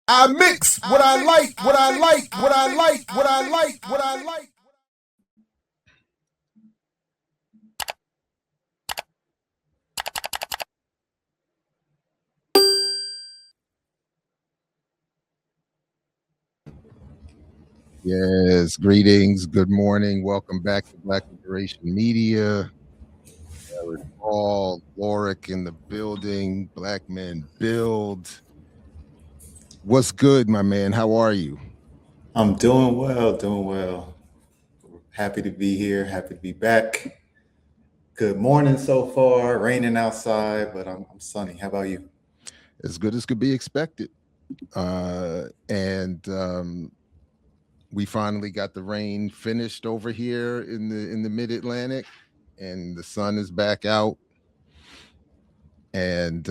I mix what I like, what I like, what I like, what I like, what I like. Yes, greetings, good morning. Welcome back to Black Liberation Media. Jared Paul, Lorick in the building, Black Men Build. What's good, my man? How are you? I'm doing well, doing well. Happy to be here, happy to be back. Good morning so far, raining outside, but I'm sunny. How about you? As good as could be expected. And we finally got the rain finished over here in the mid-Atlantic, and the sun is back out, and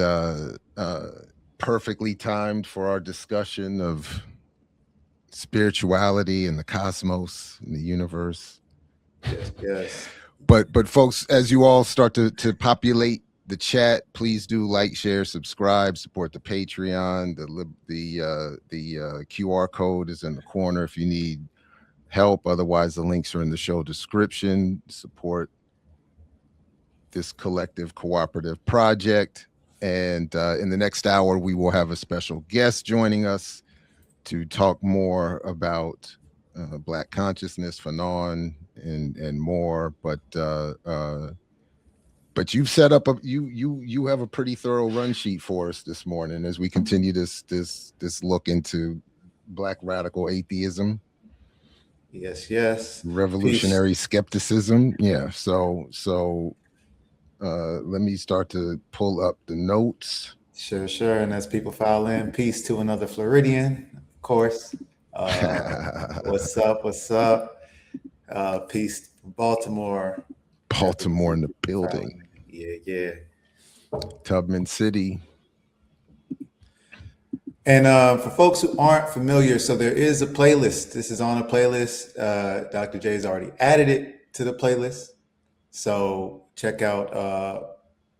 perfectly timed for our discussion of spirituality and the cosmos and the universe. Yes. But folks, as you all start to populate the chat, please do like, share, subscribe, support the Patreon. The QR code is in the corner if you need help. Otherwise, the links are in the show description. Support this collective cooperative project. And in the next hour, we will have a special guest joining us to talk more about Black consciousness, Fanon, and more. But you've set up you have a pretty thorough run sheet for us this morning as we continue this look into Black radical atheism. Yes. Revolutionary Peace. skepticism. Yeah. So let me start to pull up the notes. Sure. And as people file in, peace to another Floridian, of course. What's up? Peace from Baltimore. Baltimore in the building. Yeah. Tubman City. And for folks who aren't familiar, so there is a playlist. This is on a playlist. Dr. J's already added it to the playlist. So check out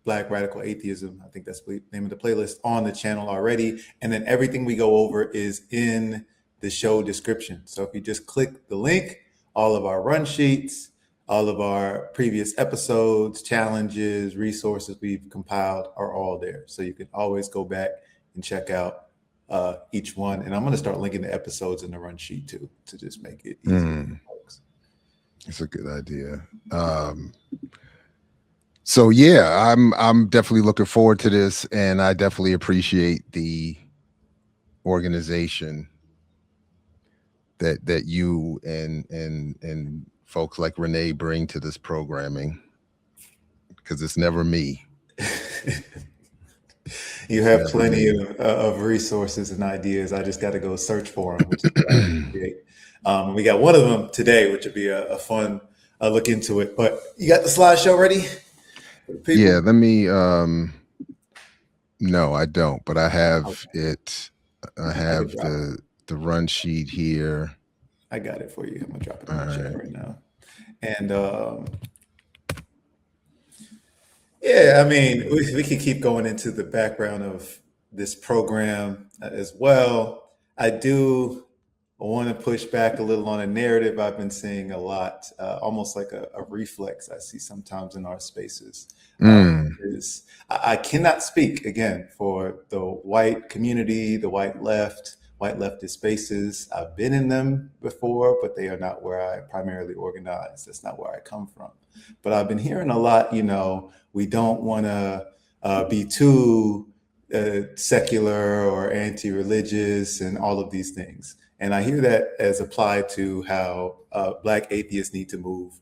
Black Radical Atheism. I think that's the name of the playlist on the channel already. And then everything we go over is in the show description. So if you just click the link, all of our run sheets, all of our previous episodes, challenges, resources we've compiled are all there. So you can always go back and check out each one. And I'm going to start linking the episodes in the run sheet too, to just make it easy for folks. It's a good idea. So yeah, I'm definitely looking forward to this, and I definitely appreciate the organization that you and folks like Renee bring to this programming, because it's never me. You have plenty of resources and ideas. I just got to go search for them, which is what I appreciate. We got one of them today, which would be a fun look into it. But you got the slideshow ready? Yeah, let me. No, I don't, but I have it. I have the run sheet here. I got it for you. I'm gonna drop it in the chat right now. And yeah, I mean, we can keep going into the background of this program as well. I do want to push back a little on a narrative I've been seeing a lot, almost like a reflex I see sometimes in our spaces. I cannot speak again for the white community, the white leftist spaces. I've been in them before, but they are not where I primarily organize. That's not where I come from. But I've been hearing a lot, we don't want to be too secular or anti-religious and all of these things. And I hear that as applied to how Black atheists need to move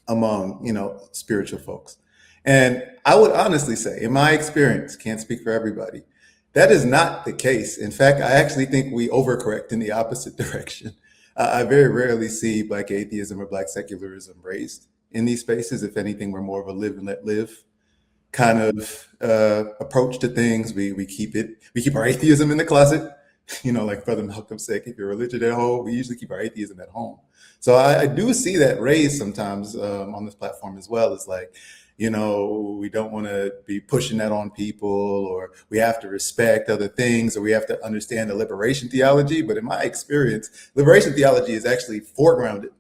among, spiritual folks. And I would honestly say, in my experience, can't speak for everybody, that is not the case. In fact, I actually think we overcorrect in the opposite direction. I very rarely see Black atheism or Black secularism raised in these spaces. If anything, we're more of a live and let live kind of approach to things. We keep our atheism in the closet. Like Brother Malcolm said, keep your religion at home. We usually keep our atheism at home. So I do see that raised sometimes on this platform as well. It's like, you know, we don't want to be pushing that on people, or we have to respect other things, or we have to understand the liberation theology. But in my experience, liberation theology is actually foregrounded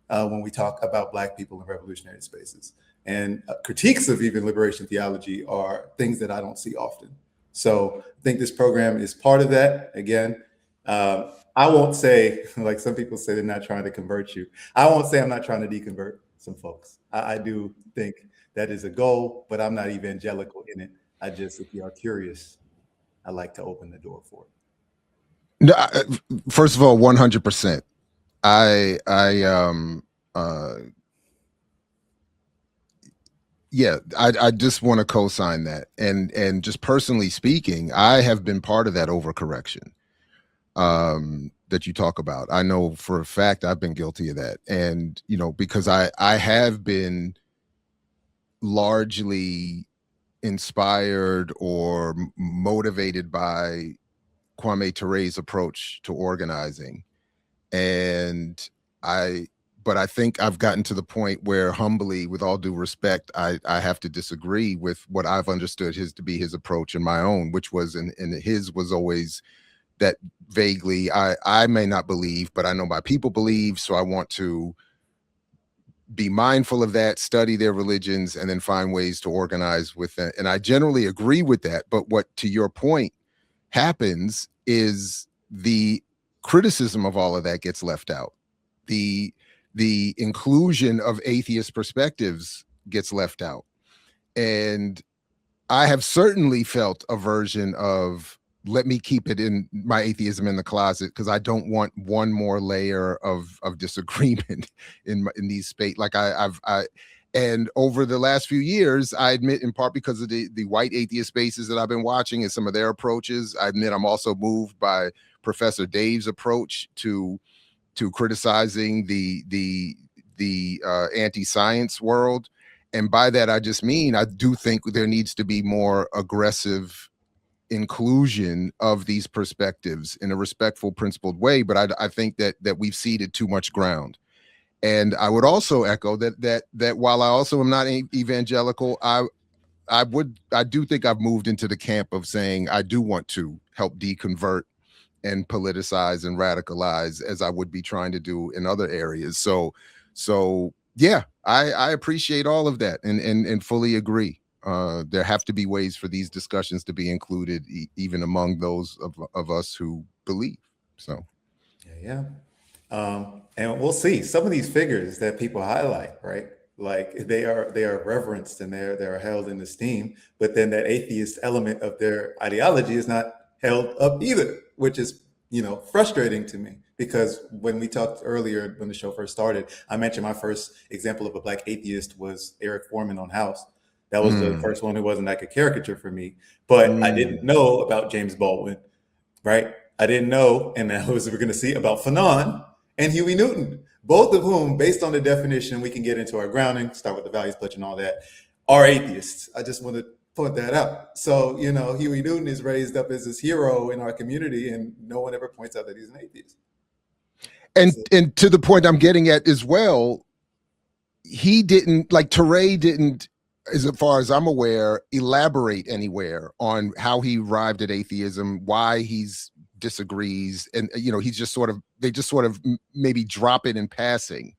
when we talk about Black people in revolutionary spaces. And critiques of even liberation theology are things that I don't see often. So I think this program is part of that. Again, I won't say, like some people say, they're not trying to convert you. I won't say I'm not trying to deconvert some folks. I do think that is a goal, but I'm not evangelical in it. I just, if you are curious, I like to open the door for it. No, first of all, 100%. Yeah, I just want to co-sign that. And just personally speaking, I have been part of that overcorrection that you talk about. I know for a fact I've been guilty of that. And, you know, because I have been largely inspired or motivated by Kwame Ture's approach to organizing. And but I think I've gotten to the point where, humbly, with all due respect, I have to disagree with what I've understood to be his approach and my own, which was, and his was always that vaguely, I may not believe, but I know my people believe, so I want to be mindful of that, study their religions, and then find ways to organize with them. And I generally agree with that. But what, to your point, happens is the criticism of all of that gets left out. The inclusion of atheist perspectives gets left out. And I have certainly felt a version of, let me keep it in my atheism in the closet, because I don't want one more layer of disagreement in these space. Like and over the last few years, I admit, in part because of the white atheist spaces that I've been watching and some of their approaches, I admit I'm also moved by Professor Dave's approach to criticizing the anti-science world. And by that, I just mean, I do think there needs to be more aggressive inclusion of these perspectives in a respectful, principled way. But I think that we've ceded too much ground. And I would also echo that while I also am not evangelical, I do think I've moved into the camp of saying I do want to help deconvert and politicize and radicalize, as I would be trying to do in other areas. So yeah, I appreciate all of that and fully agree. There have to be ways for these discussions to be included, even among those of us who believe. So Yeah. And we'll see some of these figures that people highlight, right? Like they are reverenced and they're held in esteem, but then that atheist element of their ideology is not held up either, which is, you know, frustrating to me. Because when we talked earlier, when the show first started, I mentioned my first example of a Black atheist was Eric Foreman on House. That was the first one who wasn't like a caricature for me. But I didn't know about James Baldwin, right? I didn't know, and we're going to see about Fanon and Huey Newton, both of whom, based on the definition, we can get into our grounding, start with the values pledge and all that, are atheists. I just want to point that out. So, you know, Huey Newton is raised up as this hero in our community, and no one ever points out that he's an atheist. And to the point I'm getting at as well, he didn't, like Ture didn't, as far as I'm aware, elaborate anywhere on how he arrived at atheism, why he's disagrees, and you know, he's just they just sort of maybe drop it in passing.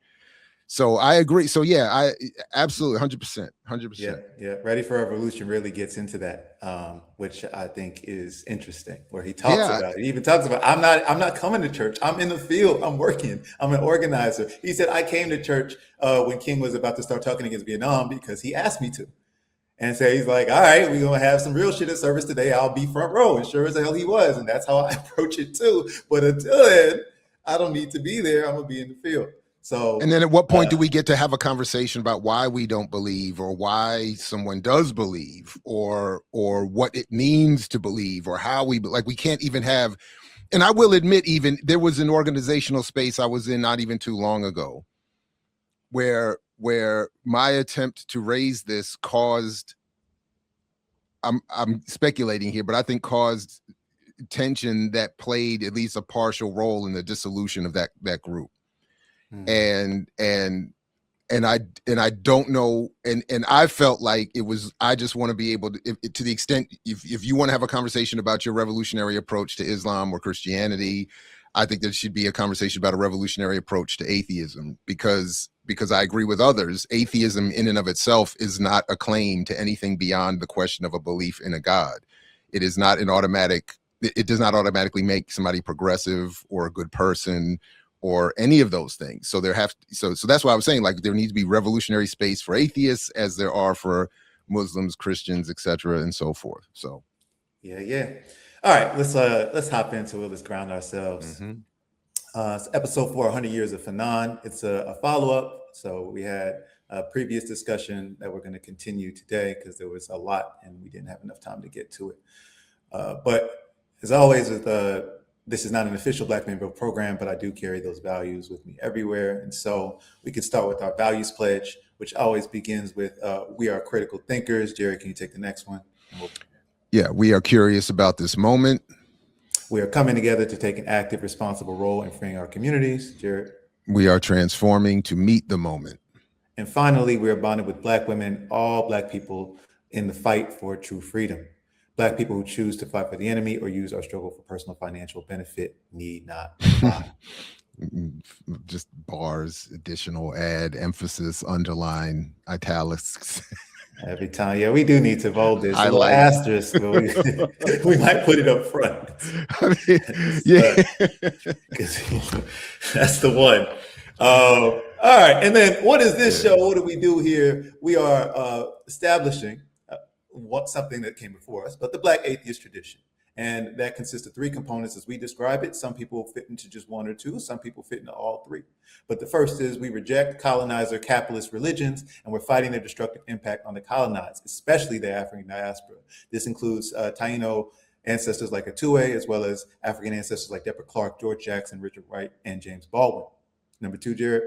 So I agree. So yeah, I absolutely 100%. Yeah. Ready for Revolution really gets into that, which I think is interesting, where he talks about it. He even talks about, I'm not coming to church. I'm in the field. I'm working. I'm an organizer. He said, I came to church when King was about to start talking against Vietnam because he asked me to. And so he's like, all right, we're going to have some real shit at service today. I'll be front row. And sure as hell he was. And that's how I approach it too. But until then, I don't need to be there. I'm going to be in the field. So, and then at what point do we get to have a conversation about why we don't believe, or why someone does believe, or what it means to believe, or how we, like, we can't even have, and I will admit, even there was an organizational space I was in not even too long ago where my attempt to raise this caused, I'm speculating here, but I think caused tension that played at least a partial role in the dissolution of that group. And and I don't know, and I felt like it was, I just want to be able to the extent, if you want to have a conversation about your revolutionary approach to Islam or Christianity, I think there should be a conversation about a revolutionary approach to atheism, because I agree with others. Atheism in and of itself is not a claim to anything beyond the question of a belief in a God. It is not an automatic, it does not automatically make somebody progressive or a good person or any of those things. So so that's why I was saying, like, there needs to be revolutionary space for atheists as there are for Muslims, Christians, etc., and so forth. So yeah. All right, let's hop into it. Let's ground ourselves. It's episode 4, 100 Years of Fanon. It's a follow-up. So we had a previous discussion that we're going to continue today because there was a lot and we didn't have enough time to get to it. But as always, with this is not an official Black Man Build program, but I do carry those values with me everywhere. And so we can start with our values pledge, which always begins with, we are critical thinkers. Jerry, can you take the next one? Yeah, we are curious about this moment. We are coming together to take an active, responsible role in freeing our communities. Jared. We are transforming to meet the moment. And finally, we are bonded with Black women, all Black people in the fight for true freedom. Black people who choose to fight for the enemy or use our struggle for personal financial benefit need not apply. Just bars, additional, add, emphasis, underline, italics. Every time. Yeah, we do need to bold this. A little asterisk. We might put it up front. I mean, yeah. That's the one. All right. And then what is this show? What do we do here? We are establishing something that came before us, but the Black atheist tradition. And that consists of 3 components as we describe it. Some people fit into just 1 or 2. Some people fit into all 3. But the first is we reject colonizer capitalist religions, and we're fighting their destructive impact on the colonized, especially the African diaspora. This includes Taino ancestors like Atuwe, as well as African ancestors like Deborah Clark, George Jackson, Richard Wright, and James Baldwin. Number 2, Jared.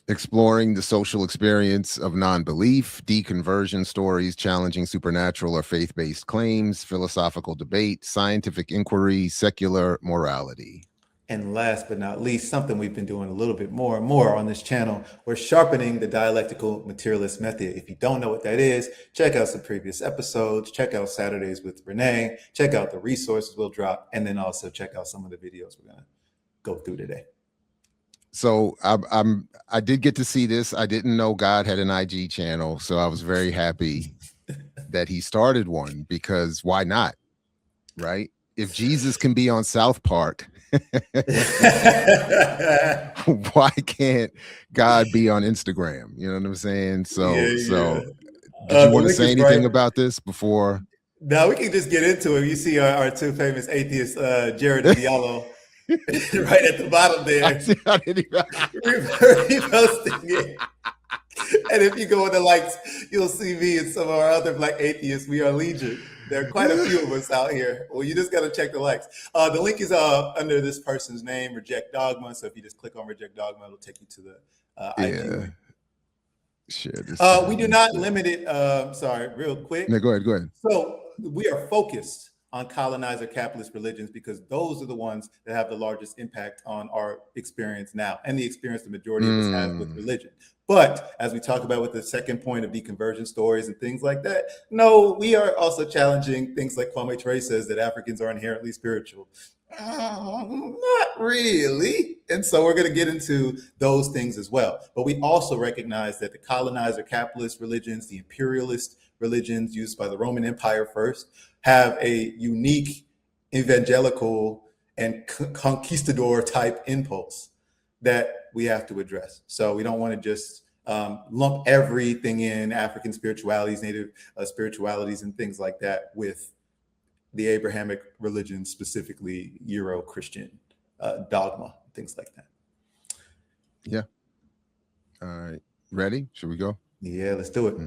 Exploring the social experience of non-belief, deconversion stories, challenging supernatural or faith-based claims, philosophical debate, scientific inquiry, secular morality. And last but not least, something we've been doing a little bit more and more on this channel, we're sharpening the dialectical materialist method. If you don't know what that is, check out some previous episodes, check out Saturdays with Renee, check out the resources we'll drop, and then also check out some of the videos we're gonna go through today. So I did get to see this. I didn't know God had an IG channel, so I was very happy that he started one, because why not, right? If Jesus can be on South Park, why can't God be on Instagram? You know what I'm saying? So did you want to say anything about this before? No, we can just get into it. You see our 2 famous atheists, Jared and Diallo, right at the bottom there. Reposting it. And if you go in the likes, you'll see me and some of our other Black atheists. We are legion. There are quite a few of us out here. Well, you just got to check the likes. The link is under this person's name, Reject Dogma. So if you just click on Reject Dogma, it'll take you to the IG link. Share this. We do not limit it. Sorry, real quick. No, go ahead. So we are focused on colonizer capitalist religions because those are the ones that have the largest impact on our experience now and the experience the majority of us have with religion. But as we talk about with the second point of deconversion stories and things like that, no, we are also challenging things like Kwame Ture says that Africans are inherently spiritual. Not really. And so we're going to get into those things as well. But we also recognize that the colonizer capitalist religions, the imperialist religions used by the Roman Empire first, have a unique evangelical and conquistador type impulse that we have to address. So we don't want to just lump everything in African spiritualities, native spiritualities, and things like that with the Abrahamic religion, specifically Euro-Christian dogma, things like that. Yeah. All right. Ready? Should we go? Yeah, let's do it.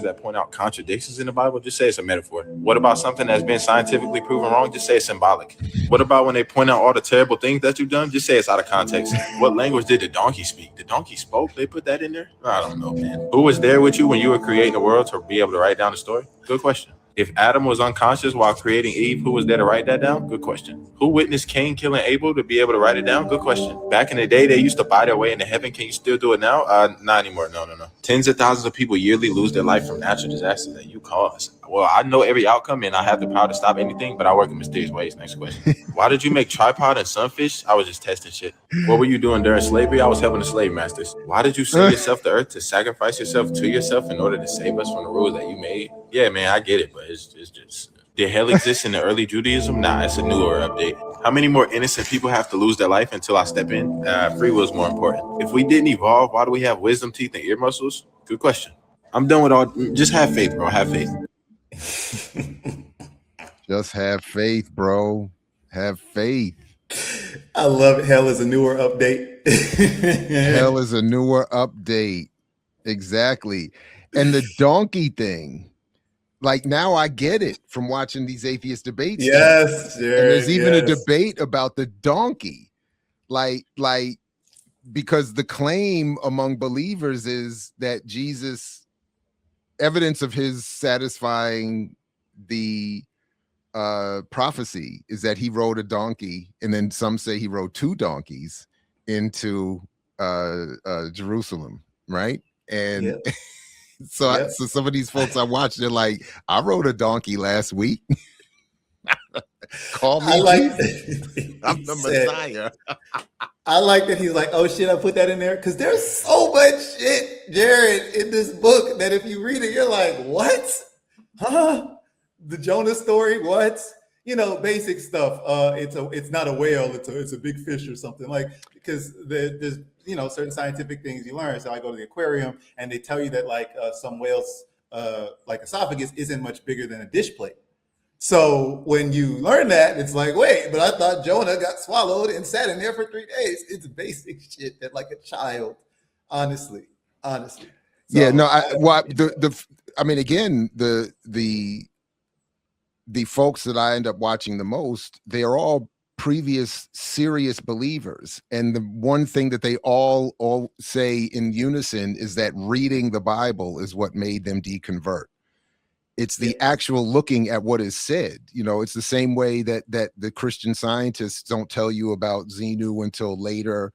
That point out contradictions in the Bible, just say it's a metaphor. What about something that's been scientifically proven wrong? Just say it's symbolic. What about when they point out all the terrible things that you've done? Just say it's out of context. What language did the donkey speak? The donkey spoke? They put that in there? I don't know, man. Who was there with you when you were creating the world to be able to write down the story? Good question. If Adam was unconscious while creating Eve, who was there to write that down? Good question. Who witnessed Cain killing Abel to be able to write it down? Good question. Back in the day, they used to buy their way into heaven. Can you still do it now? Not anymore. No. Tens of thousands of people yearly lose their life from natural disasters that you cause. Well, I know every outcome and I have the power to stop anything, but I work in mysterious ways. Next question. Why did you make tripod and sunfish? I was just testing shit. What were you doing during slavery? I was helping the slave masters. Why did you sell yourself to earth to sacrifice yourself to yourself in order to save us from the rules that you made? Yeah, man, I get it, but it's just, did hell exist in the early Judaism? Nah, it's a newer update. How many more innocent people have to lose their life until I step in? Free will is more important. If we didn't evolve, why do we have wisdom teeth and ear muscles? Good question. I'm done with all. Just have faith, bro. Have faith. Just have faith, bro. Have faith. I love it. Hell is a newer update. Hell is a newer update. Exactly. And the donkey thing, like now I get it from watching these atheist debates. Yes, Jared, and there's even yes. a debate about the donkey. Like because the claim among believers is that Jesus, evidence of his satisfying the prophecy is that he rode a donkey, and then some say he rode two donkeys into Jerusalem, right? And Yep. so some of these folks I watched, they're like, I rode a donkey last week. Call me Jesus. I'm the Messiah. I like that he's like, oh shit, I put that in there because there's so much shit, Jared, in this book that if you read it, you're like, what? Huh? The Jonah story, what? You know, basic stuff. It's not a whale, it's a big fish or something, like, because there's certain scientific things you learn. So I go to the aquarium and they tell you that like some whales like esophagus isn't much bigger than a dish plate. So when you learn that, it's like, wait, but I thought Jonah got swallowed and sat in there for 3 days. It's basic shit that like a child, honestly. So, yeah, no, I mean, again, the folks that I end up watching the most, they are all previous serious believers. And the one thing that they all say in unison is that reading the Bible is what made them deconvert. It's the actual looking at what is said. It's the same way that the Christian scientists don't tell you about Xenu until later.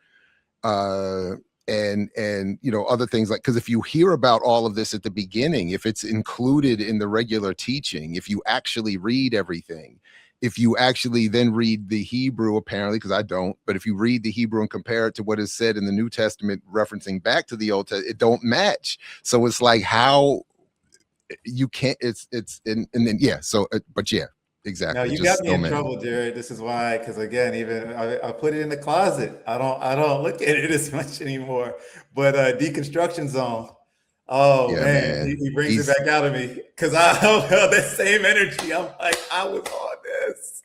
And other things, like, because if you hear about all of this at the beginning, if it's included in the regular teaching, if you actually read everything, if you actually then read the Hebrew, apparently, because I don't, but if you read the Hebrew and compare it to what is said in the New Testament, referencing back to the Old Testament, it don't match. So it's like, how you can't, and then, yeah. So, but yeah, exactly. Now you got me in trouble, Jared. This is why, because again, even I put it in the closet. I don't look at it as much anymore. But deconstruction zone. Oh yeah, man. He brings it back out of me because I have that same energy. I'm like, I was on this.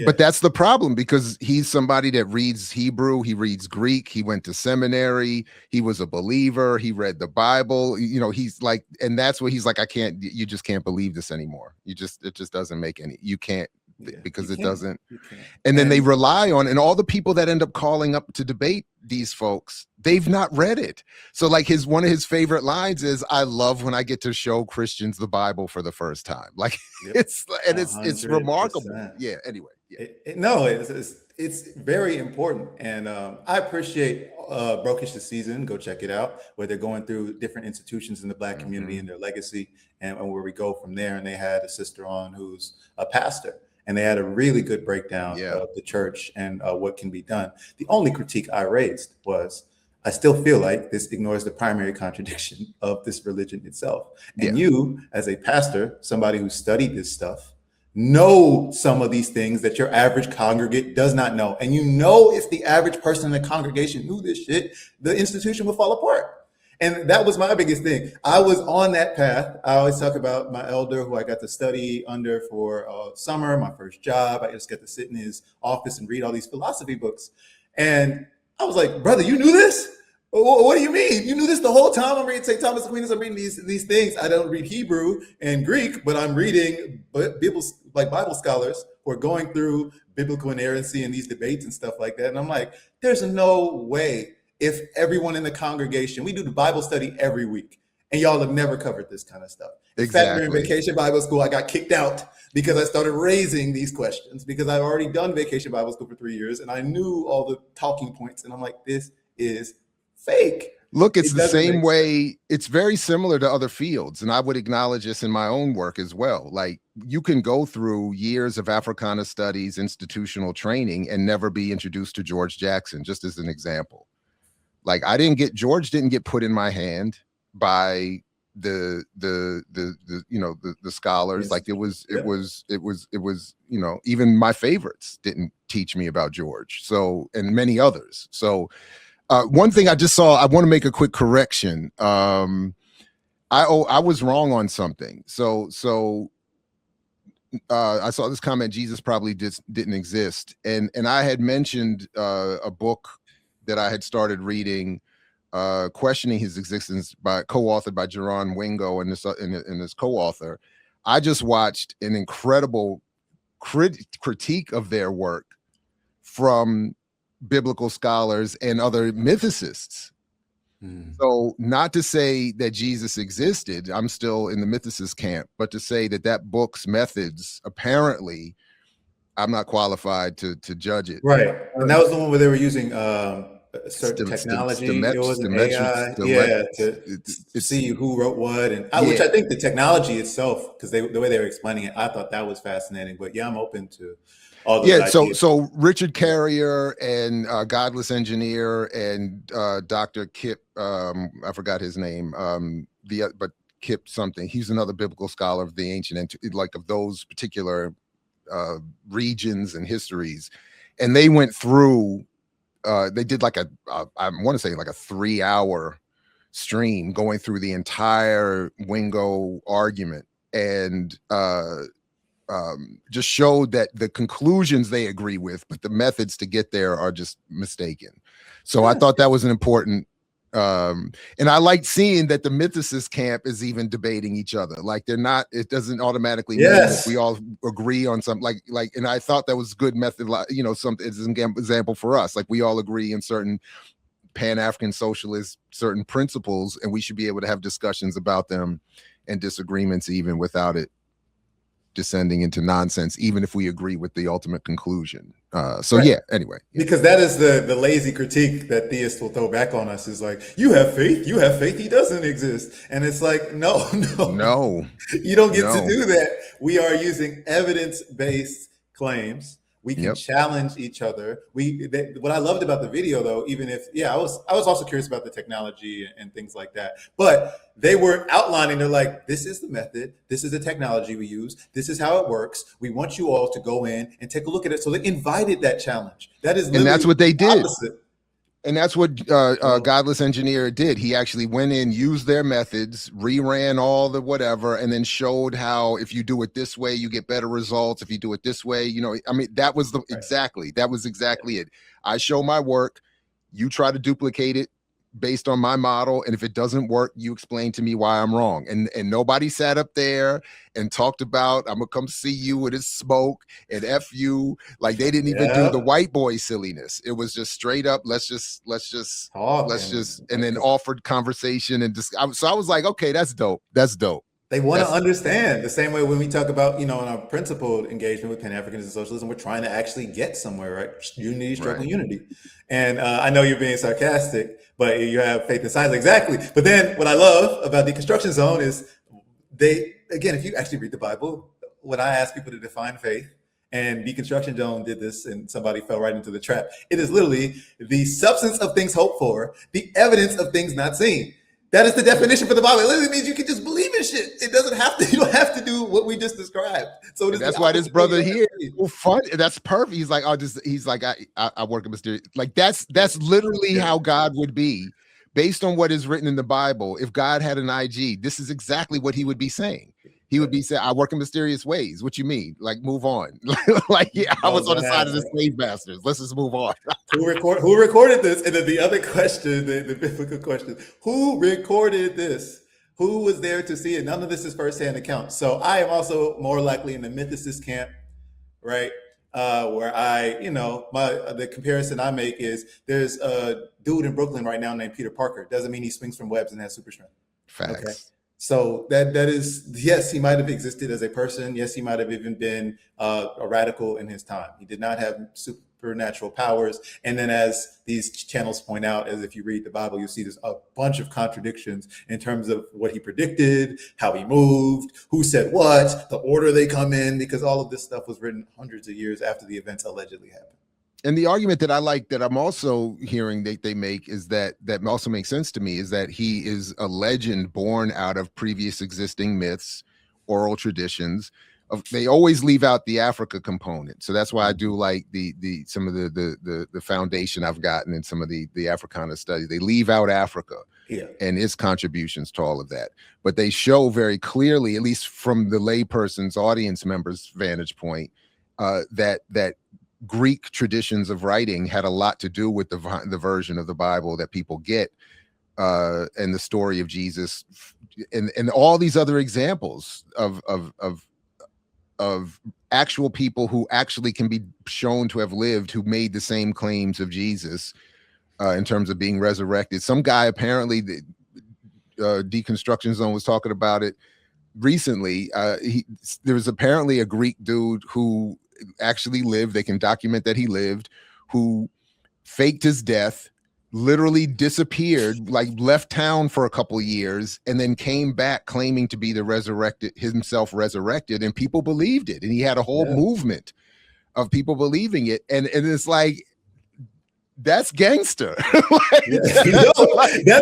But that's the problem, because he's somebody that reads Hebrew, he reads Greek, he went to seminary, he was a believer, he read the Bible, he's like, and that's what he's like, you just can't believe this anymore. It just doesn't make any, you can't, because it doesn't. And then they rely on, and all the people that end up calling up to debate these folks, they've not read it. So like one of his favorite lines is, I love when I get to show Christians the Bible for the first time. Like it's remarkable. Yeah. Anyway. Yeah. It's very important. And I appreciate Brokish this season. Go check it out, where they're going through different institutions in the Black community and their legacy and where we go from there. And they had a sister on who's a pastor. And they had a really good breakdown of the church and what can be done. The only critique I raised was, I still feel like this ignores the primary contradiction of this religion itself. And you, as a pastor, somebody who studied this stuff, know some of these things that your average congregate does not know. And if the average person in the congregation knew this shit, the institution would fall apart. And that was my biggest thing. I was on that path. I always talk about my elder who I got to study under for summer, my first job. I just got to sit in his office and read all these philosophy books. And I was like, brother, you knew this? What do you mean? You knew this the whole time? I'm reading St. Thomas Aquinas. I'm reading these things. I don't read Hebrew and Greek, but I'm reading Bible scholars who are going through biblical inerrancy and these debates and stuff like that. And I'm like, there's no way. If everyone in the congregation, we do the Bible study every week, and y'all have never covered this kind of stuff. In fact, Exactly. during Vacation Bible School, I got kicked out because I started raising these questions, because I've already done Vacation Bible School for 3 years and I knew all the talking points, and I'm like, this is fake. Look, it's It the doesn't same make way. It's very similar to other fields. And I would acknowledge this in my own work as well. Like, you can go through years of Africana studies, institutional training, and never be introduced to George Jackson, just as an example. Like, George didn't get put in my hand by the scholars. Yes. Like, it was, you know, even my favorites didn't teach me about George. So, and many others. So, one thing I just saw, I want to make a quick correction. I was wrong on something. So I saw this comment, Jesus probably didn't exist. And I had mentioned a book that I had started reading, questioning his existence, co-authored by Jerron Wingo and this co-author. I just watched an incredible critique of their work from biblical scholars and other mythicists. So, not to say that Jesus existed, I'm still in the mythicist camp, but to say that book's methods, apparently, I'm not qualified to judge it. Right. And that was the one where they were using certain technology. It was an AI, to see who wrote what, and which I think the technology itself, because the way they were explaining it, I thought that was fascinating. But yeah, I'm open to all those ideas. So Richard Carrier and Godless Engineer and Dr. Kip, I forgot his name, but Kip something. He's another biblical scholar of the ancient, like of those particular regions and histories, and they went through. They did like I want to say like a 3-hour stream going through the entire Wingo argument, and just showed that the conclusions they agree with, but the methods to get there are just mistaken. So I thought that was an important, and I like seeing that the mythicist camp is even debating each other. Like, they're not, it doesn't automatically mean that we all agree on something, like, and I thought that was good method, you know, something as an example for us. Like, we all agree in certain Pan-African socialist, certain principles, and we should be able to have discussions about them and disagreements even without it descending into nonsense, even if we agree with the ultimate conclusion. Anyway. Because that is the lazy critique that theists will throw back on us, is like, you have faith, he doesn't exist. And it's like, no, you don't get to do that. We are using evidence-based claims. We can challenge each other. What I loved about the video, though, even if, I was also curious about the technology and things like that, but they were outlining, they're like, this is the method, this is the technology we use, this is how it works. We want you all to go in and take a look at it. So they invited that challenge. That is, and that's what they did. Opposite. And that's what Godless Engineer did. He actually went in, used their methods, reran all the whatever, and then showed how if you do it this way, you get better results. If you do it this way, you know, I mean, that was exactly it. I show my work, you try to duplicate it based on my model, and if it doesn't work, you explain to me why I'm wrong. And nobody sat up there and talked about, I'm gonna come see you with his smoke and F you. Like, they didn't even do the white boy silliness. It was just straight up, let's just and then offered conversation and just, so I was like, okay, that's dope. They want to understand the same way when we talk about, you know, in our principled engagement with Pan-Africanism and socialism, we're trying to actually get somewhere, right? Unity, struggle, unity. And I know you're being sarcastic, but you have faith in science. Exactly. But then what I love about deconstruction zone is again, if you actually read the Bible, when I ask people to define faith, and deconstruction zone did this and somebody fell right into the trap, it is literally the substance of things hoped for, the evidence of things not seen. That is the definition for the Bible. It literally means you can just believe in shit. It doesn't have to, you don't have to do what we just described. So that's why this brother here is so fun. That's perfect. He's like, I work in mysterious. Like, that's literally how God would be based on what is written in the Bible. If God had an IG, this is exactly what he would be saying. He would be saying, I work in mysterious ways. What you mean? Like, move on. I was on the side of the slave masters. Let's just move on. Who recorded this? And then the other question, the biblical question, who recorded this? Who was there to see it? None of this is firsthand account. So I am also more likely in the mythicist camp, right? Where the comparison I make is, there's a dude in Brooklyn right now named Peter Parker. Doesn't mean he swings from webs and has super strength. Facts. Okay. So that is, yes, he might have existed as a person. Yes, he might have even been a radical in his time. He did not have supernatural powers. And then, as these channels point out, as if you read the Bible, you'll see there's a bunch of contradictions in terms of what he predicted, how he moved, who said what, the order they come in, because all of this stuff was written hundreds of years after the events allegedly happened. And the argument that I like that I'm also hearing that they make is that also makes sense to me, is that he is a legend born out of previous existing myths, oral traditions. They always leave out the Africa component. So that's why I do like the some of the foundation I've gotten in some of the Africana studies. They leave out Africa and its contributions to all of that. But they show very clearly, at least from the layperson's audience member's vantage point, that Greek traditions of writing had a lot to do with the version of the Bible that people get, and the story of Jesus, and all these other examples of actual people who actually can be shown to have lived, who made the same claims of Jesus in terms of being resurrected. Some guy, apparently, the Deconstruction Zone was talking about it recently. There was apparently a Greek dude who actually lived, they can document that he lived, who faked his death, literally disappeared, like left town for a couple of years, and then came back claiming to be the himself resurrected, and people believed it. And he had a whole movement of people believing it. And it's like, that's gangster. That's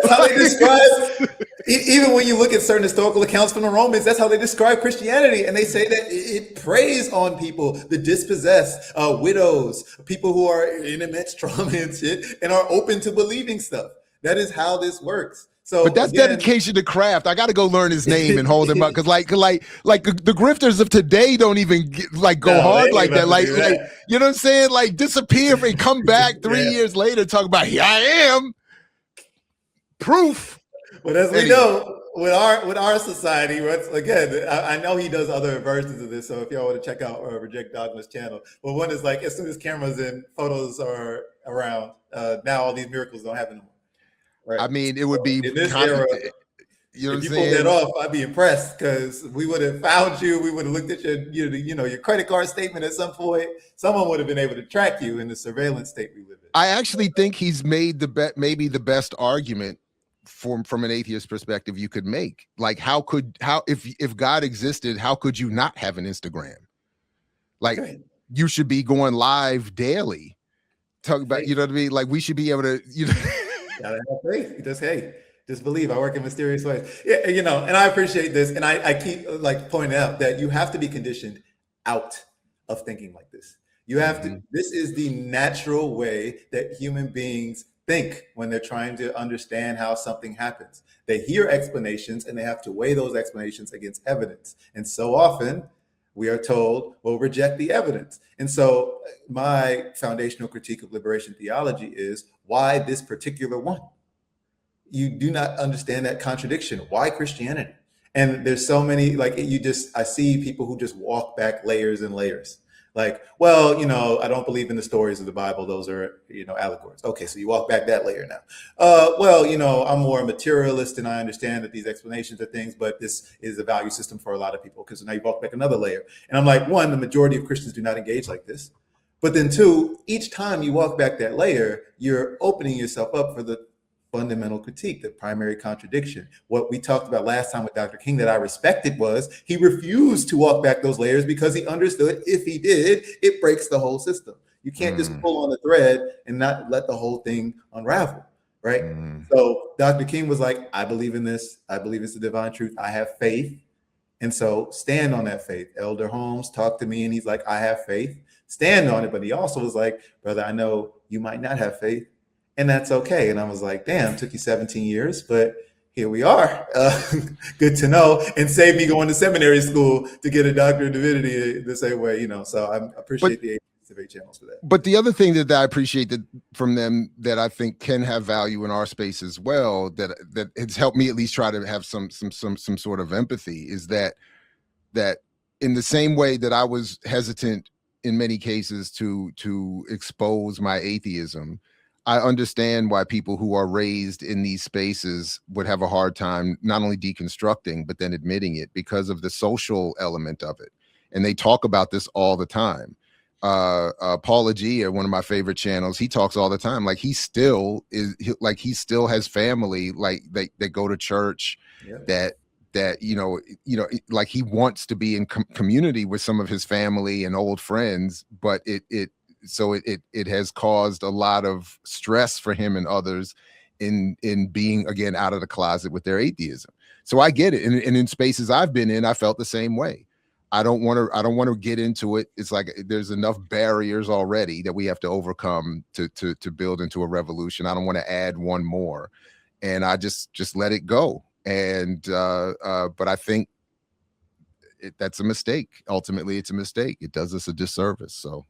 how they describe, even when you look at certain historical accounts from the Romans, that's how they describe Christianity. And they say that it preys on people, the dispossessed, widows, people who are in immense trauma and shit, and are open to believing stuff. That is how this works. So, but that's dedication to craft. I got to go learn his name and hold him up, because like the grifters of today don't even go hard like that. Like you know what I'm saying? Like disappear and come back 3 years later, talk about here I am, proof. But as we know, with our society, again, I know he does other versions of this. So if y'all want to check out Reject Dogma's channel, but one is like, as soon as cameras and photos are around, now all these miracles don't happen anymore. Right. I mean, it would be in this era. You know, if you pulled that off, I'd be impressed, because we would have found you. We would have looked at your credit card statement at some point. Someone would have been able to track you in the surveillance state we live in. I actually think he's made maybe the best argument from an atheist perspective you could make. Like, if God existed, how could you not have an Instagram? Like, you should be going live daily. Talk about, you know what I mean? Like, we should be able to, gotta have faith. Just believe. I work in mysterious ways. Yeah, and I appreciate this. And I keep pointing out that you have to be conditioned out of thinking like this. You have to, this is the natural way that human beings think when they're trying to understand how something happens. They hear explanations and they have to weigh those explanations against evidence. And so often we are told, well, reject the evidence. And so my foundational critique of liberation theology is, why this particular one? You do not understand that contradiction. Why Christianity? And there's so many, I see people who just walk back layers and layers. Like, well, I don't believe in the stories of the Bible. Those are, allegories. Okay, so you walk back that layer now. Well, I'm more a materialist, and I understand that these explanations are things, but this is a value system for a lot of people, because now you walk back another layer. And I'm like, one, the majority of Christians do not engage like this. But then two, each time you walk back that layer, you're opening yourself up for the fundamental critique, the primary contradiction. What we talked about last time with Dr. King that I respected was he refused to walk back those layers, because he understood if he did, it breaks the whole system. You can't just pull on the thread and not let the whole thing unravel, right? So Dr. King was like, I believe in this. I believe it's the divine truth. I have faith. And so stand on that faith. Elder Holmes talked to me and he's like, I have faith. Stand on it. But he also was like, brother, I know you might not have faith, and that's okay. And I was like, damn, took you 17 years, but here we are. Good to know. And saved me going to seminary school to get a doctorate of divinity the same way, So I appreciate the debate channels for that. But the other thing that I appreciate from them that I think can have value in our space as well, that it's helped me at least try to have some sort of empathy, is that in the same way that I was hesitant in many cases to expose my atheism, I understand why people who are raised in these spaces would have a hard time not only deconstructing, but then admitting it because of the social element of it. And they talk about this all the time. Paula G, one of my favorite channels, he talks all the time. Like he still has family, like they go to church, that like he wants to be in community with some of his family and old friends, but it has caused a lot of stress for him and others in being, again, out of the closet with their atheism. So I get it. And in spaces I've been in, I felt the same way. I don't want to get into it. It's like there's enough barriers already that we have to overcome to build into a revolution. I don't want to add one more, and I just let it go. And but I think that's a mistake. Ultimately, it's a mistake. It does us a disservice. So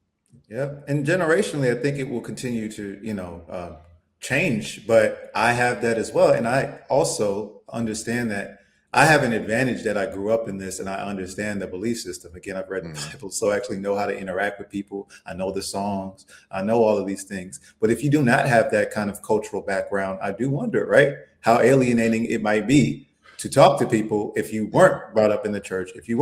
yeah, and generationally, I think it will continue to change. But I have that as well, and I also understand that I have an advantage that I grew up in this and I understand the belief system. Again, I've read the Bible, so I actually know how to interact with people. I know the songs. I know all of these things. But if you do not have that kind of cultural background, I do wonder, right, how alienating it might be to talk to people if you weren't brought up in the church, if you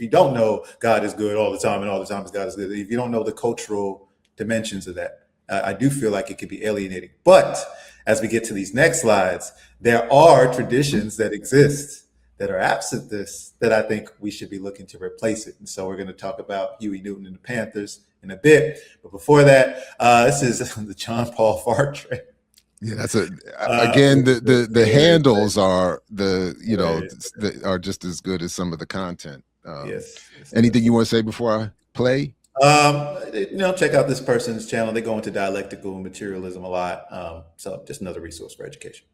don't know God is good all the time and all the time God is good, if you don't know the cultural dimensions of that, I do feel like it could be alienating. But as we get to these next slides, there are traditions that exist that are absent this that I think we should be looking to replace it. And so we're going to talk about Huey Newton and the Panthers in a bit. But before that, this is the John Paul fart trip. Yeah, that's again, the handles are are just as good as some of the content. Yes. Anything you want to say before I play? Check out this person's channel. They go into dialectical materialism a lot. So just another resource for education.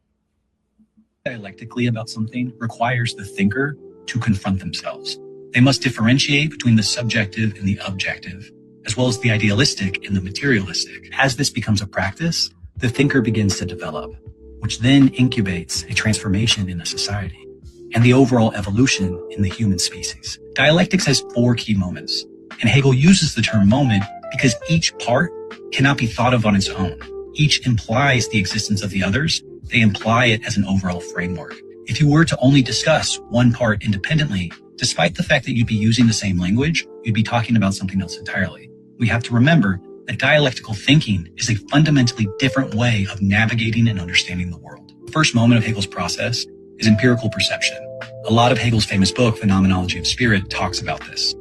Dialectically about something requires the thinker to confront themselves. They must differentiate between the subjective and the objective, as well as the idealistic and the materialistic. As this becomes a practice, the thinker begins to develop, which then incubates a transformation in a society and the overall evolution in the human species. Dialectics has 4 key moments. And Hegel uses the term moment because each part cannot be thought of on its own. Each implies the existence of the others. They imply it as an overall framework. If you were to only discuss one part independently, despite the fact that you'd be using the same language, you'd be talking about something else entirely. We have to remember that dialectical thinking is a fundamentally different way of navigating and understanding the world. The first moment of Hegel's process is empirical perception. A lot of Hegel's famous book, Phenomenology of Spirit, talks about this.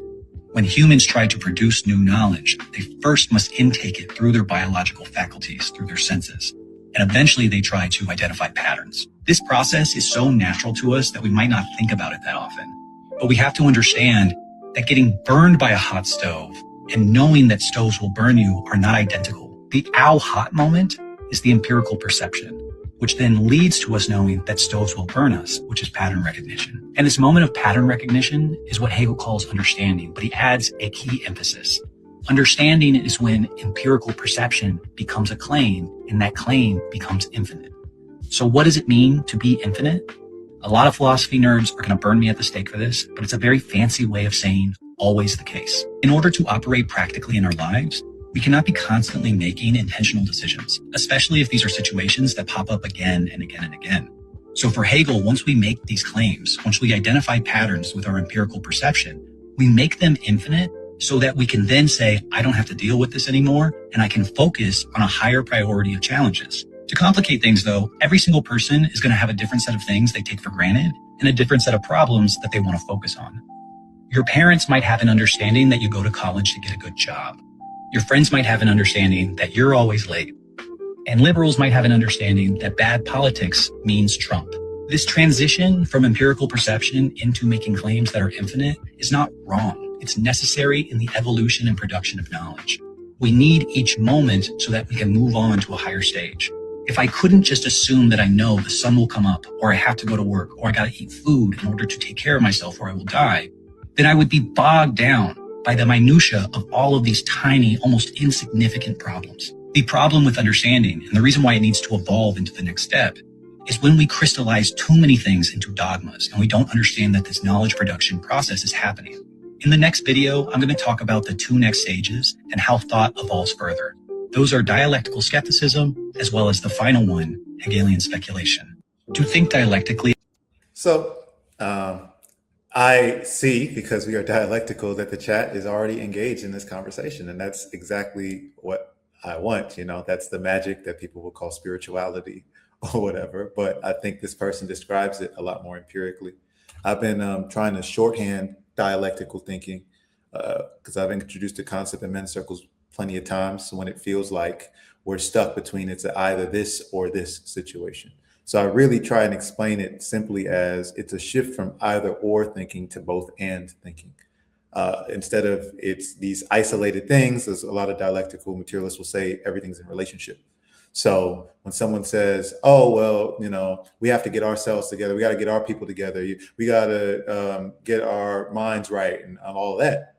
When humans try to produce new knowledge, they first must intake it through their biological faculties, through their senses. And eventually they try to identify patterns. This process is so natural to us that we might not think about it that often. But we have to understand that getting burned by a hot stove and knowing that stoves will burn you are not identical. The ow hot moment is the empirical perception, which then leads to us knowing that stoves will burn us, which is pattern recognition. And this moment of pattern recognition is what Hegel calls understanding, but he adds a key emphasis. Understanding is when empirical perception becomes a claim, and that claim becomes infinite. So what does it mean to be infinite? A lot of philosophy nerds are going to burn me at the stake for this, but it's a very fancy way of saying always the case. In order to operate practically in our lives, we cannot be constantly making intentional decisions, especially if these are situations that pop up again and again and again. So for Hegel, once we make these claims, once we identify patterns with our empirical perception, we make them infinite so that we can then say, I don't have to deal with this anymore, and I can focus on a higher priority of challenges. To complicate things though, every single person is going to have a different set of things they take for granted and a different set of problems that they want to focus on. Your parents might have an understanding that you go to college to get a good job. Your friends might have an understanding that you're always late. And liberals might have an understanding that bad politics means Trump. This transition from empirical perception into making claims that are infinite is not wrong. It's necessary in the evolution and production of knowledge. We need each moment so that we can move on to a higher stage. If I couldn't just assume that I know the sun will come up, or I have to go to work, or I gotta eat food in order to take care of myself or I will die, then I would be bogged down by the minutia of all of these tiny, almost insignificant problems. The problem with understanding, and the reason why it needs to evolve into the next step, is when we crystallize too many things into dogmas and we don't understand that this knowledge production process is happening. In the next video, I'm going to talk about the 2 next stages and how thought evolves further. Those are dialectical skepticism, as well as the final one, Hegelian speculation. To think dialectically. So I see, because we are dialectical, that the chat is already engaged in this conversation. And that's exactly what I want. You know, that's the magic that people will call spirituality or whatever. But I think this person describes it a lot more empirically. I've been trying to shorthand dialectical thinking because I've introduced the concept in men's circles plenty of times when it feels like we're stuck between it's either this or this situation. So I really try and explain it simply as it's a shift from either or thinking to both and thinking. Instead of it's these isolated things, as a lot of dialectical materialists will say, everything's in relationship. So when someone says, oh, well, you know, we have to get ourselves together, we got to get our people together, we got to get our minds right and all that.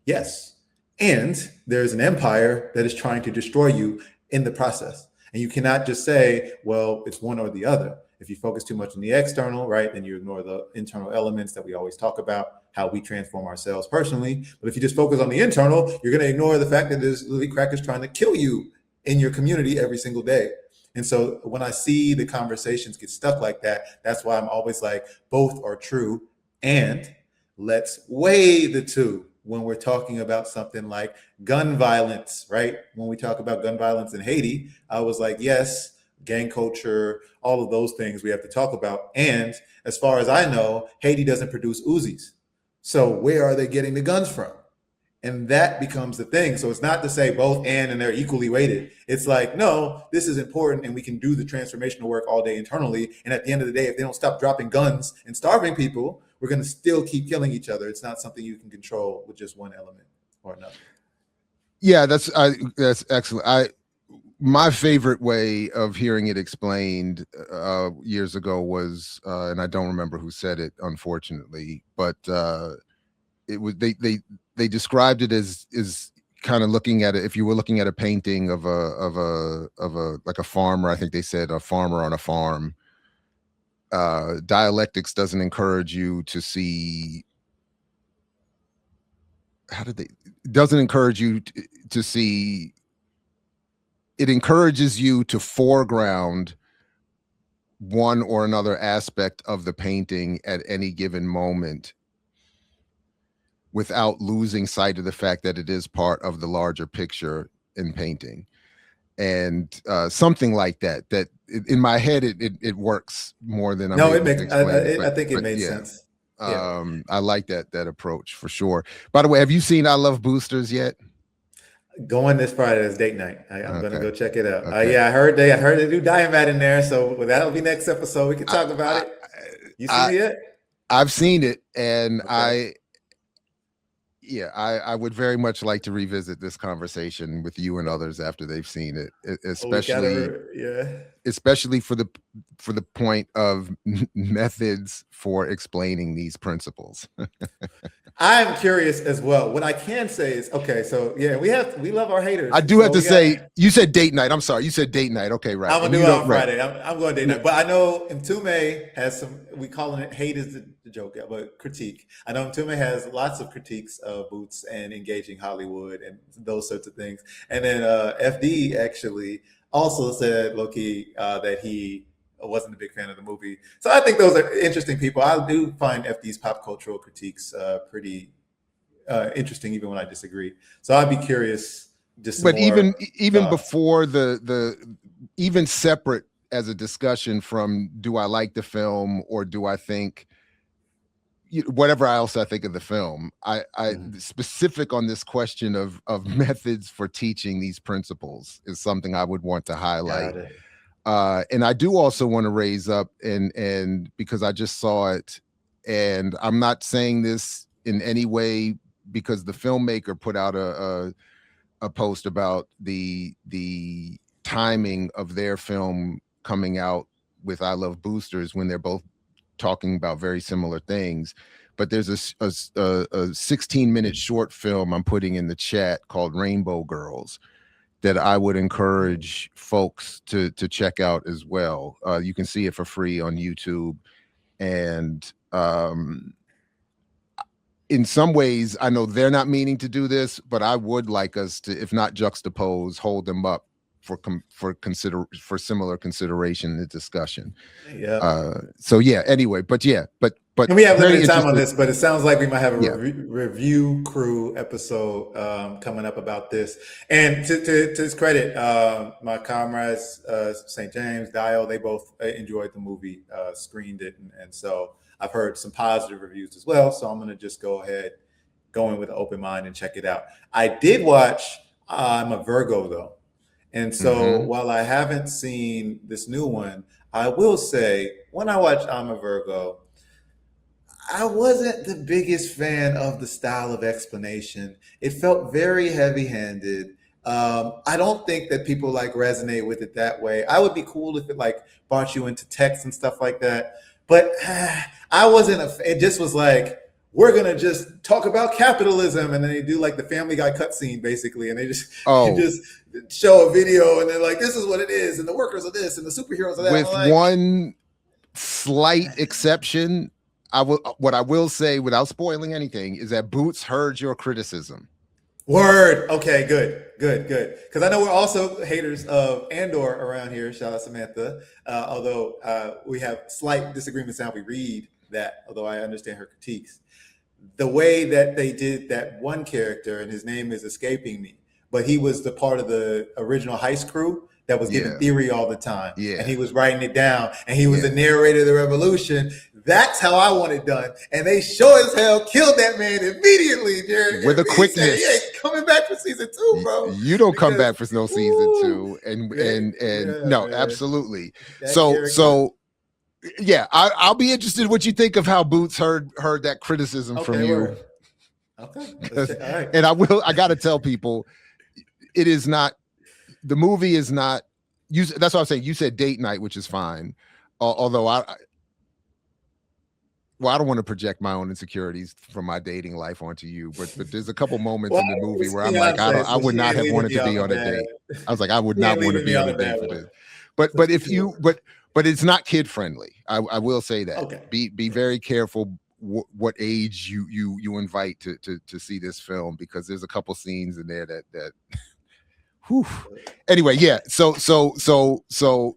Yes. And there's an empire that is trying to destroy you in the process. And you cannot just say, well, it's one or the other. If you focus too much on the external, right, then you ignore the internal elements that we always talk about, how we transform ourselves personally. But if you just focus on the internal, you're going to ignore the fact that there's literally crackers trying to kill you in your community every single day. And so when I see the conversations get stuck like that, that's why I'm always like, both are true. And let's weigh the two. When we're talking about something like gun violence, right? When we talk about gun violence in Haiti, I was like, yes, gang culture, all of those things we have to talk about. And as far as I know, Haiti doesn't produce Uzis. So where are they getting the guns from? And that becomes the thing. So it's not to say both and they're equally weighted. It's like, no, this is important and we can do the transformational work all day internally. And at the end of the day, if they don't stop dropping guns and starving people, we're going to still keep killing each other. It's not something you can control with just one element or another. Yeah, that's excellent. My favorite way of hearing it explained years ago was, and I don't remember who said it, unfortunately, but it was they described it as kind of looking at it. If you were looking at a painting of a like a farmer, I think they said a farmer on a farm. Dialectics doesn't encourage you to see. Doesn't encourage you to see. It encourages you to foreground one or another aspect of the painting at any given moment without losing sight of the fact that it is part of the larger picture in painting. And something like that in my head, it works more than I'm able to explain. I think it made sense. I like that approach for sure. By the way, have you seen I Love Boosters yet? Going this Friday is date night. I'm gonna go check it out. Okay. I heard they do Diamond in there, so that'll be next episode. We can talk about it. You seen it yet? I've seen it, and okay. I would very much like to revisit this conversation with you and others after they've seen it, especially for the point of methods for explaining these principles. I'm curious as well. What I can say is, okay, so yeah, we love our haters. I do have to say, you said date night. I'm sorry, you said date night. Okay, right. I'm gonna do it on Friday. I'm going date night, but I know Mtume has some. We call it hate is the joke, but critique. I know Mtume has lots of critiques of Boots and engaging Hollywood and those sorts of things. And then FD actually also said, low-key, that he wasn't a big fan of the movie. So I think those are interesting people. I do find FD's pop cultural critiques pretty interesting, even when I disagree. So I'd be curious. But even before even separate as a discussion from do I like the film or do I think whatever else I think of the film, I specific on this question of methods for teaching these principles is something I would want to highlight. And I do also want to raise up and because I just saw it, and I'm not saying this in any way because the filmmaker put out a post about the timing of their film coming out with I Love Boosters when they're both talking about very similar things. But there's a 16-minute short film I'm putting in the chat called Rainbow Girls that I would encourage folks to check out as well. You can see it for free on YouTube. And in some ways, I know they're not meaning to do this, but I would like us to, if not juxtapose, hold them up for similar consideration and discussion. Yeah. So yeah. Anyway, but and we have very limited time on interested- this, but it sounds like we might have a Yeah. review crew episode coming up about this. And to his credit, my comrades, St. James, Dio, they both enjoyed the movie, screened it, and so I've heard some positive reviews as well. So I'm going to just go in with an open mind and check it out. I did watch I'm a Virgo though. And so while I haven't seen this new one, I will say when I watched I'm a Virgo, I wasn't the biggest fan of the style of explanation. It felt very heavy-handed. I don't think that people like resonate with it that way. I would be cool if it like brought you into text and stuff like that. But I wasn't, it just was like, we're going to just talk about capitalism. And then they do like the Family Guy cutscene basically. And they just, just show a video and they're like, this is what it is. And the workers are this and the superheroes are that. With like, one slight exception, what I will say without spoiling anything is that Boots heard your criticism. Word. Okay, good. Because I know we're also haters of Andor around here. Shout out Samantha. Although we have slight disagreements how we read that, although I understand her critiques. The way that they did that one character, and his name is escaping me, but he was the part of the original heist crew that was giving theory all the time. And he was writing it down, and he was the narrator of the revolution. That's how I want it done. And they sure as hell killed that man immediately, Jared. With a quickness. He ain't coming back for season 2, bro. You don't come back for no season 2. And no, man. Absolutely. So yeah, I'll be interested in what you think of how Boots heard that criticism from you. Word. Okay. All right. And I got to tell people, it is not, the movie is not, that's what I'm saying. You said date night, which is fine. Although I don't want to project my own insecurities from my dating life onto you, but there's a couple moments in the movie where I'm like, I would not have wanted to be on a date. I was like, I would not want to be on a date for this. But it's not kid friendly. I will say that. Okay. Be very careful what age you invite to see this film, because there's a couple scenes in there that whew. Anyway, yeah. So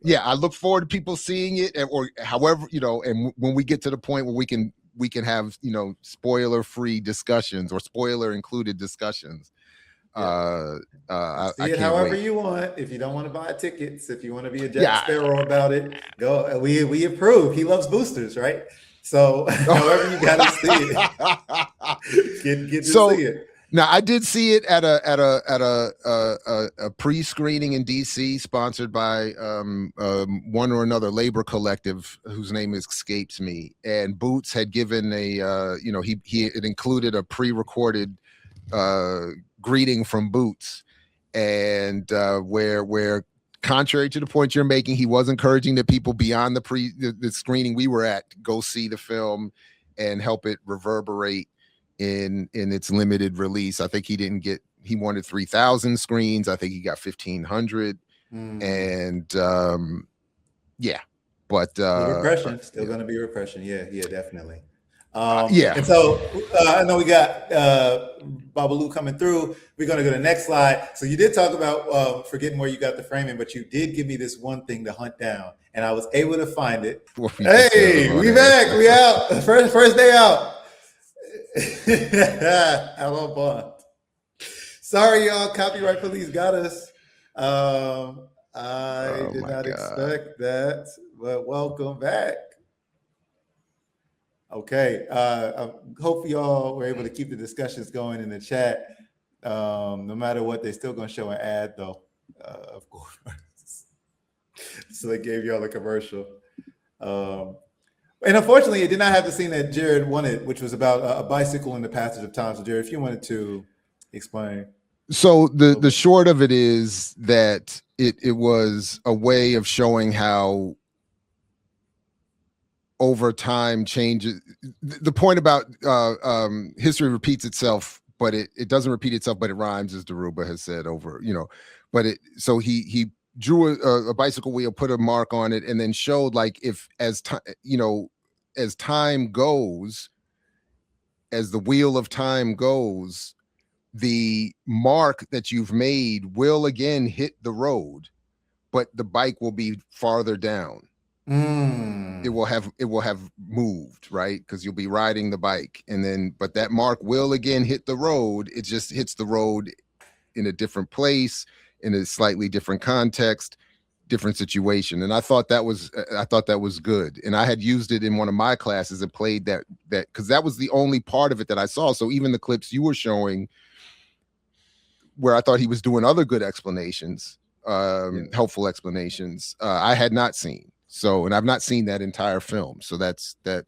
yeah, I look forward to people seeing it, or however, and when we get to the point where we can have, spoiler free discussions or spoiler included discussions. See it however you want. If you don't want to buy tickets, if you want to be a Jack Sparrow about it, go. We approve. He loves boosters, right? So however you got to see it, get to see it. Now, I did see it at a pre-screening in DC, sponsored by one or another labor collective whose name escapes me. And Boots had given it included a pre-recorded greeting from Boots, and where contrary to the point you're making, he was encouraging the people beyond the screening we were at go see the film and help it reverberate in its limited release. I think he wanted 3,000 screens. I think he got 1,500. And but repression still going to be repression. Yeah, definitely. And so I know we got Babalu coming through. We're going to go to the next slide. So you did talk about forgetting where you got the framing, but you did give me this one thing to hunt down, and I was able to find it. Hey, we back. We out. First day out. Hello, Bond. Sorry, y'all. Copyright police got us. I did not expect that, but welcome back. Okay. I hope y'all were able to keep the discussions going in the chat. No matter what, they're still going to show an ad, though, of course. So they gave y'all a commercial. And unfortunately, it did not have the scene that Jared wanted, which was about a bicycle in the passage of time. So, Jared, if you wanted to explain. So the short of it is that it was a way of showing how over time changes. The point about history repeats itself, but it doesn't repeat itself, but it rhymes, as Daruba has said over, but so he drew a bicycle wheel, put a mark on it, and then showed like if as time goes as the wheel of time goes, the mark that you've made will again hit the road, but the bike will be farther down. It will have moved, right? Because you'll be riding the bike, and then but that mark will again hit the road. It just hits the road in a different place, in a slightly different context, different situation. And I thought that was good. And I had used it in one of my classes and played that because that was the only part of it that I saw. So even the clips you were showing where I thought he was doing other good explanations, helpful explanations, I had not seen. So, and I've not seen that entire film. So that's that.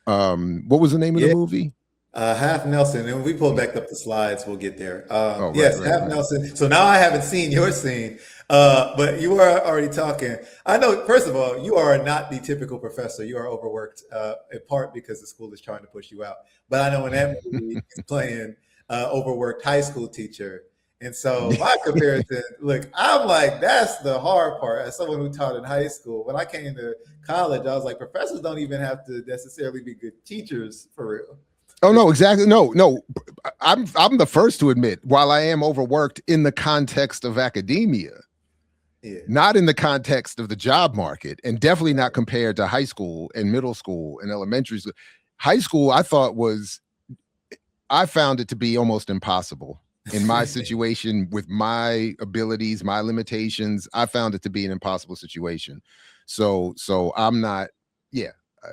What was the name of the movie? Half Nelson. And when we pull back up the slides, we'll get there. Right, yes, Half Nelson. So now I haven't seen your scene, but you were already talking. I know, first of all, you are not the typical professor. You are overworked, in part because the school is trying to push you out. But I know in that movie, he's playing overworked high school teacher. And so my comparison, look, I'm like, that's the hard part. As someone who taught in high school, when I came to college, I was like, professors don't even have to necessarily be good teachers for real. Oh no, exactly. No. I'm the first to admit, while I am overworked in the context of academia, not in the context of the job market, and definitely not compared to high school and middle school and elementary school. High school, I found it to be almost impossible. In my situation, with my abilities, my limitations, I found it to be an impossible situation. So I'm not,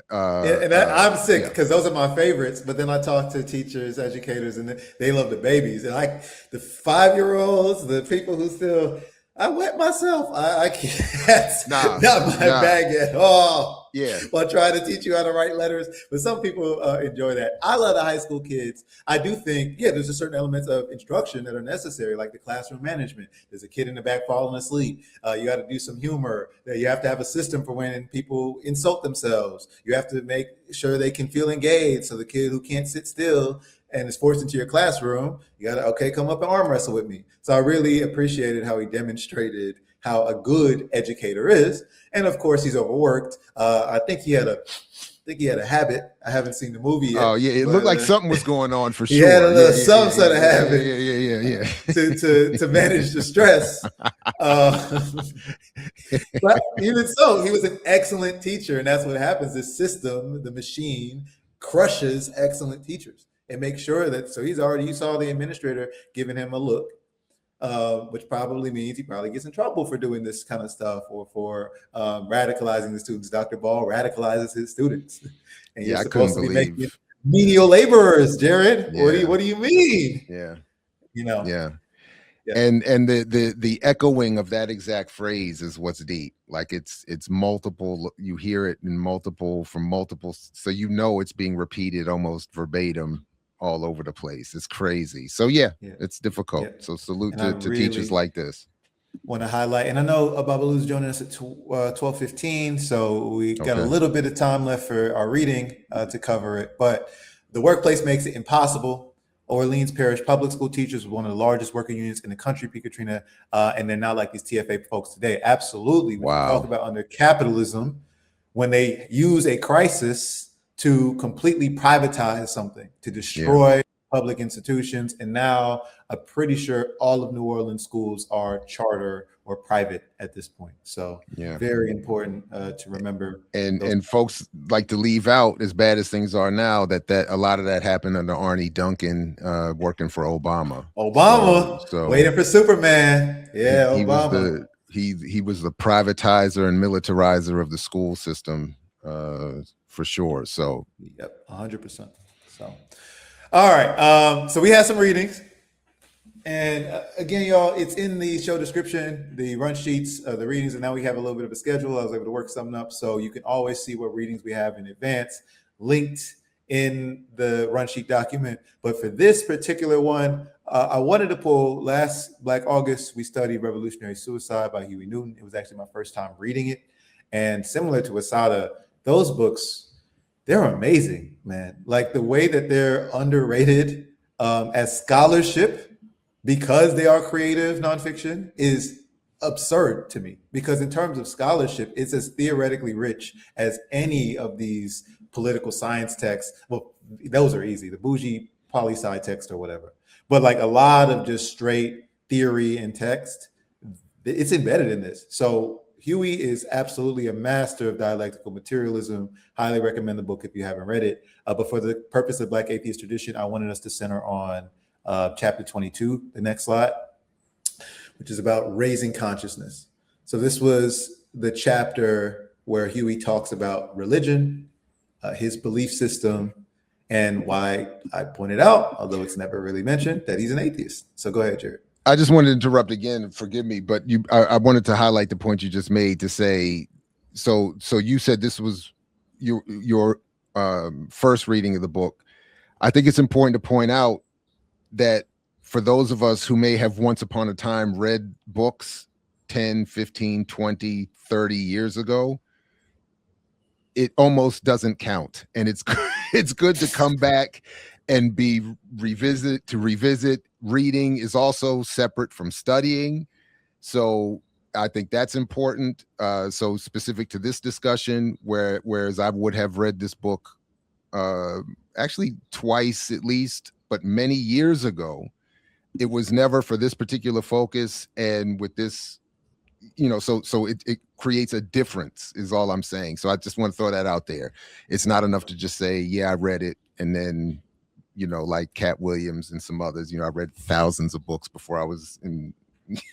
I'm sick because those are my favorites. But then I talk to teachers, educators, and they love the babies. And like the 5-year-olds, the people who still, I wet myself. I can't. Not my bag at all. Yeah. While trying to teach you how to write letters. But some people enjoy that. I love the high school kids. I do think, there's a certain elements of instruction that are necessary, like the classroom management. There's a kid in the back falling asleep. You got to do some humor. You have to have a system for when people insult themselves. You have to make sure they can feel engaged. So the kid who can't sit still and is forced into your classroom, you got to, come up and arm wrestle with me. So I really appreciated how he demonstrated how a good educator is. And of course, he's overworked. I think he had a habit. I haven't seen the movie yet. Oh yeah, it looked like something was going on for sure. He had some sort of habit. Yeah. to manage the stress. But even so, he was an excellent teacher, and that's what happens. This system, the machine, crushes excellent teachers and makes sure that. So you saw the administrator giving him a look. Which probably means he probably gets in trouble for doing this kind of stuff or for radicalizing the students. Dr. Ball radicalizes his students. And you're supposed to be making menial laborers, Jared. Yeah. What do you mean? Yeah. Yeah. And the echoing of that exact phrase is what's deep. Like it's multiple, you hear it in multiple, so it's being repeated almost verbatim all over the place. It's crazy. So it's difficult. Yeah. So salute to teachers like this. Want to highlight, and I know Babalu's joining us at 12:15, so we got a little bit of time left for our reading to cover it. But the workplace makes it impossible. Orleans Parish public school teachers were one of the largest worker unions in the country, Katrina, and they're not like these TFA folks today. Absolutely. Wow. We talk about under capitalism, when they use a crisis to completely privatize something, to destroy public institutions. And now I'm pretty sure all of New Orleans schools are charter or private at this point. So very important to remember. And folks like to leave out, as bad as things are now, that a lot of that happened under Arnie Duncan working for Obama. So waiting for Superman. Yeah, Obama. He was the privatizer and militarizer of the school system. For sure. So 100%. So all right. So we had some readings, and again, y'all, it's in the show description, the run sheets, the readings, and now we have a little bit of a schedule. I was able to work something up, so you can always see what readings we have in advance, linked in the run sheet document. But for this particular one, I wanted to pull last Black August. We studied Revolutionary Suicide by Huey Newton. It was actually my first time reading it, and similar to Asada, those books, they're amazing, man. Like the way that they're underrated as scholarship because they are creative nonfiction is absurd to me. Because in terms of scholarship, it's as theoretically rich as any of these political science texts. Well, those are easy, the bougie poli-sci text or whatever. But like a lot of just straight theory and text, it's embedded in this. So Huey is absolutely a master of dialectical materialism. Highly recommend the book if you haven't read it. But for the purpose of Black Atheist Tradition, I wanted us to center on chapter 22, the next slide, which is about raising consciousness. So this was the chapter where Huey talks about religion, his belief system, and why I pointed out, although it's never really mentioned, that he's an atheist. So go ahead, Jared. I just wanted to interrupt again. Forgive me, but I wanted to highlight the point you just made to say. So you said this was your first reading of the book. I think it's important to point out that for those of us who may have once upon a time read books 10, 15, 20, 30 years ago, it almost doesn't count. And it's good to come back and revisit. Reading is also separate from studying. So I think that's important. So specific to this discussion, whereas I would have read this book actually twice at least, but many years ago, it was never for this particular focus. And with this, so it creates a difference is all I'm saying. So I just want to throw that out there. It's not enough to just say, yeah, I read it. And then, like Cat Williams and some others, I read thousands of books before I was in,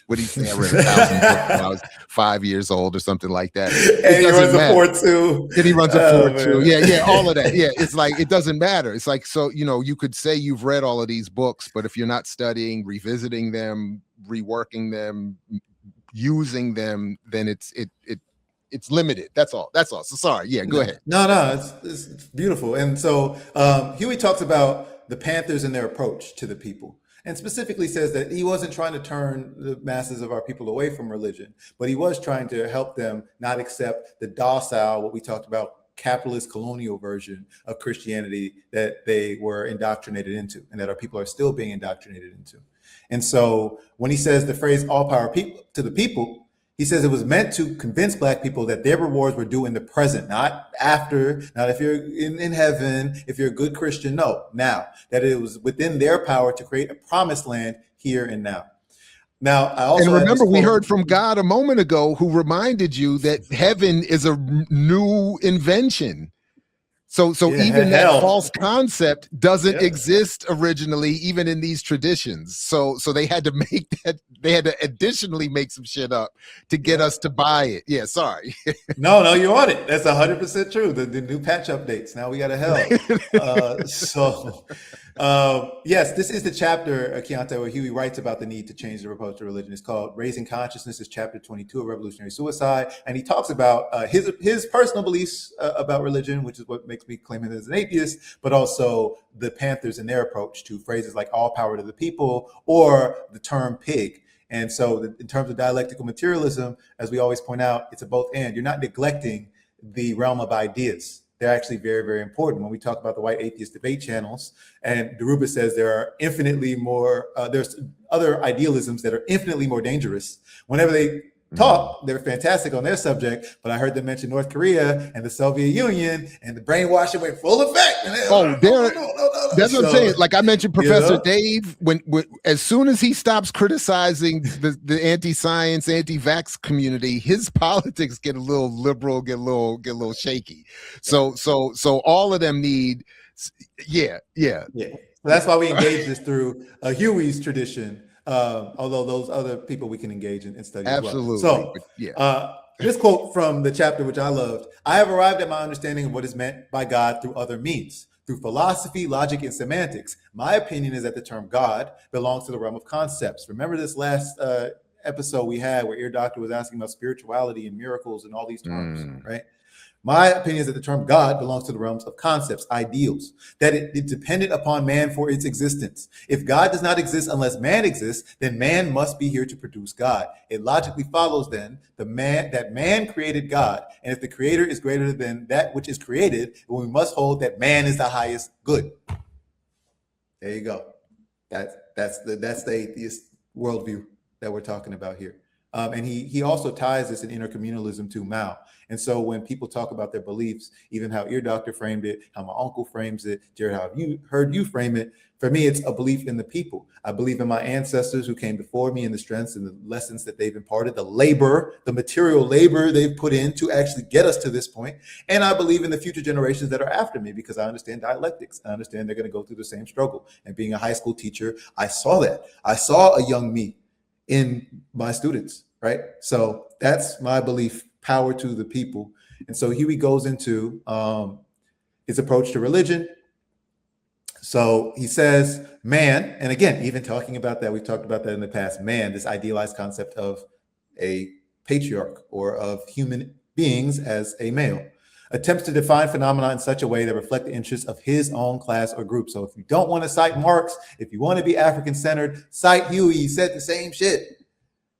what do you say? I read 1,000 books when I was 5 years old or something like that. And he runs a 4.2. And he runs a 4.2. Yeah, all of that. Yeah, it's like, it doesn't matter. It's like, so, you could say you've read all of these books, but if you're not studying, revisiting them, reworking them, using them, then it's limited. That's all. So sorry. Yeah, go ahead. No, it's beautiful. And so Huey talks about the Panthers and their approach to the people, and specifically says that he wasn't trying to turn the masses of our people away from religion, but he was trying to help them not accept the docile, what we talked about, capitalist colonial version of Christianity that they were indoctrinated into, and that our people are still being indoctrinated into. And so when he says the phrase all power to the people, he says it was meant to convince Black people that their rewards were due in the present, not after, not if you're in heaven, if you're a good Christian, no, now. That it was within their power to create a promised land here and now. Now, I also and remember, we heard from God a moment ago who reminded you that heaven is a new invention. So even that false concept doesn't exist originally, even in these traditions. So they had to make that. They had to additionally make some shit up to get us to buy it. Yeah, sorry. No, you're on it. That's 100% true. The new patch updates. Now we got to hell. Yes, this is the chapter, Keontae, where Huey writes about the need to change the approach to religion. It's called Raising Consciousness. It's chapter 22 of Revolutionary Suicide. And he talks about his personal beliefs about religion, which is what makes me claim him as an atheist, but also the Panthers and their approach to phrases like all power to the people or the term pig. And so in terms of dialectical materialism, as we always point out, it's a both and. You're not neglecting the realm of ideas. They're actually very, very important. When we talk about the white atheist debate channels, and Deruba says there are infinitely more, there's other idealisms that are infinitely more dangerous. Whenever they talk, they're fantastic on their subject, but I heard them mention North Korea and the Soviet Union, and the brainwashing went full effect. That's what I'm saying. Like I mentioned, Professor Dave, when as soon as he stops criticizing the anti-science, anti-vax community, his politics get a little liberal, get a little shaky. So all of them need, yeah. That's why we engage this through Huey's tradition. Although those other people we can engage in and study absolutely as well. So this quote from the chapter, which I loved: I have arrived at my understanding of what is meant by God through other means, through philosophy, logic, and semantics. My opinion is that the term God belongs to the realm of concepts. Remember this last episode we had where Ear Doctor was asking about spirituality and miracles and all these terms, right? My opinion is that the term God belongs to the realms of concepts, ideals, that it dependent upon man for its existence. If God does not exist unless man exists, then man must be here to produce God. It logically follows then that man created God, and if the creator is greater than that which is created, we must hold that man is the highest good. There you go. That's the atheist worldview that we're talking about here. And he also ties this in intercommunalism to Mao. And so when people talk about their beliefs, even how Ear Doctor framed it, how my uncle frames it, Jared, how have you heard you frame it? For me, it's a belief in the people. I believe in my ancestors who came before me and the strengths and the lessons that they've imparted, the labor, the material labor they've put in to actually get us to this point. And I believe in the future generations that are after me because I understand dialectics. I understand they're going to go through the same struggle. And being a high school teacher, I saw that. I saw a young me in my students, right? So that's my belief, power to the people. And so Huey goes into his approach to religion. So he says, man, and again, even talking about that, we've talked about that in the past, man, this idealized concept of a patriarch or of human beings as a male, attempts to define phenomena in such a way that reflect the interests of his own class or group. So if you don't want to cite Marx, if you want to be African-centered, cite Huey. He said the same shit.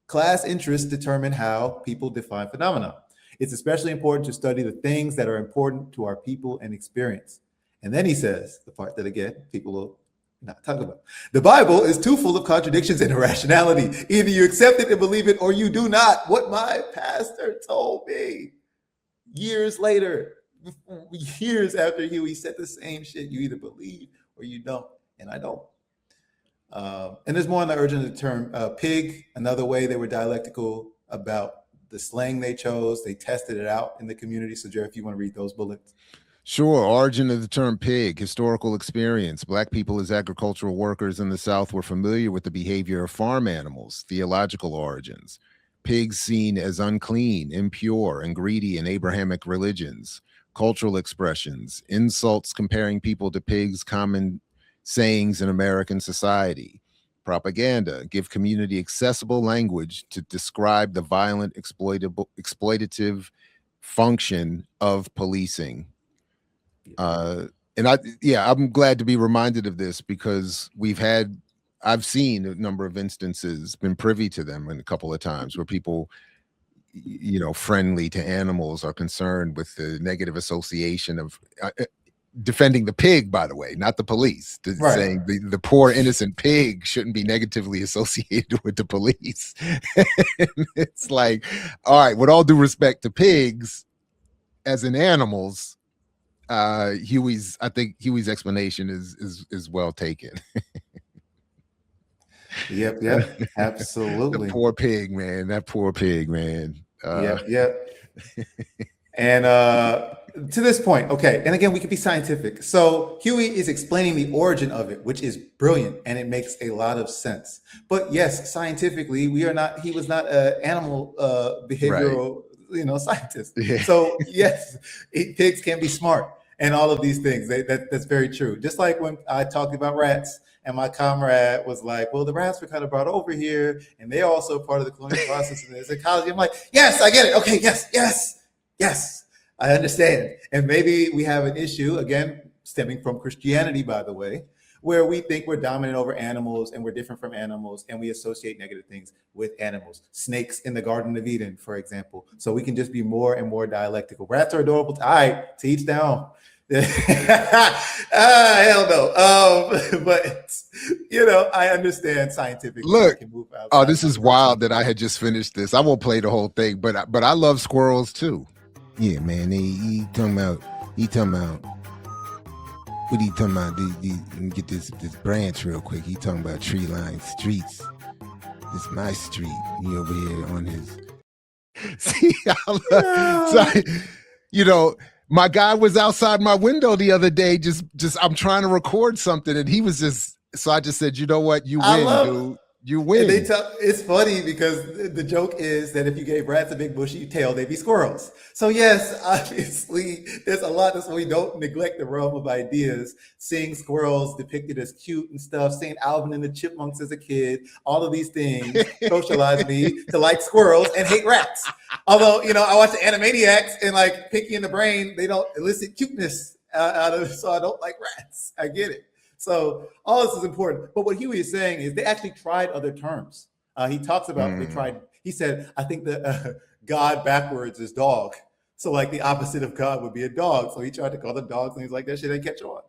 Class interests determine how people define phenomena. It's especially important to study the things that are important to our people and experience. And then he says, the part that, again, people will not talk about. The Bible is too full of contradictions and irrationality. Either you accept it and believe it or you do not. What my pastor told me years later, years after Huey said the same shit, you either believe or you don't. And I don't. And there's more on the origin of the term pig. Another way they were dialectical about the slang they chose. They tested it out in the community. So, Jared, if you want to read those bullets. Sure. Origin of the term pig, historical experience. Black people as agricultural workers in the South were familiar with the behavior of farm animals. Theological origins. Pigs seen as unclean, impure, and greedy in Abrahamic religions. Cultural expressions. Insults comparing people to pigs, common sayings in American society. Propaganda. Give community accessible language to describe the violent, exploitative function of policing. And I'm glad to be reminded of this because I've seen a number of instances, been privy to them in a couple of times where people, friendly to animals are concerned with the negative association of defending the pig, by the way, not the police, Right. Saying the poor innocent pig shouldn't be negatively associated with the police. It's like, all right, with all due respect to pigs as in animals, I think Huey's explanation is well taken. Yep, absolutely. That poor pig, man. Yep. And to this point, okay, and again, we could be scientific. So Huey is explaining the origin of it, which is brilliant, and it makes a lot of sense. But yes, scientifically, he was not an animal behavioral, scientist. Yeah. So yes, pigs can be smart. And all of these things, that's very true. Just like when I talked about rats and my comrade was like, well, the rats were kind of brought over here and they're also part of the colonial process in this ecology. I'm like, yes, I get it. Okay, yes, I understand. And maybe we have an issue, again, stemming from Christianity, by the way, where we think we're dominant over animals and we're different from animals and we associate negative things with animals. Snakes in the Garden of Eden, for example. So we can just be more and more dialectical. Rats are adorable. All right, to each their own. Hell no. But I understand scientifically. Look, can move outside this is wild that I had just finished this. I won't play the whole thing, but I love squirrels too. Yeah, man. He talking about. What are you talking about? Let me get this branch real quick. He talking about tree line streets. This is my street. He over here on his. See, my guy was outside my window the other day. Just I'm trying to record something, and he was just. So I just said, you know what? You win, dude. You win. It's funny because the joke is that if you gave rats a big bushy tail, they'd be squirrels. So yes, obviously, there's a lot. That's why we don't neglect the realm of ideas. Seeing squirrels depicted as cute and stuff, seeing Alvin and the Chipmunks as a kid, all of these things socialized me to like squirrels and hate rats. Although, I watch the Animaniacs and like Pinky and the Brain, they don't elicit cuteness out of it, so I don't like rats. I get it. So all this is important. But what Huey is saying is they actually tried other terms. He talks about he said, I think that God backwards is dog. So like the opposite of God would be a dog. So he tried to call them dogs and he's like, that shit ain't catch on.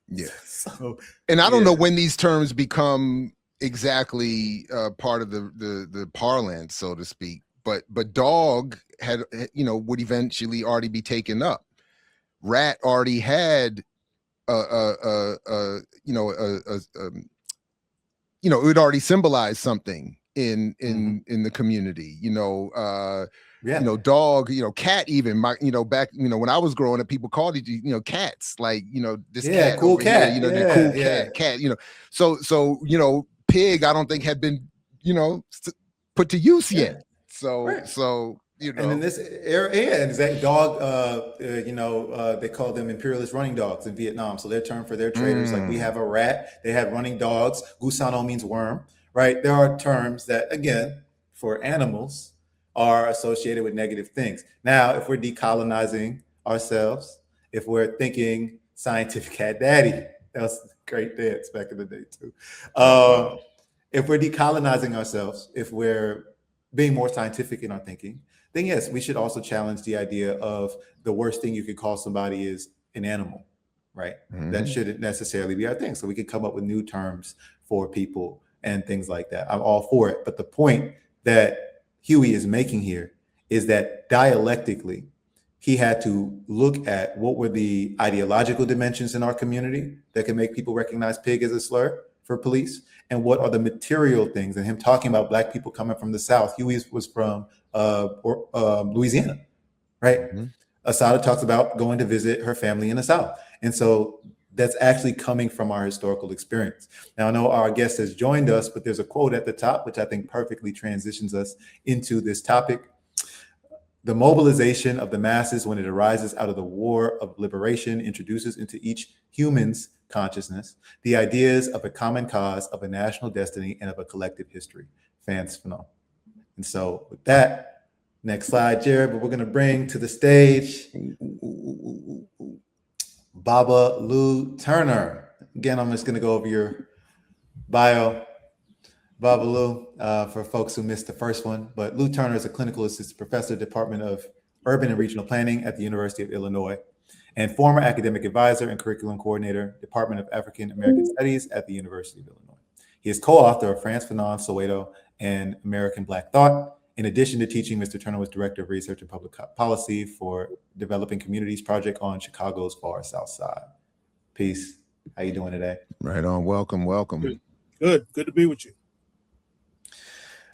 Yeah. So, and I don't know when these terms become exactly part of the parlance, so to speak. But dog had, would eventually already be taken up. Rat already had it would already symbolize something in the community. Dog, cat, even back, when I was growing up, people called it, cats, like, this cat cool over cat. here, the cool cat, so pig, I don't think had been, put to use yet. So, right. And in this era, exactly, dog, they call them imperialist running dogs in Vietnam. So their term for their traders, like we have a rat, they had running dogs. Gusano means worm, right? There are terms that, again, for animals are associated with negative things. Now, if we're decolonizing ourselves, if we're thinking scientific cat daddy, that was a great dance back in the day too. If we're decolonizing ourselves, if we're being more scientific in our thinking, then yes, we should also challenge the idea of the worst thing you could call somebody is an animal, right? That shouldn't necessarily be our thing. So we could come up with new terms for people and things like that. I'm all for it. But the point that Huey is making here is that dialectically, he had to look at what were the ideological dimensions in our community that can make people recognize pig as a slur for police, and what are the material things. And him talking about Black people coming from the South. Huey was from Louisiana, right? Asada talks about going to visit her family in the South. And so that's actually coming from our historical experience. Now, I know our guest has joined us, but there's a quote at the top, which I think perfectly transitions us into this topic. The mobilization of the masses when it arises out of the war of liberation introduces into each human's consciousness the ideas of a common cause, of a national destiny, and of a collective history. Fans Fanon. And so with that, next slide, Jared, but we're going to bring to the stage Baba Lou Turner. Again, I'm just going to go over your bio, Baba Lou, for folks who missed the first one. But Lou Turner is a clinical assistant professor, Department of Urban and Regional Planning at the University of Illinois, and former academic advisor and curriculum coordinator, Department of African American Studies at the University of Illinois. He is co-author of Frantz Fanon, Soweto, and American Black Thought. In addition to teaching, Mr. Turner was Director of Research and Public Policy for Developing Communities Project on Chicago's Far South Side. Peace. How you doing today? Right on. Welcome. Good to be with you.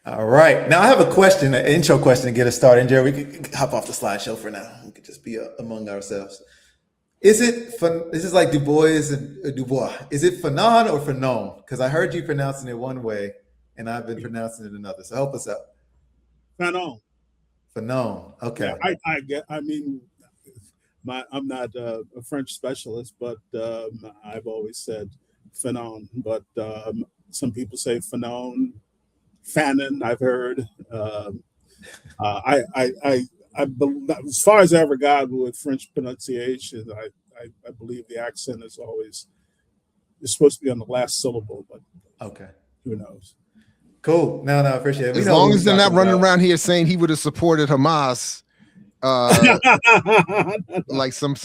All right. Now I have a question, an intro question to get us started. And Jerry, we can hop off the slideshow for now. We could just be among ourselves. Is it fun? This is like Du Bois and Dubois. Is it Fanon or Fanon? Because I heard you pronouncing it one way, and I've been pronouncing it another. So help us out. Fanon. Fanon. Okay. Yeah, I'm not a French specialist, but I've always said Fanon. But some people say Fanon, Fanon. I've heard. As far as I ever got with French pronunciation, I believe the accent is supposed to be on the last syllable, but okay, who knows? Cool. No, I appreciate it. As long as they're not running around here saying he would have supported Hamas, like some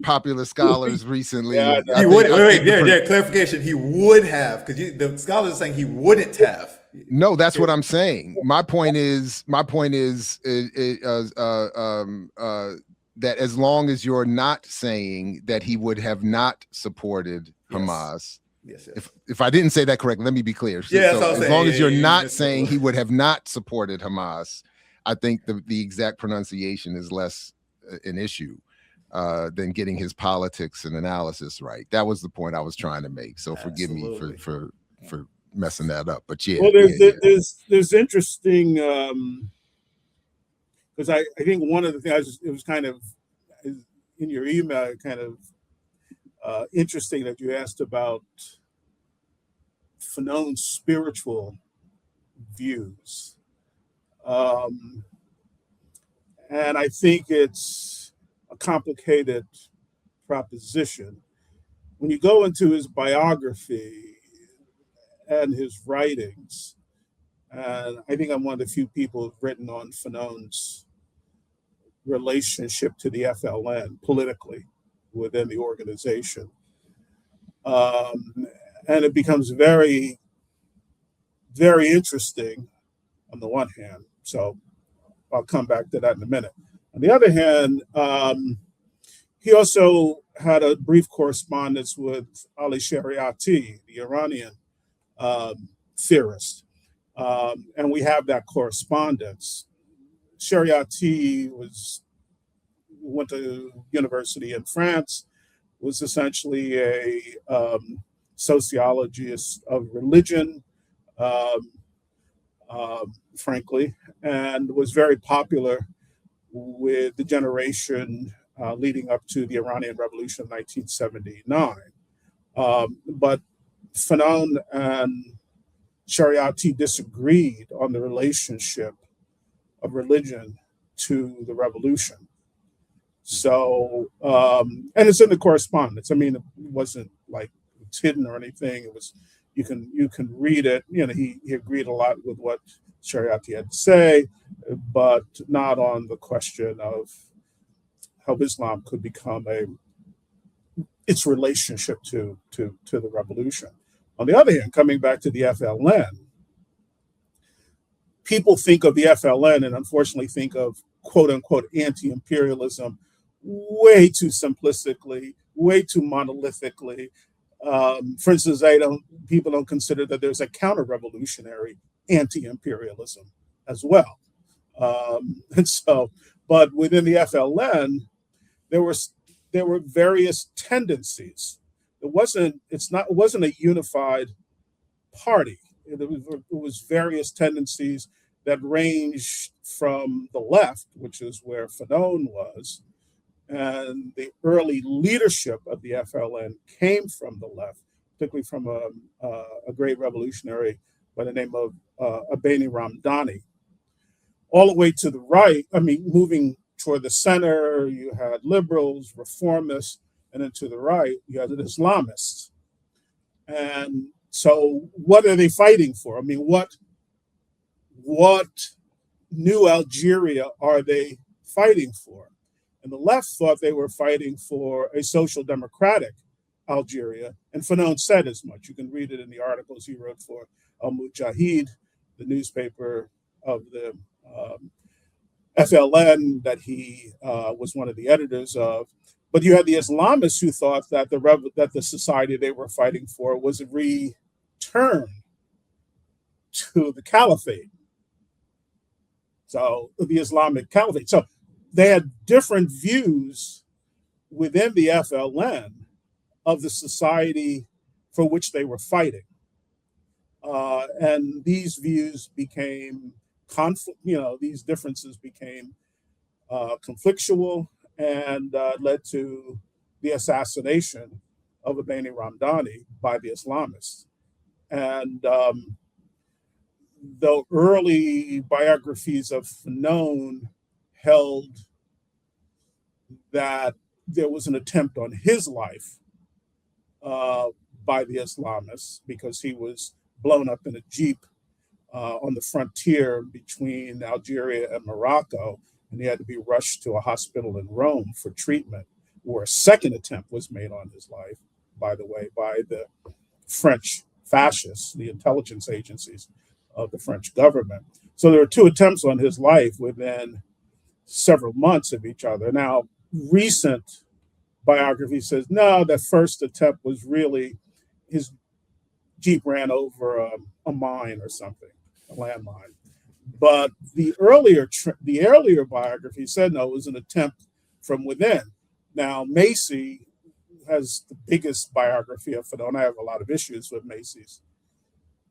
popular scholars recently. Yeah, he would. Wait, clarification. He would have, because the scholars are saying he wouldn't have. No, that's what I'm saying. My point is that as long as you're not saying that he would have not supported Hamas. Yes. If I didn't say that correctly, let me be clear. Yeah, so as long as you're not saying he would have not supported Hamas, I think the exact pronunciation is less an issue than getting his politics and analysis right. That was the point I was trying to make. So forgive me for messing that up. But yeah. Well, there's interesting because I think one of the things it was kind of in your email, kind of interesting that you asked about Fanon's spiritual views. And I think it's a complicated proposition. When you go into his biography and his writings, and I think I'm one of the few people who've written on Fanon's relationship to the FLN politically within the organization. And it becomes very very interesting on the one hand. So I'll come back to that in a minute. On the other hand, he also had a brief correspondence with Ali Shariati, the Iranian theorist. And we have that correspondence. Shariati went to university in France, was essentially a sociologist of religion, frankly, and was very popular with the generation leading up to the Iranian Revolution of 1979. But Fanon and Shariati disagreed on the relationship of religion to the revolution. So, and it's in the correspondence. I mean, it wasn't like it's hidden or anything. It was, you can read it. You know, he agreed a lot with what Shariati had to say, but not on the question of how Islam could become its relationship to the revolution. On the other hand, coming back to the FLN, people think of the FLN and unfortunately think of quote unquote anti-imperialism way too simplistically, way too monolithically. For instance, people don't consider that there's a counter-revolutionary anti-imperialism as well. And so, but within the FLN, there were various tendencies. It wasn't a unified party. It was various tendencies that ranged from the left, which is where Fanon was, and the early leadership of the FLN came from the left, particularly from a great revolutionary by the name of Abeni Ramdani. All the way to the right, I mean, moving toward the center, you had liberals, reformists, and then to the right, you had the Islamists. And so what are they fighting for? I mean, what new Algeria are they fighting for? And the left thought they were fighting for a social democratic Algeria, and Fanon said as much. You can read it in the articles he wrote for Al Mujahid, the newspaper of the FLN that he was one of the editors of. But you had the Islamists who thought that the society they were fighting for was a return to the caliphate. So the Islamic caliphate. So they had different views within the FLN of the society for which they were fighting. And these views became these differences became conflictual and led to the assassination of Abeni Ramdani by the Islamists. And the early biographies of Fanon held that there was an attempt on his life by the Islamists because he was blown up in a Jeep on the frontier between Algeria and Morocco, and he had to be rushed to a hospital in Rome for treatment, where a second attempt was made on his life, by the way, by the French fascists, the intelligence agencies of the French government. So there were two attempts on his life within several months of each other. Now, recent biography says, no, the first attempt was really his Jeep ran over a mine or something, a landmine. But the earlier biography said, no, it was an attempt from within. Now, Macy has the biggest biography of Fanon. I have a lot of issues with Macy's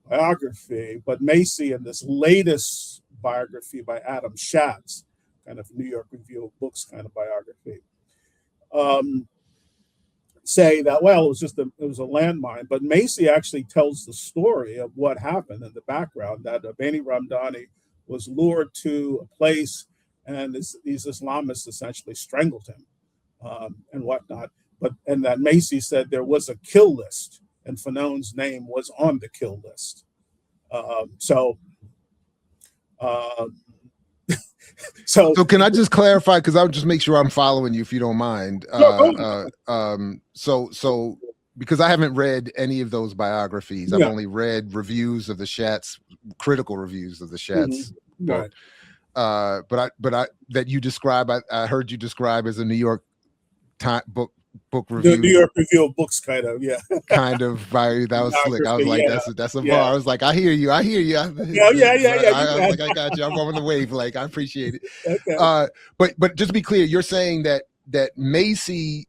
biography, but Macy in this latest biography by Adam Schatz, kind of New York Review of Books kind of biography, say that, well, it was a landmine. But Macy actually tells the story of what happened in the background, that Abeni Ramdani was lured to a place and these Islamists essentially strangled him and whatnot. And that Macy said there was a kill list and Fanon's name was on the kill list. So can I just clarify, because I'll just make sure I'm following you if you don't mind. So because I haven't read any of those biographies. I've Yeah. only read reviews of the Schatz, critical reviews of the Schatz book. Right. But I that you describe, I heard you describe as a New York book The review. New York Review of Books, kind of, yeah. Kind of that was slick. I was like, Yeah. that's a Yeah. bar. I was like, I hear you. Yeah. I was like, I got you. I'm on the wave. Like, I appreciate it. Okay. But just to be clear, you're saying that Macy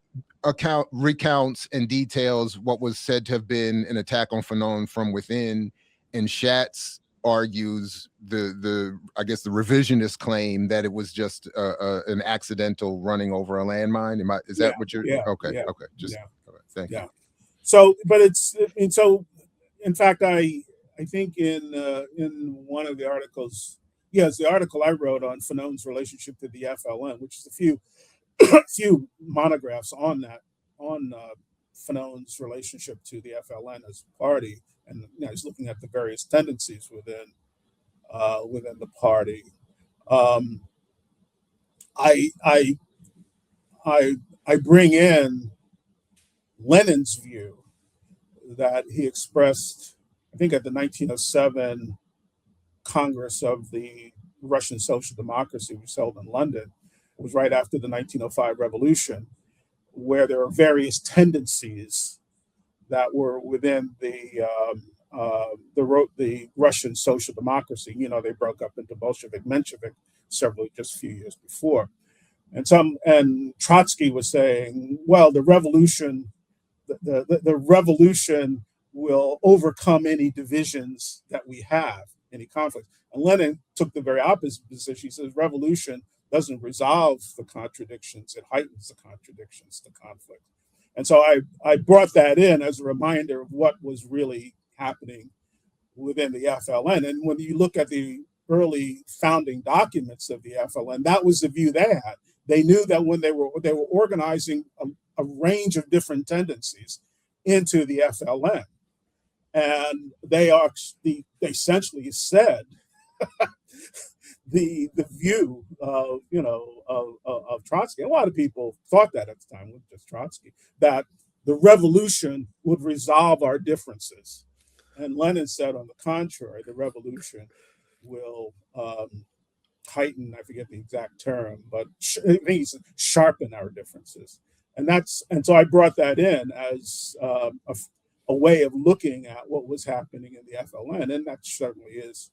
recounts and details what was said to have been an attack on Fanon from within, and Schatz argues I guess the revisionist claim that it was just an accidental running over a landmine. Is that what you're? Okay. Just thank you. So, but in fact, I think in one of the articles, the article I wrote on Fanon's relationship to the FLN, which is a few monographs on that, on Fanon's relationship to the FLN as a party, and he's looking at the various tendencies within the party. I bring in Lenin's view that he expressed, I think, at the 1907 Congress of the Russian Social Democracy, which was held in London. It was right after the 1905 revolution, where there are various tendencies that were within the Russian social democracy. They broke up into Bolshevik, Menshevik just a few years before. And Trotsky was saying, well, the revolution will overcome any divisions that we have, any conflicts. And Lenin took the very opposite position. He says revolution doesn't resolve the contradictions, it heightens the contradictions, the conflict. And so I brought that in as a reminder of what was really happening within the FLN. And when you look at the early founding documents of the FLN, that was the view they had. They knew that when they were organizing a range of different tendencies into the FLN, and they essentially said the view of Trotsky. A lot of people thought that at the time, with just Trotsky, that the revolution would resolve our differences, and Lenin said, on the contrary, the revolution will heighten, I forget the exact term, but it means sharpen our differences. And so I brought that in as a way of looking at what was happening in the FLN, and that certainly is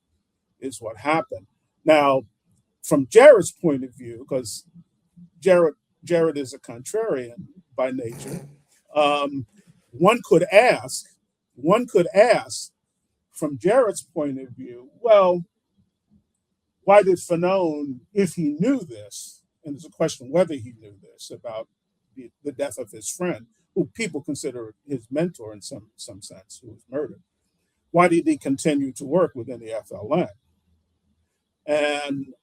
what happened. Now, from Jared's point of view, because Jared is a contrarian by nature, one could ask, from Jared's point of view, well, why did Fanon, if he knew this, and there's a question whether he knew this about the death of his friend, who people consider his mentor in some sense, who was murdered, why did he continue to work within the FLN? And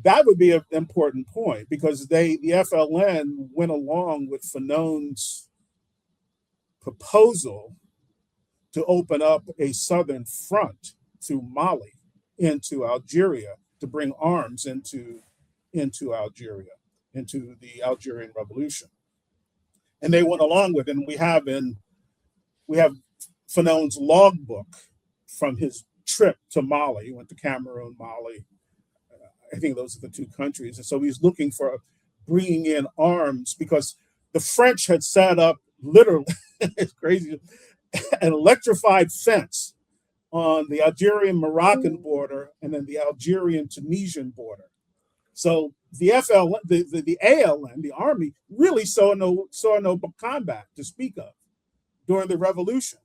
that would be an important point, because the FLN went along with Fanon's proposal to open up a southern front through Mali into Algeria, to bring arms into Algeria, into the Algerian Revolution. And they went along with it. And we have Fanon's logbook from his trip to Mali. He went to Cameroon, Mali. I think those are the two countries. And so he's looking for bringing in arms, because the French had set up, literally, it's crazy, an electrified fence on the Algerian-Moroccan border and then the Algerian-Tunisian border. So the ALN, the army, really saw no combat to speak of during the revolution.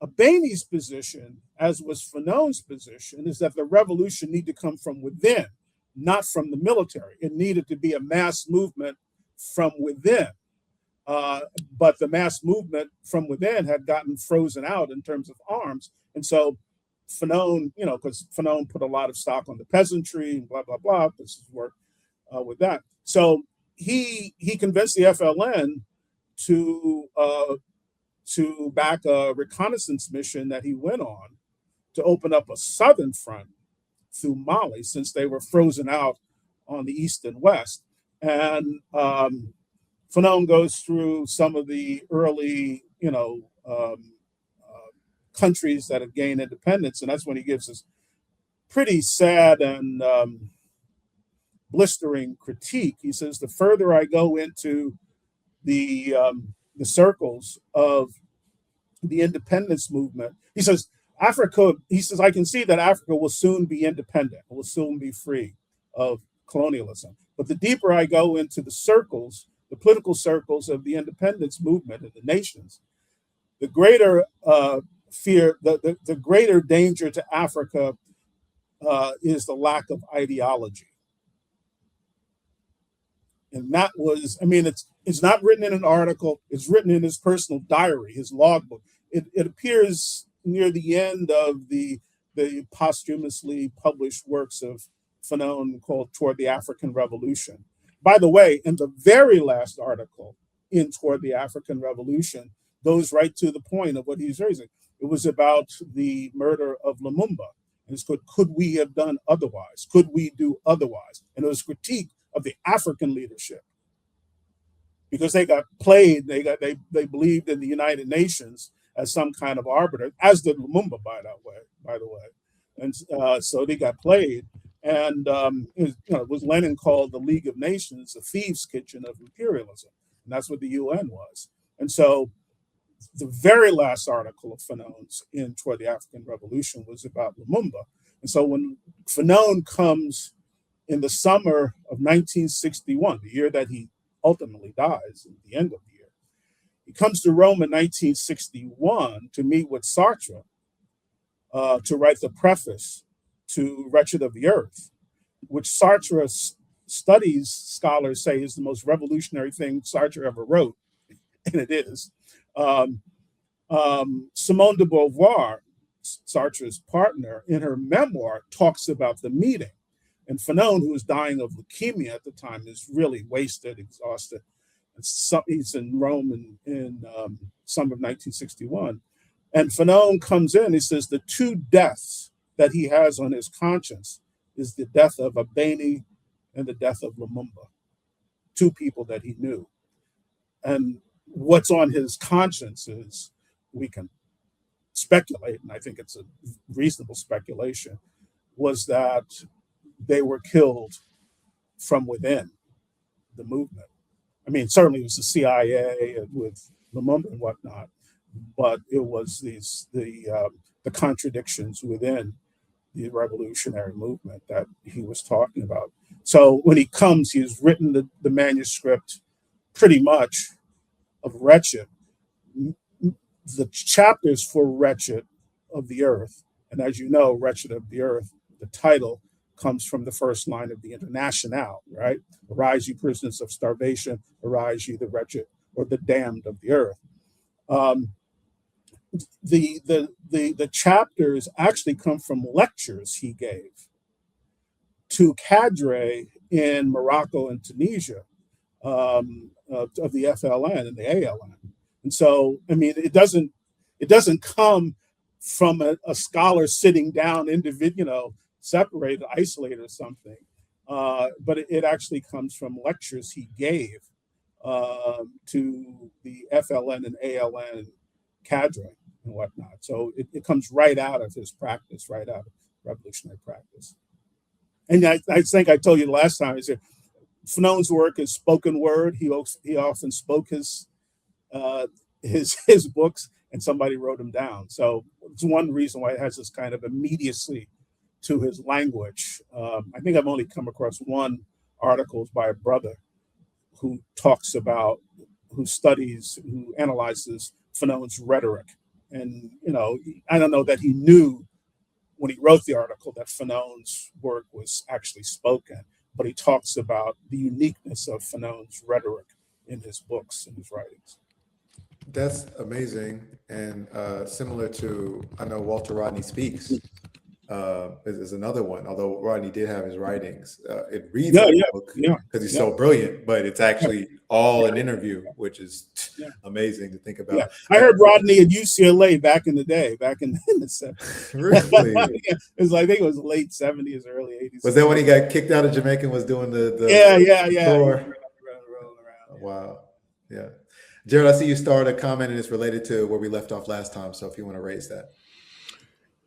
Abeyni's position, as was Fanon's position, is that the revolution needed to come from within, not from the military. It needed to be a mass movement from within. But the mass movement from within had gotten frozen out in terms of arms. And so Fanon, because Fanon put a lot of stock on the peasantry and blah, blah, blah, this is work with that. So he convinced the FLN to back a reconnaissance mission that he went on to open up a southern front through Mali, since they were frozen out on the east and west. And Fanon goes through some of the early, countries that have gained independence, and that's when he gives this pretty sad and blistering critique. He says, the further I go into the circles of the independence movement, he says, I can see that Africa will soon be independent, will soon be free of colonialism. But the deeper I go into the circles, the political circles of the independence movement and the nations, the greater fear, the greater danger to Africa is the lack of ideology. And that was, it's not written in an article, it's written in his personal diary, his logbook. It appears near the end of the posthumously published works of Fanon called Toward the African Revolution. By the way, in the very last article in Toward the African Revolution goes right to the point of what he's raising. It was about the murder of Lumumba. And it's called, Could We Have Done Otherwise? Could we do otherwise? And it was critique of the African leadership, because they got played. They believed in the United Nations as some kind of arbiter, as did Lumumba, by the way. And so they got played. And it was Lenin called the League of Nations the thieves' kitchen of imperialism, and that's what the UN was. And so the very last article of Fanon's in Toward the African Revolution was about Lumumba. And so when Fanon comes in the summer of 1961, the year that he ultimately dies, at the end of the year, he comes to Rome in 1961 to meet with Sartre to write the preface to Wretched of the Earth, which Sartre studies scholars say is the most revolutionary thing Sartre ever wrote, and it is. Simone de Beauvoir, Sartre's partner, in her memoir talks about the meeting. And Fanon, who is dying of leukemia at the time, is really wasted, exhausted. And he's in Rome in summer of 1961. And Fanon comes in, he says the two deaths that he has on his conscience is the death of Abeni and the death of Lumumba, two people that he knew. And what's on his conscience is, we can speculate, and I think it's a reasonable speculation, was that they were killed from within the movement. Certainly it was the CIA with Lumumba and whatnot, but it was the contradictions within the revolutionary movement that he was talking about. So when he comes, he's written the manuscript pretty much of Wretched. The chapters for Wretched of the Earth, and as you know, Wretched of the Earth, the title comes from the first line of the Internationale, right? Arise, you prisoners of starvation, arise, ye the wretched or the damned of the earth. The chapters actually come from lectures he gave to cadre in Morocco and Tunisia of the FLN and the ALN. And so, it doesn't come from a scholar sitting down, separated, isolated or something, but it actually comes from lectures he gave to the FLN and ALN cadre and whatnot. So it comes right out of his practice, right out of revolutionary practice. And I think I told you the last time, is Fanon's work is spoken word. He often spoke his books, and somebody wrote them down. So it's one reason why it has this kind of immediacy to his language. I think I've only come across one article by a brother who analyzes Fanon's rhetoric. And, I don't know that he knew when he wrote the article that Fanon's work was actually spoken, but he talks about the uniqueness of Fanon's rhetoric in his books and his writings. That's amazing. And similar to, I know Walter Rodney Speaks is another one, although Rodney did have his writings. It reads like a book because he's so brilliant, but it's actually all an interview, which is amazing to think about. Yeah. I heard Rodney at UCLA back in the day, back in the 70s. Really? It was I think it was late 70s, early 80s. Was that when he got kicked out of Jamaica and was doing the tour? Wow. Yeah. Gerald, I see you started a comment and it's related to where we left off last time. So if you want to raise that.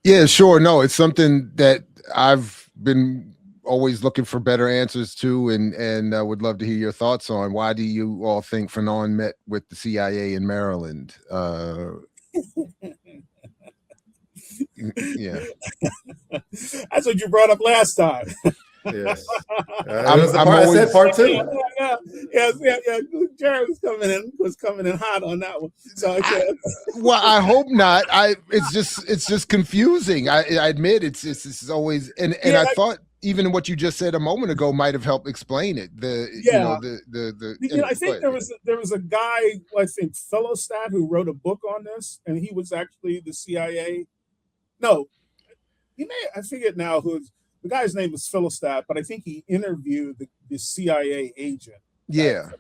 Yeah, sure. No, it's something that I've been always looking for better answers to, and I would love to hear your thoughts on. Why do you all think Fanon met with the CIA in Maryland? Yeah. That's what you brought up last time. Yes. That was the part I said, part two. Yeah. Jared was coming in hot on that one. So well, I hope not. It's just confusing. I admit it's always and I thought even what you just said a moment ago might have helped explain it. I think there was a guy, I think Philostat, who wrote a book on this, and he was actually the CIA. No, I forget now who's. The guy's name was Philostat, but I think he interviewed the CIA agent. Yeah.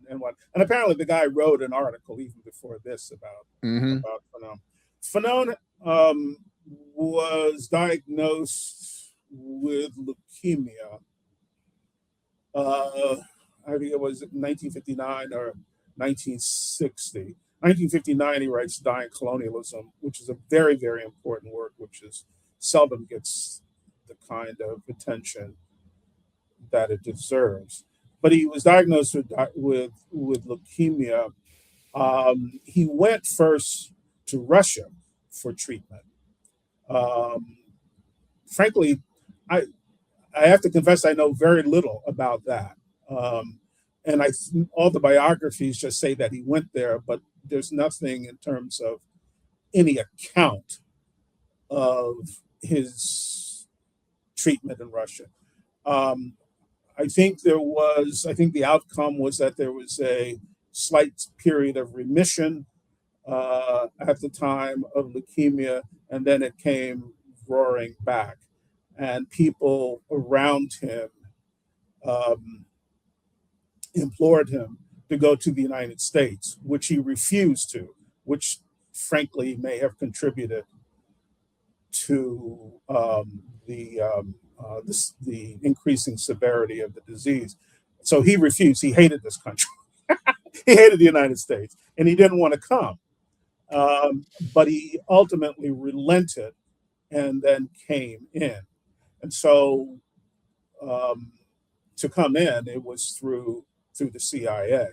And apparently the guy wrote an article even before this about Fanon. Fanon was diagnosed with leukemia. I think it was 1959 or 1960. 1959, he writes Dying Colonialism, which is a very, very important work, which is seldom gets the kind of attention that it deserves. But he was diagnosed with leukemia. He went first to Russia for treatment. Frankly, I have to confess I know very little about that. And all the biographies just say that he went there, but there's nothing in terms of any account of his treatment in Russia. I think the outcome was that there was a slight period of remission at the time of leukemia, and then it came roaring back. And people around him implored him to go to the United States, which he refused to, which frankly may have contributed to the increasing severity of the disease. So he refused. He hated this country. He hated the United States, and he didn't want to come. But he ultimately relented and then came in. And so to come in, it was through the CIA.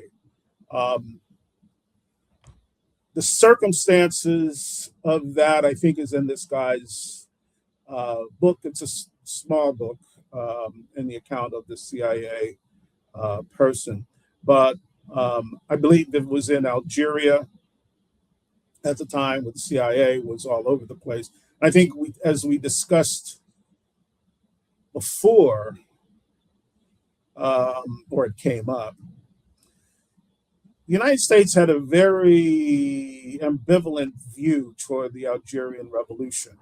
The circumstances of that, I think, is in this guy's book. It's a small book in the account of the CIA person. But I believe it was in Algeria at the time with the CIA, was all over the place. I think as we discussed before, or it came up, the United States had a very ambivalent view toward the Algerian Revolution.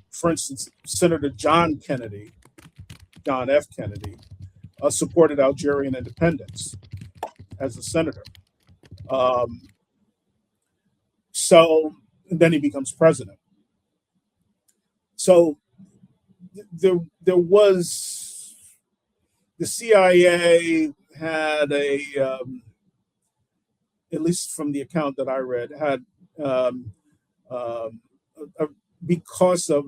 For instance, Senator John F. Kennedy, supported Algerian independence as a senator. So then he becomes president. So there was, the CIA had at least from the account that I read, had because of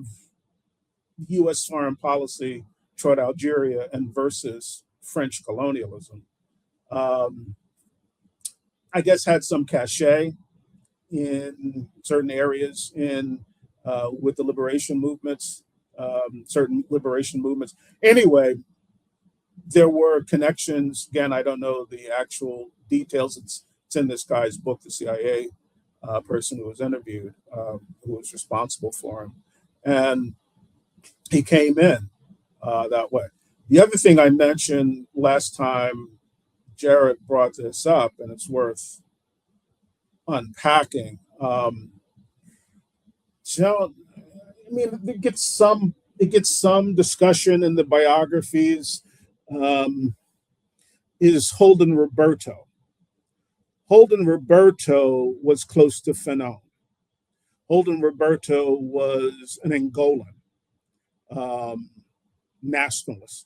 U.S. foreign policy toward Algeria and versus French colonialism, I guess had some cachet in certain areas with the liberation movements, certain liberation movements. Anyway, there were connections. Again, I don't know the actual details. It's in this guy's book, the CIA person who was interviewed, who was responsible for him. And he came in that way. The other thing I mentioned last time, Jared brought this up, and it's worth unpacking. So, I mean, it gets some discussion in the biographies. Is Holden Roberto. Holden Roberto was close to Fanon. Holden Roberto was an Angolan nationalist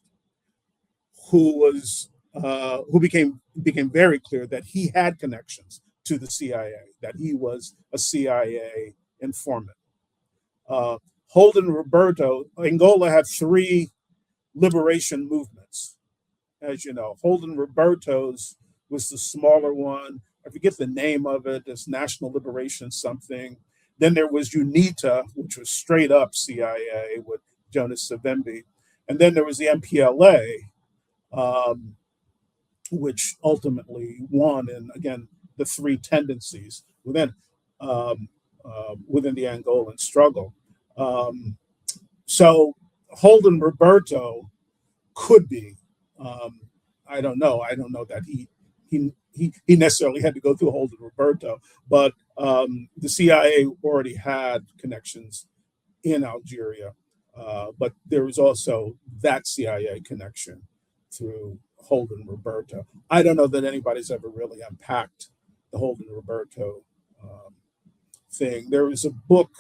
who was who became very clear that he had connections to the CIA, that he was a CIA informant. Holden Roberto, Angola had 3 liberation movements, as you know. Holden Roberto's was the smaller one. I forget the name of it. It's National Liberation something. Then there was UNITA, which was straight up CIA with Jonas Savimbi. And then there was the MPLA, which ultimately won. And again, the 3 tendencies within the Angolan struggle. So Holden Roberto could be. I don't know. I don't know that he necessarily had to go through Holden Roberto, but the CIA already had connections in Algeria. But there was also that CIA connection through Holden Roberto. I don't know that anybody's ever really unpacked the Holden Roberto thing. There was a book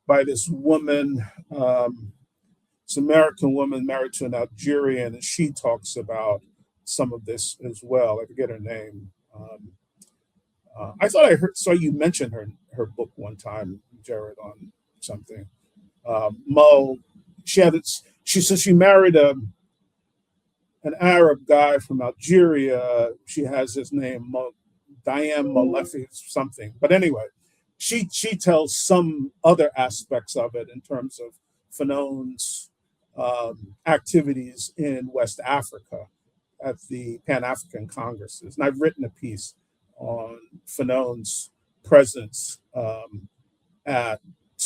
by this woman, this American woman married to an Algerian, and she talks about some of this as well. I forget her name. I thought I saw you mention her book one time, Jared, on something. Mo, she says she married an Arab guy from Algeria. She has his name, Diane Molefi something. But anyway, she tells some other aspects of it in terms of Fanon's activities in West Africa at the Pan-African Congresses. And I've written a piece on Fanon's presence at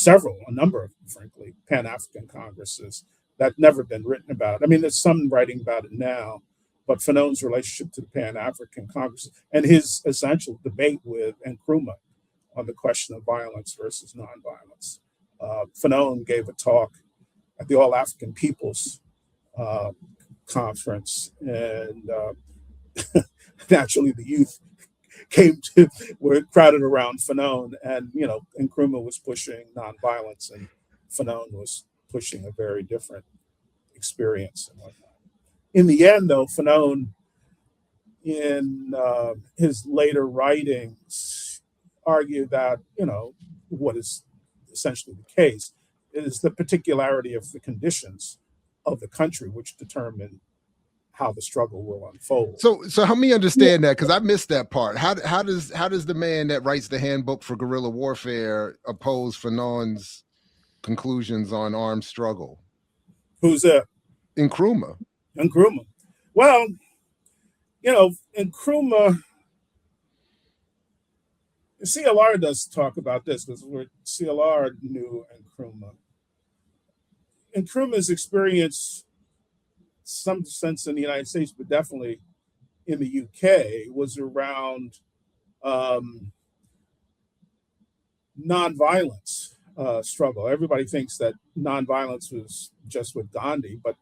a number of, frankly, Pan-African Congresses that never been written about. I mean, there's some writing about it now, but Fanon's relationship to the Pan-African Congress and his essential debate with Nkrumah on the question of violence versus nonviolence. Fanon gave a talk at the All African Peoples Conference, and naturally the youth were crowded around Fanon, and Nkrumah was pushing nonviolence, and Fanon was pushing a very different experience and whatnot. In the end, though, Fanon, in his later writings, argued that what is essentially the case is the particularity of the conditions of the country which determine how the struggle will unfold. So help me understand that, because I missed that part. How does the man that writes the handbook for guerrilla warfare oppose Fanon's conclusions on armed struggle? Who's that? Nkrumah. Nkrumah. Well, Nkrumah. CLR does talk about this because CLR knew Nkrumah. Nkrumah's experience, some sense in the United States, but definitely in the UK, was around nonviolence struggle. Everybody thinks that nonviolence was just with Gandhi, but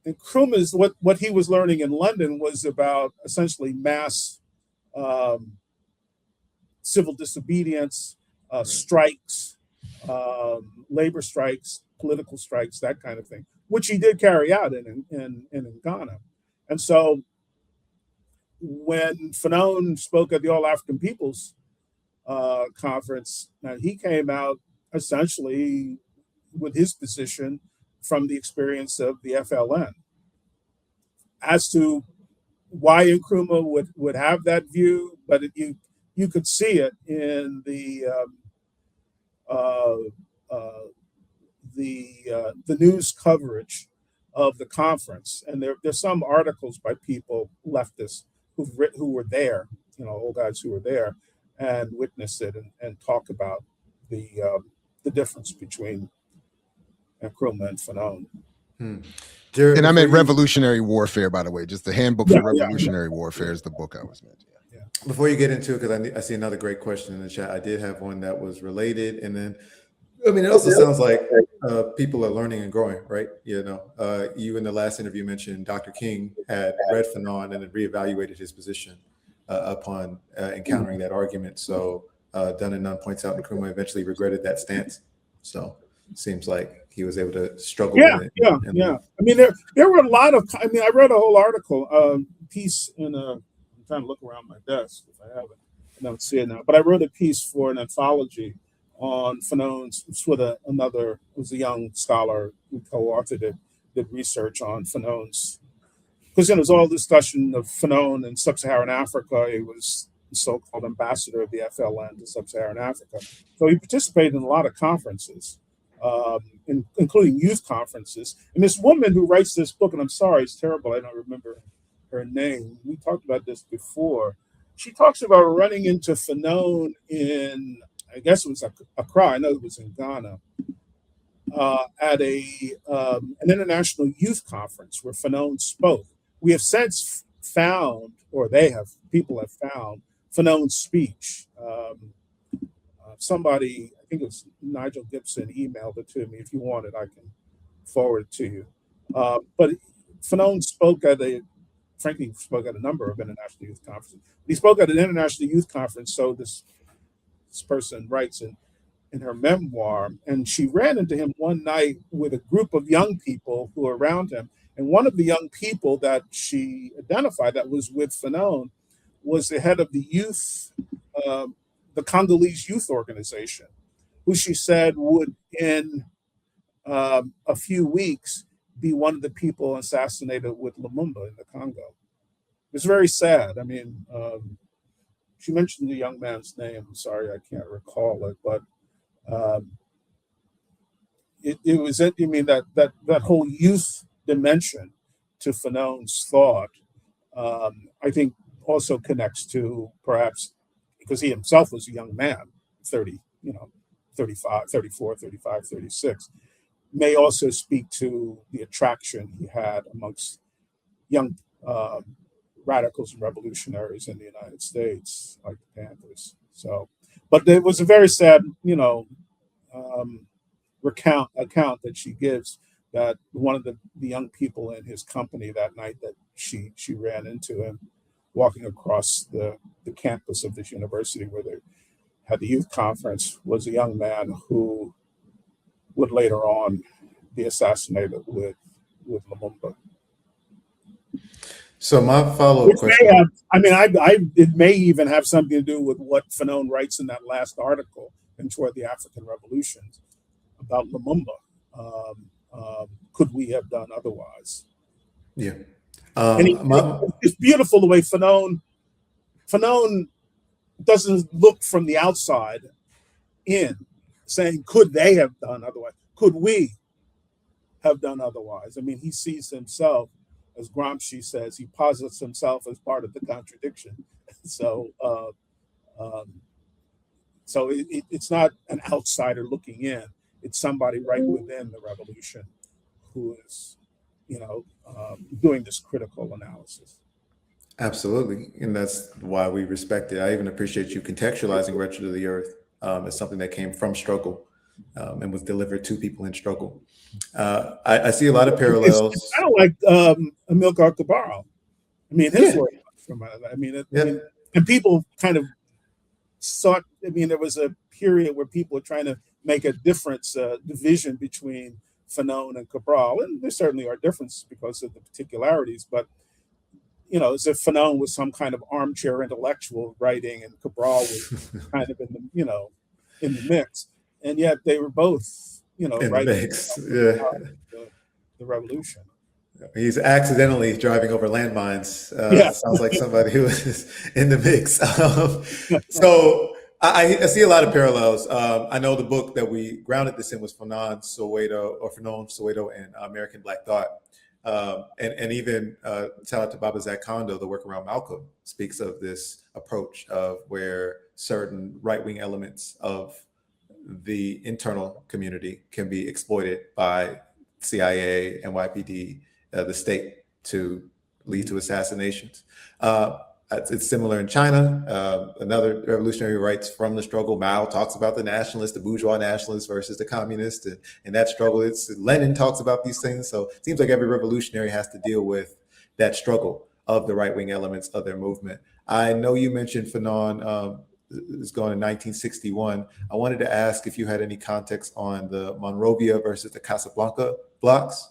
Nkrumah's what he was learning in London was about essentially mass civil disobedience, strikes, labor strikes, political strikes, that kind of thing, which he did carry out in Ghana. And so when Fanon spoke at the All African Peoples Conference, he came out essentially with his position from the experience of the FLN. As to why Nkrumah would have that view, but you could see it in the news coverage of the conference, and there's some articles by people, leftists, who were there, old guys who were there and witnessed it and talk about the difference between Nkrumah and Fanon. Jared, and I meant Revolutionary Warfare, by the way. Just the handbook for Revolutionary Warfare is the book I was meant. Yeah. Before you get into it, because I see another great question in the chat. I did have one that was related, and then it also sounds like people are learning and growing, right? You in the last interview mentioned Dr. King had read Fanon and then reevaluated his position upon encountering that argument. So Dunn and Nunn points out Nkrumah eventually regretted that stance. So it seems like he was able to struggle with it. Yeah. I mean, there were a lot of. I mean, I read a whole article. piece in I'm trying to look around my desk if I have it. I don't see it now. But I wrote a piece for an anthology on Fanon's. It's with another, it was a young scholar who co-authored it, did research on Fanon's. Because there was all discussion of Fanon in sub-Saharan Africa. He was the so-called ambassador of the FLN to sub-Saharan Africa. So he participated in a lot of conferences, including youth conferences. And this woman who writes this book, and I'm sorry, it's terrible, I don't remember her name. We talked about this before. She talks about running into Fanon in, I guess it was Accra, I know it was in Ghana, at an international youth conference where Fanon spoke. We have since found, or people have found, Fanon's speech. Somebody, I think it was Nigel Gibson, emailed it to me. If you want it, I can forward it to you. But Fanon spoke frankly, spoke at a number of international youth conferences. He spoke at an international youth conference, so this person writes in her memoir, and she ran into him one night with a group of young people who were around him. And one of the young people that she identified that was with Fanon was the head of the youth, the Congolese youth organization, who she said would, in a few weeks, be one of the people assassinated with Lumumba in the Congo. It's very sad. I mean, she mentioned the young man's name. I'm sorry, I can't recall it, but it was, I mean, that whole youth dimension to Fanon's thought, I think also connects to, perhaps because he himself was a young man, 35, 34, 35, 36, may also speak to the attraction he had amongst young radicals and revolutionaries in the United States, like the Panthers. So, but there was a very sad, account that she gives, that one of the young people in his company that night that she ran into him walking across the campus of this university where they had the youth conference was a young man who would later on be assassinated with Lumumba. So my follow-up question, it may even have something to do with what Fanon writes in that last article in Toward the African Revolutions about Lumumba. Could we have done otherwise? Yeah. It's beautiful the way Fanon doesn't look from the outside in, saying, could they have done otherwise? Could we have done otherwise? I mean, he sees himself, as Gramsci says, he posits himself as part of the contradiction. So, it's not an outsider looking in. It's somebody right within the revolution who is, doing this critical analysis. Absolutely. And that's why we respect it. I even appreciate you contextualizing Wretched of the Earth as something that came from struggle and was delivered to people in struggle. I see a lot of parallels. It's kind of like Amilcar Cabral. I mean, his work. And people kind of sought, there was a period where people were trying to make a difference, division between Fanon and Cabral. And there certainly are differences because of the particularities, but as if Fanon was some kind of armchair intellectual writing and Cabral was kind of in the mix. And yet they were both, writing the revolution. He's accidentally driving over landmines. Sounds like somebody who is in the mix. So I see a lot of parallels. I know the book that we grounded this in was Fanon, Soweto, and American Black Thought. And even shout out to Baba Zak Kondo, the work around Malcolm, speaks of this approach of where certain right-wing elements of the internal community can be exploited by CIA, NYPD, the state to lead to assassinations. It's similar in China. Another revolutionary writes from the struggle. Mao talks about the nationalists, the bourgeois nationalists versus the communists, and that struggle. Lenin talks about these things. So it seems like every revolutionary has to deal with that struggle of the right-wing elements of their movement. I know you mentioned Fanon is going in 1961. I wanted to ask if you had any context on the Monrovia versus the Casablanca blocks,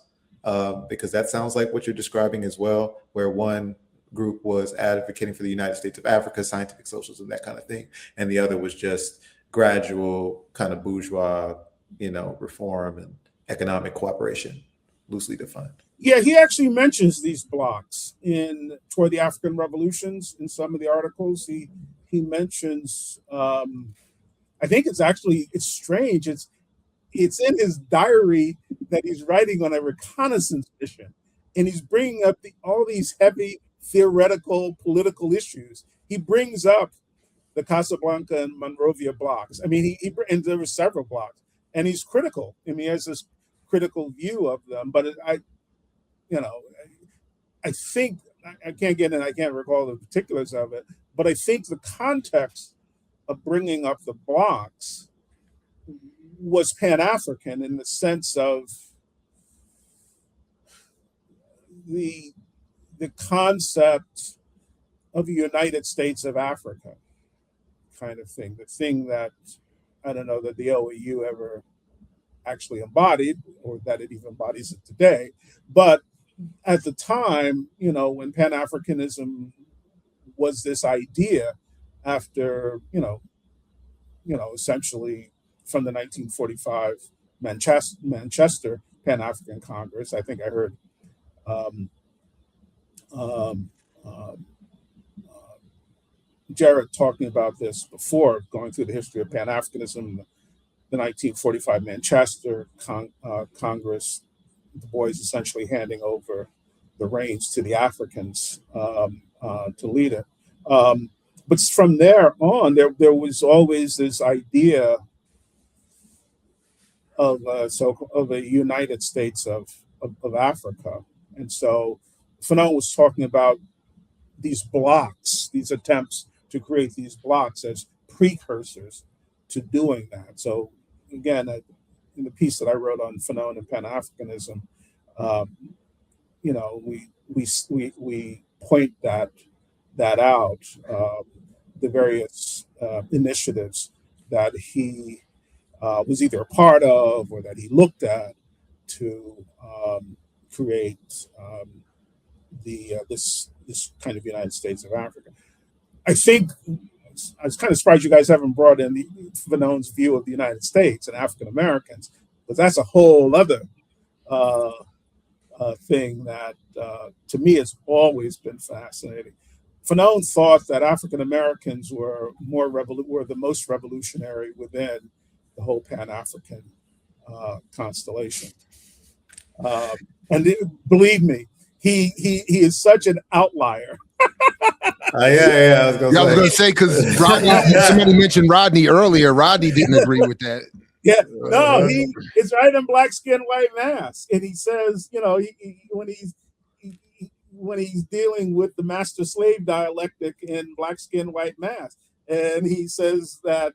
because that sounds like what you're describing as well, where one group was advocating for the United States of Africa, scientific socialism, that kind of thing. And the other was just gradual kind of bourgeois, reform and economic cooperation, loosely defined. Yeah, he actually mentions these blocks toward the African revolutions in some of the articles. He mentions, I think it's strange. It's in his diary that he's writing on a reconnaissance mission, and he's bringing up all these heavy theoretical political issues. He brings up the Casablanca and Monrovia blocks. I mean, and there were several blocks, and he's critical. I mean, he has this critical view of them. But I think I can't recall the particulars of it. But I think the context of bringing up the blocks was Pan-African in the sense of the concept of a United States of Africa kind of thing, the thing that I don't know that the OAU ever actually embodied, or that it even embodies it today. But at the time, when Pan-Africanism was this idea after, essentially from the 1945 Manchester Pan-African Congress. I think I heard Jared talking about this before, going through the history of Pan-Africanism, the 1945 Manchester Congress, Du Bois essentially handing over the reins to the Africans to lead it. But from there on, there was always this idea of a United States of Africa. And so Fanon was talking about these blocks, these attempts to create these blocks as precursors to doing that. So again, in the piece that I wrote on Fanon and Pan-Africanism, we point that out, the various initiatives that he was either a part of or that he looked at to create this kind of United States of Africa. I think I was kind of surprised you guys haven't brought in Fanon's view of the United States and African Americans, because that's a whole other thing that to me has always been fascinating. Fanon thought that African Americans were the most revolutionary within the whole Pan-African constellation, and believe me, he is such an outlier. I was going to say, because somebody mentioned Rodney earlier. Rodney didn't agree with that. Yeah, no, it's right in Black Skin, White Mask, and he says, when he's dealing with the master slave dialectic in Black Skin, White Mask, and he says that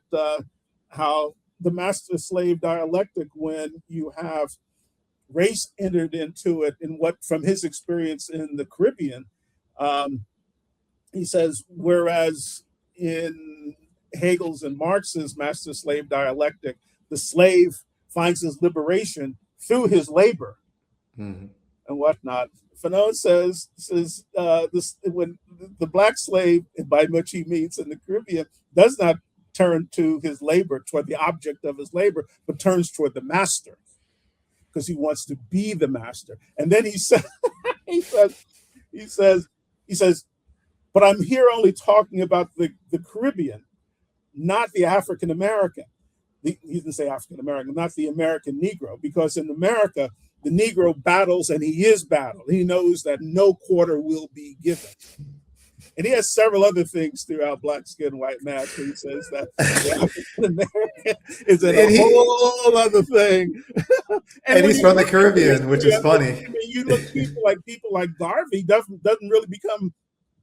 how the master slave dialectic, when you have race entered into it, in what from his experience in the Caribbean, he says, whereas in Hegel's and Marx's master slave dialectic, the slave finds his liberation through his labor and whatnot. Fanon says when the black slave, by which he means in the Caribbean, does not turn to his labor, toward the object of his labor, but turns toward the master, because he wants to be the master. And then he says, but I'm here only talking about the Caribbean, not the African American. He didn't say African American, not the American Negro, because in America, the Negro battles and he is battled. He knows that no quarter will be given. And he has several other things throughout Black Skin, White Mask. He says that the African American is a whole other thing. and he's from the Caribbean, which is funny. I mean, you look at people like Garvey doesn't really become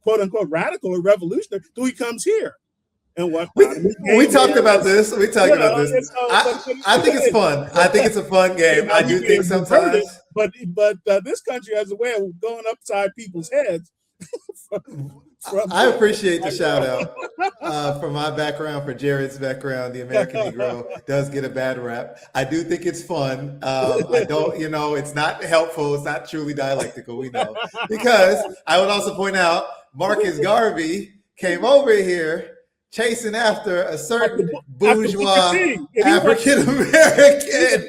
quote unquote radical or revolutionary till he comes here. And what we talked about this. We talked about this. I think it's fun. I think it's a fun game. I do think sometimes. But this country has a way of going upside people's heads. I appreciate the shout out for my background, for Jared's background. The American Negro does get a bad rap. I do think it's fun. I don't, it's not helpful. It's not truly dialectical. We know, because I would also point out Marcus Garvey came over here chasing after a certain bourgeois African American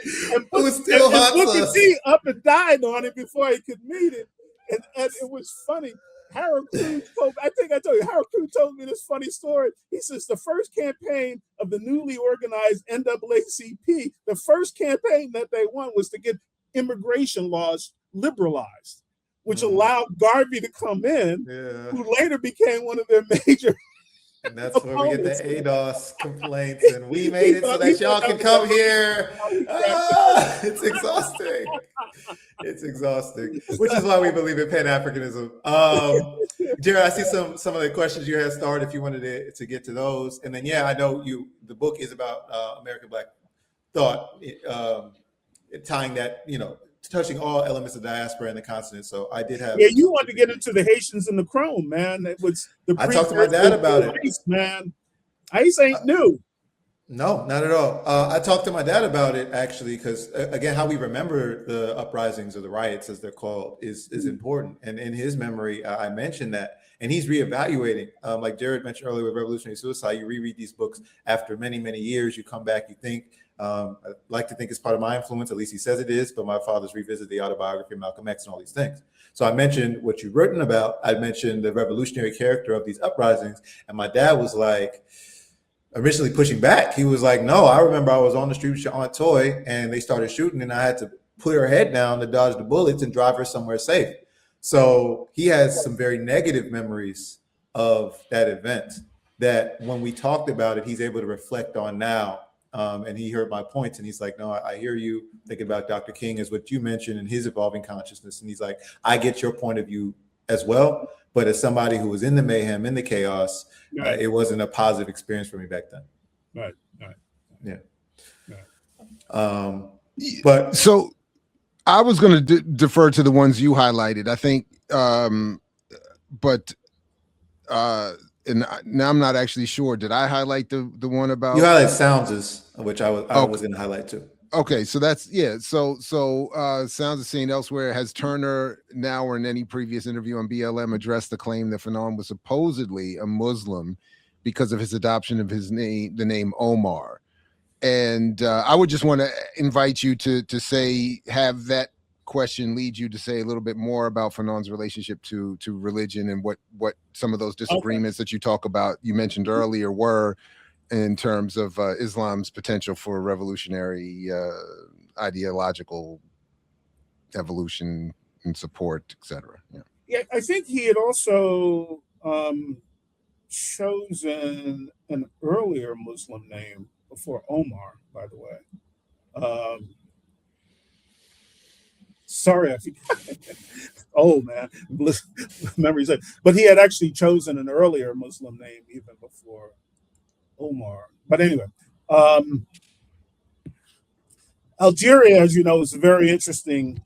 who still haunts Booker us. T up and died on it before he could meet it, and it was funny. Harold Cruz I told you, Harold Cruz told me this funny story. He says the first campaign of the newly organized NAACP, the first campaign that they won was to get immigration laws liberalized, which allowed Garvey to come in, who later became one of their major. And that's where we get the ADOS complaints, and we made it so that y'all can come here. It's exhausting. It's exhausting, which is why we believe in pan-Africanism. Jared, I see some of the questions you had started. If you wanted to get to those, and then I know the book is about American Black thought, tying that touching all elements of diaspora and the continent. So I did have. Yeah, you want to get into the Haitians and the Chrome, man. It was I talked to my dad about it. ICE, man. ICE ain't new. No, not at all. I talked to my dad about it actually, because again, how we remember the uprisings or the riots, as they're called, is important. And in his memory, I mentioned that, and he's reevaluating. Like Jared mentioned earlier with Revolutionary Suicide, you reread these books after many, many years. You come back, you think. I like to think it's part of my influence, at least he says it is, but my father's revisited the autobiography of Malcolm X and all these things. So I mentioned what you've written about. I mentioned the revolutionary character of these uprisings, and my dad was like, originally pushing back. He was like, no, I remember I was on the street with your Aunt Toy and they started shooting and I had to put her head down to dodge the bullets and drive her somewhere safe. So he has some very negative memories of that event that when we talked about it, he's able to reflect on now. And he heard my points and he's like, no, I hear you thinking about Dr. King as what you mentioned in his evolving consciousness. And he's like, I get your point of view as well. But as somebody who was in the mayhem, in the chaos, it wasn't a positive experience for me back then. Right. Yeah. But so I was going to defer to the ones you highlighted. I think, and now I'm not actually sure. Did I highlight the one about? You highlight Sounds, which I was going to highlight too. Okay, so that's So Sounds is seen elsewhere. Has Turner now or in any previous interview on BLM addressed the claim that Fanon was supposedly a Muslim because of his adoption of his name, the name Omar? And I would just want to invite you to have that question lead you to say a little bit more about Fanon's relationship to religion and what some of those disagreements that you talk about, you mentioned earlier, were in terms of Islam's potential for revolutionary ideological evolution and support, etc. Yeah, I think he had also chosen an earlier Muslim name before Omar, by the way. Sorry, I think. Oh man, memories. But he had actually chosen an earlier Muslim name even before Omar. But anyway, Algeria, as you know, is a very interesting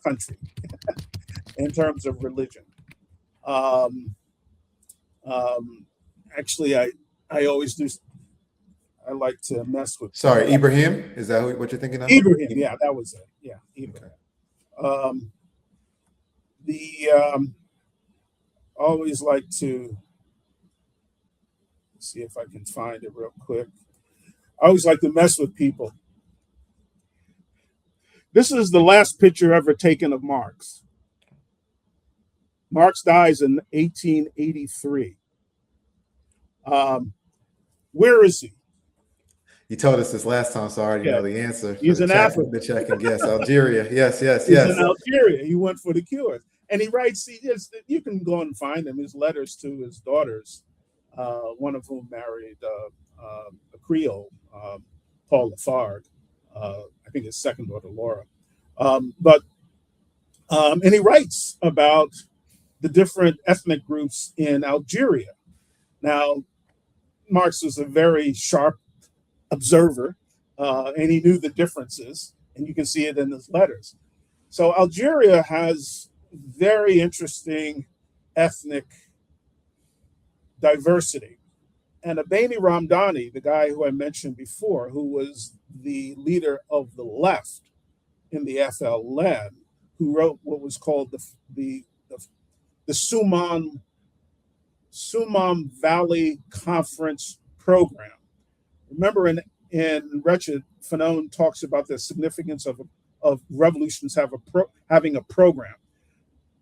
country in terms of religion. Actually, I always do. I like to mess with. Sorry, Ibrahim. Is that what you're thinking of? Ibrahim. Yeah, that was it. Yeah, Ibrahim. Okay. Always like to see if I can find it real quick. I always like to mess with people. This is the last picture ever taken of Marx. Marx dies in 1883. Where is he? You told us this last time, so I already know the answer. He's in Africa. The check and guess. Algeria. Yes. He's in Algeria. He went for the cures. And he writes, you can go and find him, his letters to his daughters, one of whom married a Creole, Paul Lafargue, I think his second daughter, Laura. And he writes about the different ethnic groups in Algeria. Now, Marx was a very sharp observer, and he knew the differences, and you can see it in his letters. So Algeria has very interesting ethnic diversity. And Abeni Ramdani, the guy who I mentioned before, who was the leader of the left in the FLN, who wrote what was called the Suman Sumam Valley Conference program. Remember, in Wretched, Fanon talks about the significance of revolutions having a program.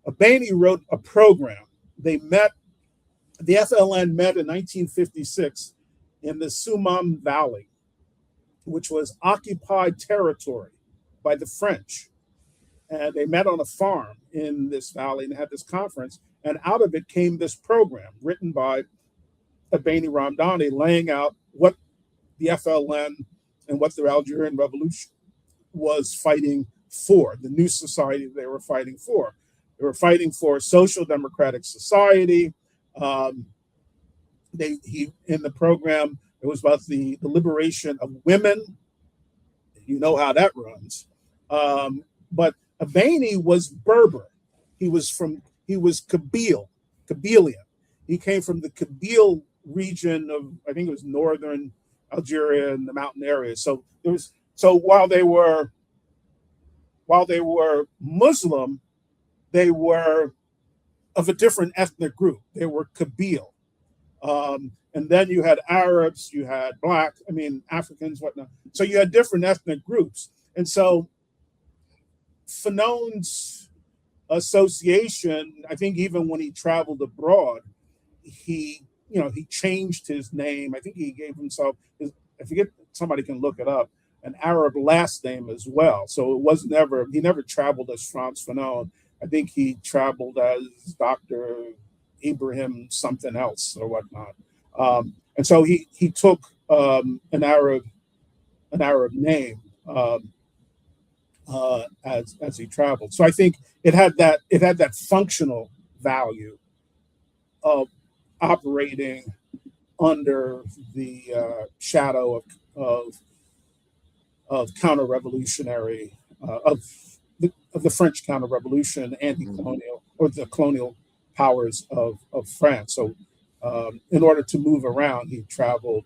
Abani wrote a program. The FLN met in 1956 in the Sumam Valley, which was occupied territory by the French. And they met on a farm in this valley and had this conference. And out of it came this program written by Abani Ramdani, laying out what the FLN and what the Algerian Revolution was fighting for, the new society they were fighting for. They were fighting for a social democratic society. In the program, it was about the liberation of women. You know how that runs. But Abani was Berber. He was Kabylian. He came from the Kabyle region of, I think it was northern Algeria and the mountain areas. So while they were Muslim, they were of a different ethnic group. They were Kabyle. And then you had Arabs, you had Africans, whatnot. So you had different ethnic groups. And so Fanon's association, I think even when he traveled abroad, he changed his name. I think he gave himself, I forget, somebody can look it up, an Arab last name as well. So he never traveled as Frantz Fanon. I think he traveled as Dr. Ibrahim something else or whatnot. And so he took an Arab name as he traveled. So I think it had that functional value of operating under the shadow of counter-revolutionary of the French counter-revolution, anti-colonial, or the colonial powers of France. So in order to move around, he traveled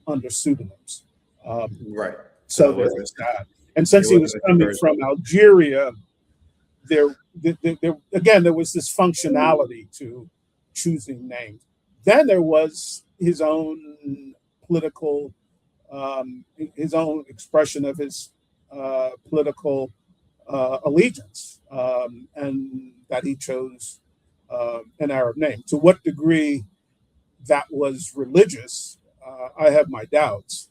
under pseudonyms. Right. So there was that. And since he was coming from Algeria, there was this functionality to choosing names. Then there was his own political, his own expression of his political allegiance, and that he chose an Arab name. To what degree that was religious, I have my doubts.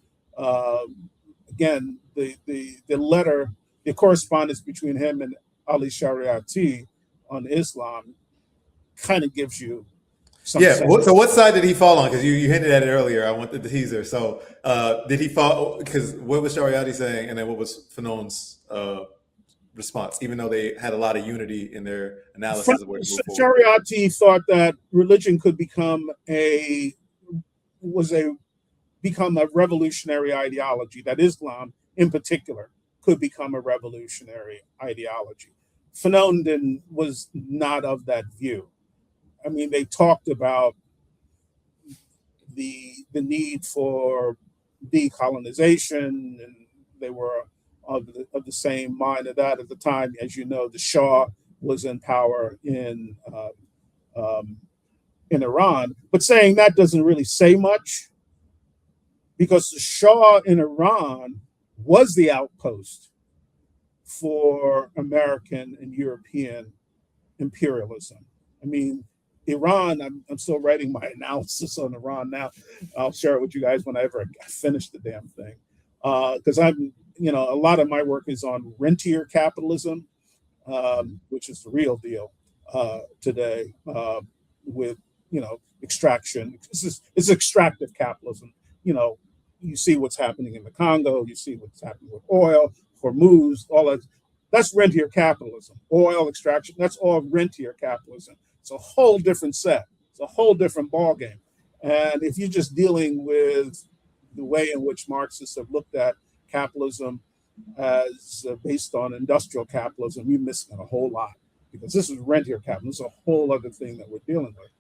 Again, the correspondence between him and Ali Shariati on Islam kind of gives you some sense. So what side did he fall on? Because you hinted at it earlier. I wanted the teaser. So did he fall? Because what was Shariati saying, and then what was Fanon's response? Even though they had a lot of unity in their analysis of where to move forward. Shariati thought that religion could become a revolutionary ideology, that Islam in particular could become a revolutionary ideology. Fanon was not of that view. I mean, they talked about the need for decolonization, and they were of the same mind of that at the time. As you know, the Shah was in power in Iran, but saying that doesn't really say much, because the Shah in Iran was the outpost for American and European imperialism. I mean, Iran, I'm still writing my analysis on Iran now. I'll share it with you guys whenever I finish the damn thing. Because a lot of my work is on rentier capitalism, which is the real deal today, with, extraction. It's extractive capitalism. You see what's happening in the Congo, you see what's happening with oil, Hormuz, all that. That's rentier capitalism. Oil extraction, that's all rentier capitalism. It's a whole different set. It's a whole different ballgame. And if you're just dealing with the way in which Marxists have looked at capitalism as based on industrial capitalism, you're missing a whole lot, because this is rentier capitalism. This is a whole other thing that we're dealing with.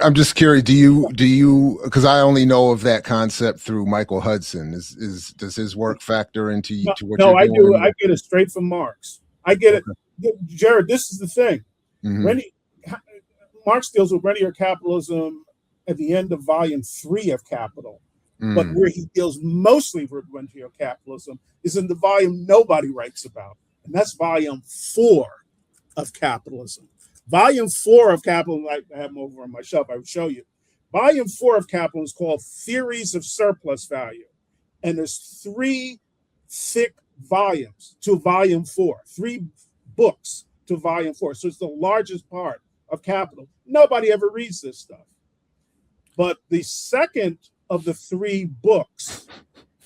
I'm just curious, do you, because I only know of that concept through Michael Hudson. Does his work factor into what you're doing? No, I do. I get it straight from Marx. I get it. Jared, this is the thing. Mm-hmm. Marx deals with Rentier capitalism at the end of volume 3 of Capital. But where he deals mostly with rentier capitalism is in the volume nobody writes about, and that's volume 4 of Capitalism. Volume 4 of Capitalism, I have them over on my shelf, I would show you. Volume 4 of Capitalism is called Theories of Surplus Value, and there's 3 thick volumes to volume 4, 3 books to volume 4. So it's the largest part of Capital. Nobody ever reads this stuff. But the second of the 3 books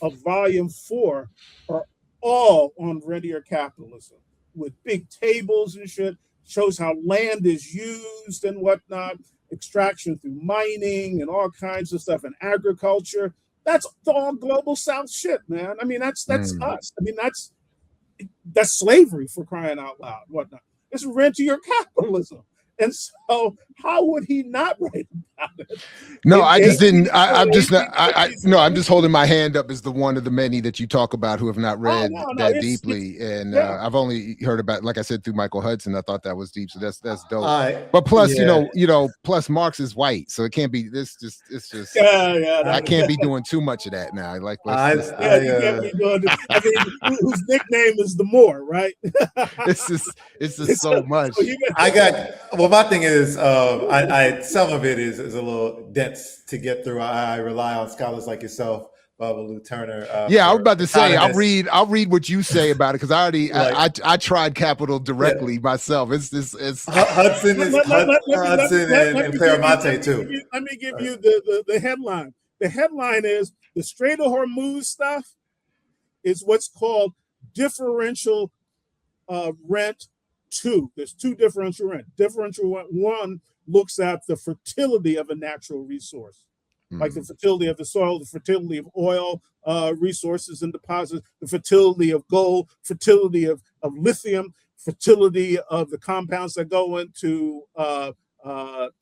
of volume 4 are all on rentier capitalism with big tables and shit, shows how land is used and whatnot, extraction through mining and all kinds of stuff, and agriculture. That's all global South shit, man. I mean, that's us. I mean, that's slavery, for crying out loud, whatnot. It's rentier capitalism. And so, how would he not write about it? No, I just didn't. I'm just not. No, I'm just holding my hand up as the one of the many that you talk about who have not read that deeply. And I've only heard about, like I said, through Michael Hudson. I thought that was deep, so that's dope. But plus, plus Marx is white, so it can't be. It's just. I can't be doing too much of that now. Like, you can't be doing this. I mean, whose nickname is the Moor, right? it's just so much. Well, my thing is, some of it is a little dense to get through. I rely on scholars like yourself, Bubba Lou Turner. I was about to say, I'll read what you say about it, because I already I tried Capital directly myself. It's Hudson and Claramonte too. Let me give you the headline. The headline is the Strait of Hormuz stuff is what's called differential rent. There's 2 differential rent. Differential rent 1 looks at the fertility of a natural resource, like the fertility of the soil, the fertility of oil resources and deposits, the fertility of gold, fertility of lithium, fertility of the compounds that go into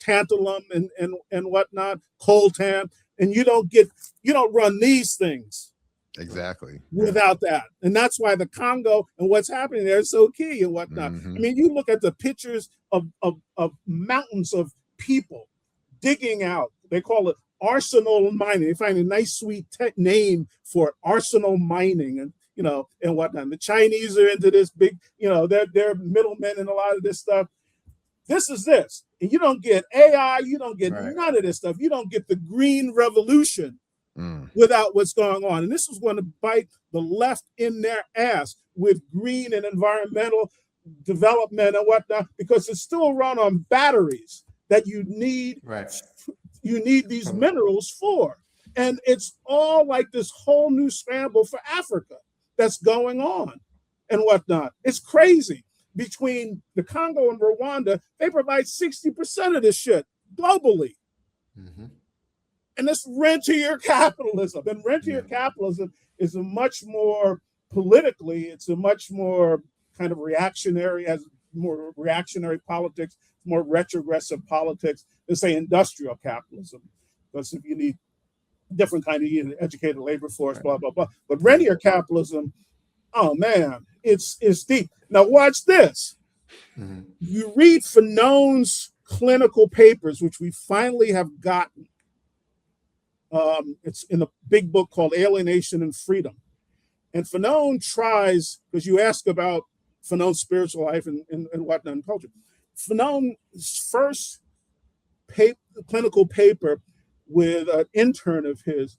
tantalum and whatnot, coltan, and you don't run these things. Exactly. Without that. And that's why the Congo and what's happening there is so key and whatnot. I mean, you look at the pictures of mountains of people digging out. They call it arsenal mining. They find a nice, sweet name for arsenal mining and whatnot. The Chinese are into this big, they're middlemen in a lot of this stuff. This is this. And you don't get AI, you don't get none of this stuff. You don't get the green revolution without what's going on. And this is going to bite the left in their ass with green and environmental development and whatnot, because it's still run on batteries that you need. You need these minerals for. And it's all like this whole new scramble for Africa that's going on and whatnot. It's crazy. Between the Congo and Rwanda, they provide 60% of this shit globally. And it's rentier capitalism. And rentier capitalism is a much more politically, it's a much more kind of reactionary, has more reactionary politics, more retrogressive politics than, say, industrial capitalism. Because if you need different kind of educated labor force, blah, blah, blah. But rentier capitalism, oh man, it's deep. Now watch this. You read Fanon's clinical papers, which we finally have gotten. It's in a big book called Alienation and Freedom. And Fanon tries, because you ask about Fanon's spiritual life and whatnot in culture. Fanon's first clinical paper with an intern of his,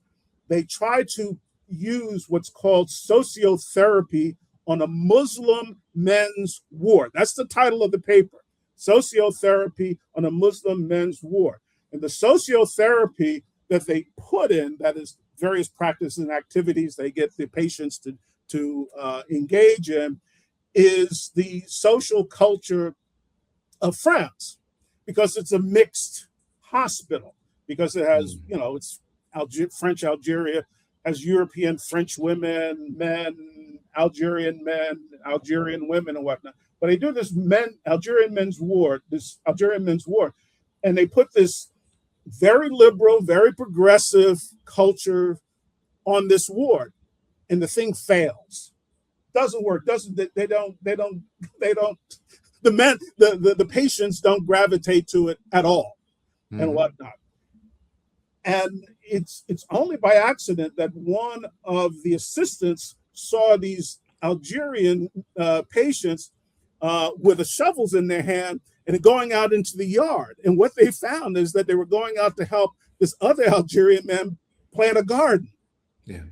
they tried to use what's called sociotherapy on a Muslim men's ward. That's the title of the paper, Sociotherapy on a Muslim men's ward. And the sociotherapy that they put in, that is various practices and activities they get the patients to engage in, is the social culture of France, because it's a mixed hospital, because it has, it's French Algeria, has European French women, men, Algerian women and whatnot. But they do this Algerian men's ward, and they put this very liberal, very progressive culture on this ward, and the thing fails. Doesn't work. They don't the patients don't gravitate to it at all, and whatnot. And it's only by accident that one of the assistants saw these Algerian patients with the shovels in their hand and going out into the yard. And what they found is that they were going out to help this other Algerian man plant a garden. Yeah.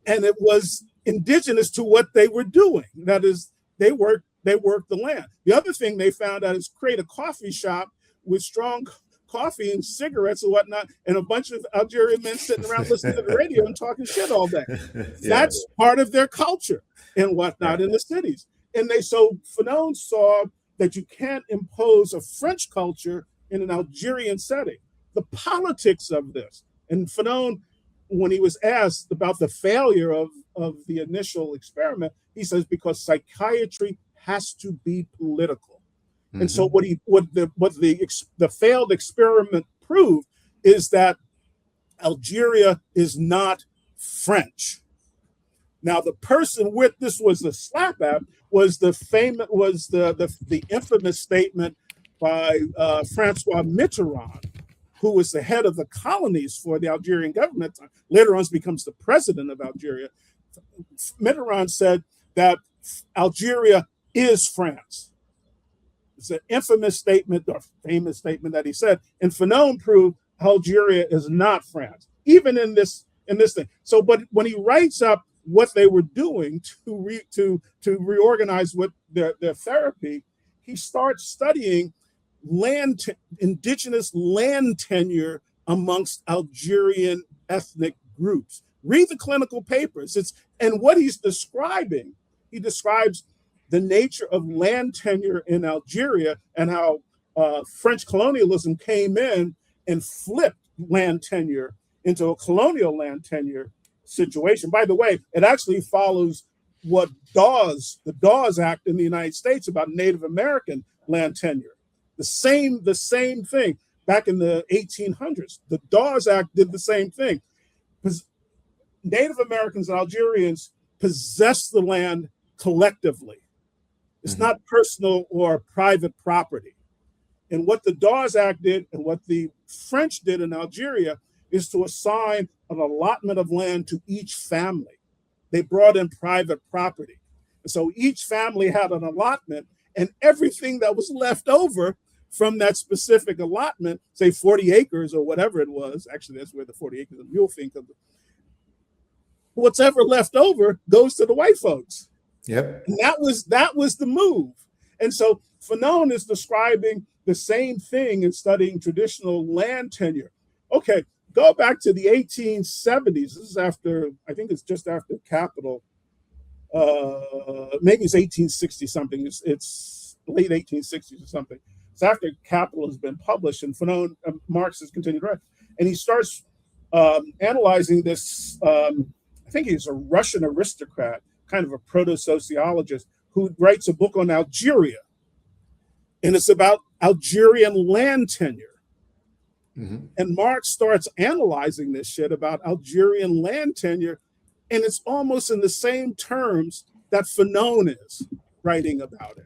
And it was indigenous to what they were doing. That is, they worked the land. The other thing they found out is create a coffee shop with strong coffee and cigarettes and whatnot, and a bunch of Algerian men sitting around listening to the radio and talking shit all day. Yeah. That's part of their culture and whatnot in the cities. And so Fanon saw that you can't impose a French culture in an Algerian setting. The politics of this. And Fanon, when he was asked about the failure of the initial experiment, he says, because psychiatry has to be political. And so what the failed experiment proved is that Algeria is not French. Now, the person with this was the slap at was the infamous statement by Francois Mitterrand, who was the head of the colonies for the Algerian government. Later on, becomes the president of Algeria. Mitterrand said that Algeria is France. It's an infamous statement or famous statement that he said, and Fanon proved Algeria is not France, even in this thing. So, but when he writes up what they were doing to reorganize with their therapy, he starts studying indigenous land tenure amongst Algerian ethnic groups. Read the clinical papers. And what he's describing, he describes the nature of land tenure in Algeria and how French colonialism came in and flipped land tenure into a colonial land tenure situation. By the way, it actually follows what the Dawes Act in the United States about Native American land tenure. The same thing back in the 1800s. The Dawes Act did the same thing. Because Native Americans and Algerians possess the land collectively. It's not personal or private property. And what the Dawes Act did and what the French did in Algeria is to assign an allotment of land to each family. They brought in private property. And so each family had an allotment, and everything that was left over from that specific allotment, say 40 acres or whatever it was, actually that's where the 40 acres of mule thing comes. What's ever left over goes to the white folks. Yep. And that was the move. And so Fanon is describing the same thing in studying traditional land tenure. Okay, go back to the 1870s. This is after, I think it's just after Capital. Maybe it's 1860 something. It's late 1860s or something. It's after Capital has been published, and Fanon, Marx has continued to write. And he starts analyzing this. I think he's a Russian aristocrat, kind of a proto-sociologist, who writes a book on Algeria. And it's about Algerian land tenure. And Marx starts analyzing this shit about Algerian land tenure, and it's almost in the same terms that Fanon is writing about it.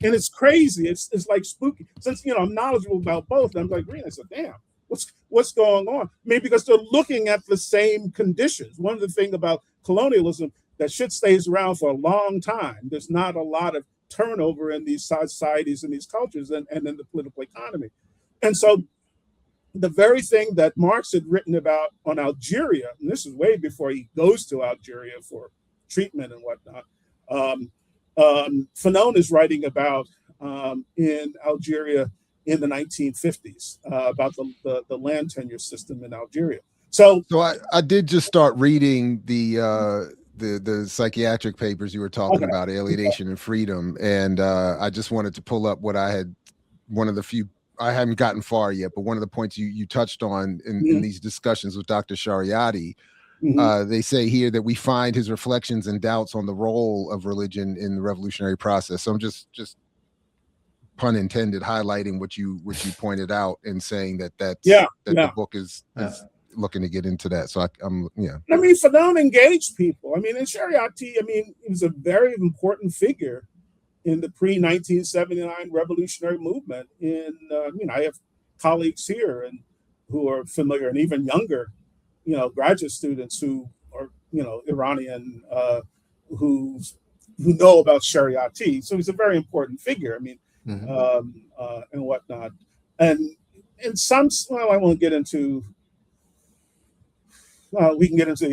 And it's crazy. It's like spooky. Since I'm knowledgeable about both, I'm like, reading, I said, damn, what's going on? Maybe because they're looking at the same conditions. One of the things about colonialism, that shit stays around for a long time. There's not a lot of turnover in these societies and these cultures and in the political economy. And so the very thing that Marx had written about on Algeria, and this is way before he goes to Algeria for treatment and whatnot, Fanon is writing about in Algeria in the 1950s about the land tenure system in Algeria. So I did just start reading the psychiatric papers you were talking about, Alienation and Freedom, and I just wanted to pull up what I had. One of the few, I haven't gotten far yet, but one of the points you touched on in these discussions with Dr. Shariati, they say here that we find his reflections and doubts on the role of religion in the revolutionary process. So I'm just pun intended, highlighting what you pointed out and saying that the book is looking to get into that. So I'm. I mean, Fanon engaged people. I mean, in Shariati, he was a very important figure in the pre-1979 revolutionary movement. I have colleagues here and who are familiar, and even younger, graduate students who are, Iranian, who know about Shariati. So he's a very important figure. I mean, and whatnot. And in some, well, I won't get into. We can get into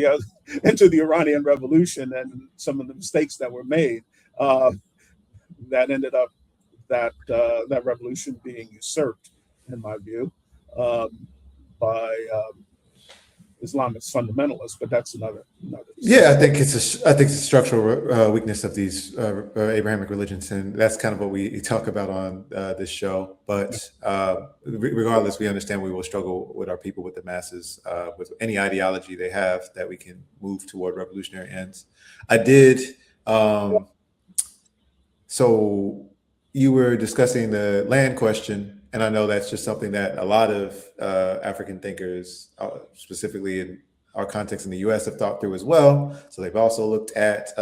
the Iranian Revolution and some of the mistakes that were made that ended up that revolution being usurped, in my view, by Islamist fundamentalists. But that's another. Yeah, I think it's a structural weakness of these Abrahamic religions, and that's kind of what we talk about on this show. But regardless, we understand we will struggle with our people, with the masses, with any ideology they have, that we can move toward revolutionary ends. I did. So you were discussing the land question, and I know that's just something that a lot of African thinkers, specifically in our context in the U.S., have thought through as well. So they've also looked at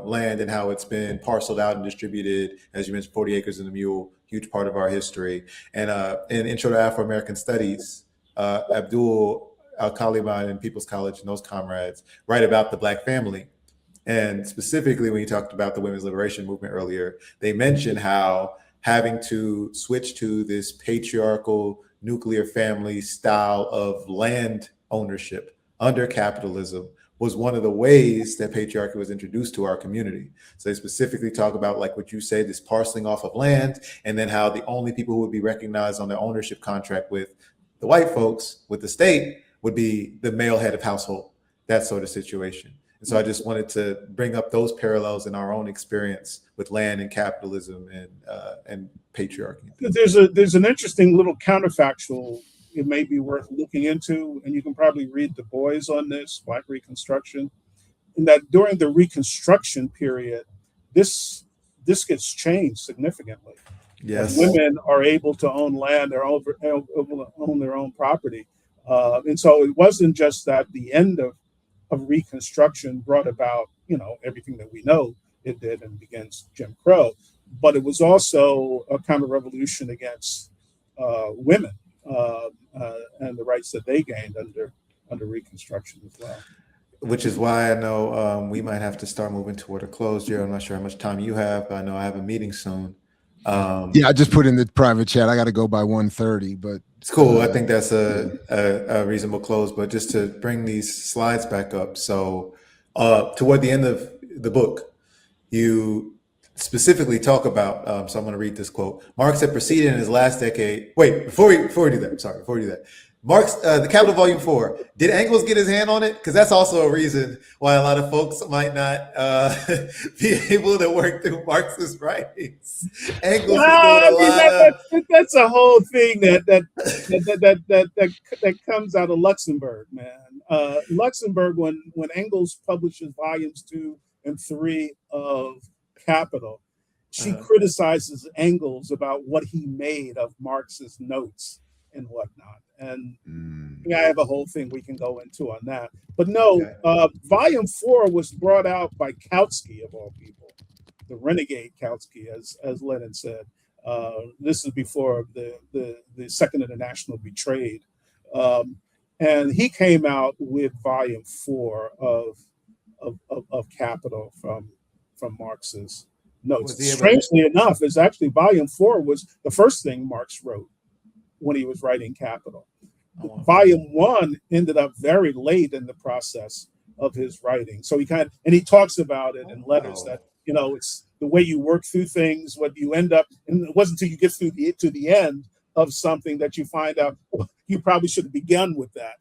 land and how it's been parceled out and distributed. As you mentioned, 40 acres and a mule, huge part of our history. And in Intro to Afro-American Studies, Abdul Al-Kaliman and People's College and those comrades write about the Black family. And specifically, when you talked about the women's liberation movement earlier, they mentioned how having to switch to this patriarchal nuclear family style of land ownership under capitalism was one of the ways that patriarchy was introduced to our community. So they specifically talk about, like what you say, this parceling off of land, and then how the only people who would be recognized on their ownership contract with the white folks, with the state, would be the male head of household, that sort of situation. And so I just wanted to bring up those parallels in our own experience with land and capitalism and patriarchy. There's an interesting little counterfactual it may be worth looking into, and you can probably read Du Bois on this, Black Reconstruction, in that during the Reconstruction period, this gets changed significantly. Yes, women are able to own land, they're able to own their own property, and so it wasn't just that the end of Reconstruction brought about everything that we know it did and begins Jim Crow, but it was also a kind of revolution against women and the rights that they gained under Reconstruction as well. Which is why I know we might have to start moving toward a close, Gerald. I'm not sure how much time you have, but I know I have a meeting soon. Yeah, I just put in the private chat. I got to go by 1:30, but it's cool. I think that's a reasonable close. But just to bring these slides back up, so toward the end of the book, you specifically talk about. So I'm going to read this quote. Marx had proceeded in his last decade. Wait, before we do that. Marx, the Capital Volume 4. Did Engels get his hand on it? Because that's also a reason why a lot of folks might not be able to work through Marxist writings. Engels that's a whole thing that comes out of Luxembourg, man. Luxembourg, when Engels publishes volumes 2 and 3 of Capital, she criticizes Engels about what he made of Marx's notes and whatnot. And I have a whole thing we can go into on that. But no, volume 4 was brought out by Kautsky, of all people, the renegade Kautsky, as Lenin said. This is before the Second International betrayed. And he came out with volume 4 of Capital from Marx's notes. Strangely enough, is actually volume 4 was the first thing Marx wrote when he was writing Capital. Volume 1 ended up very late in the process of his writing. So he talks about it in letters that, it's the way you work through things, what you end up, and it wasn't until you get to the end of something that you find out, well, you probably should have begun with that.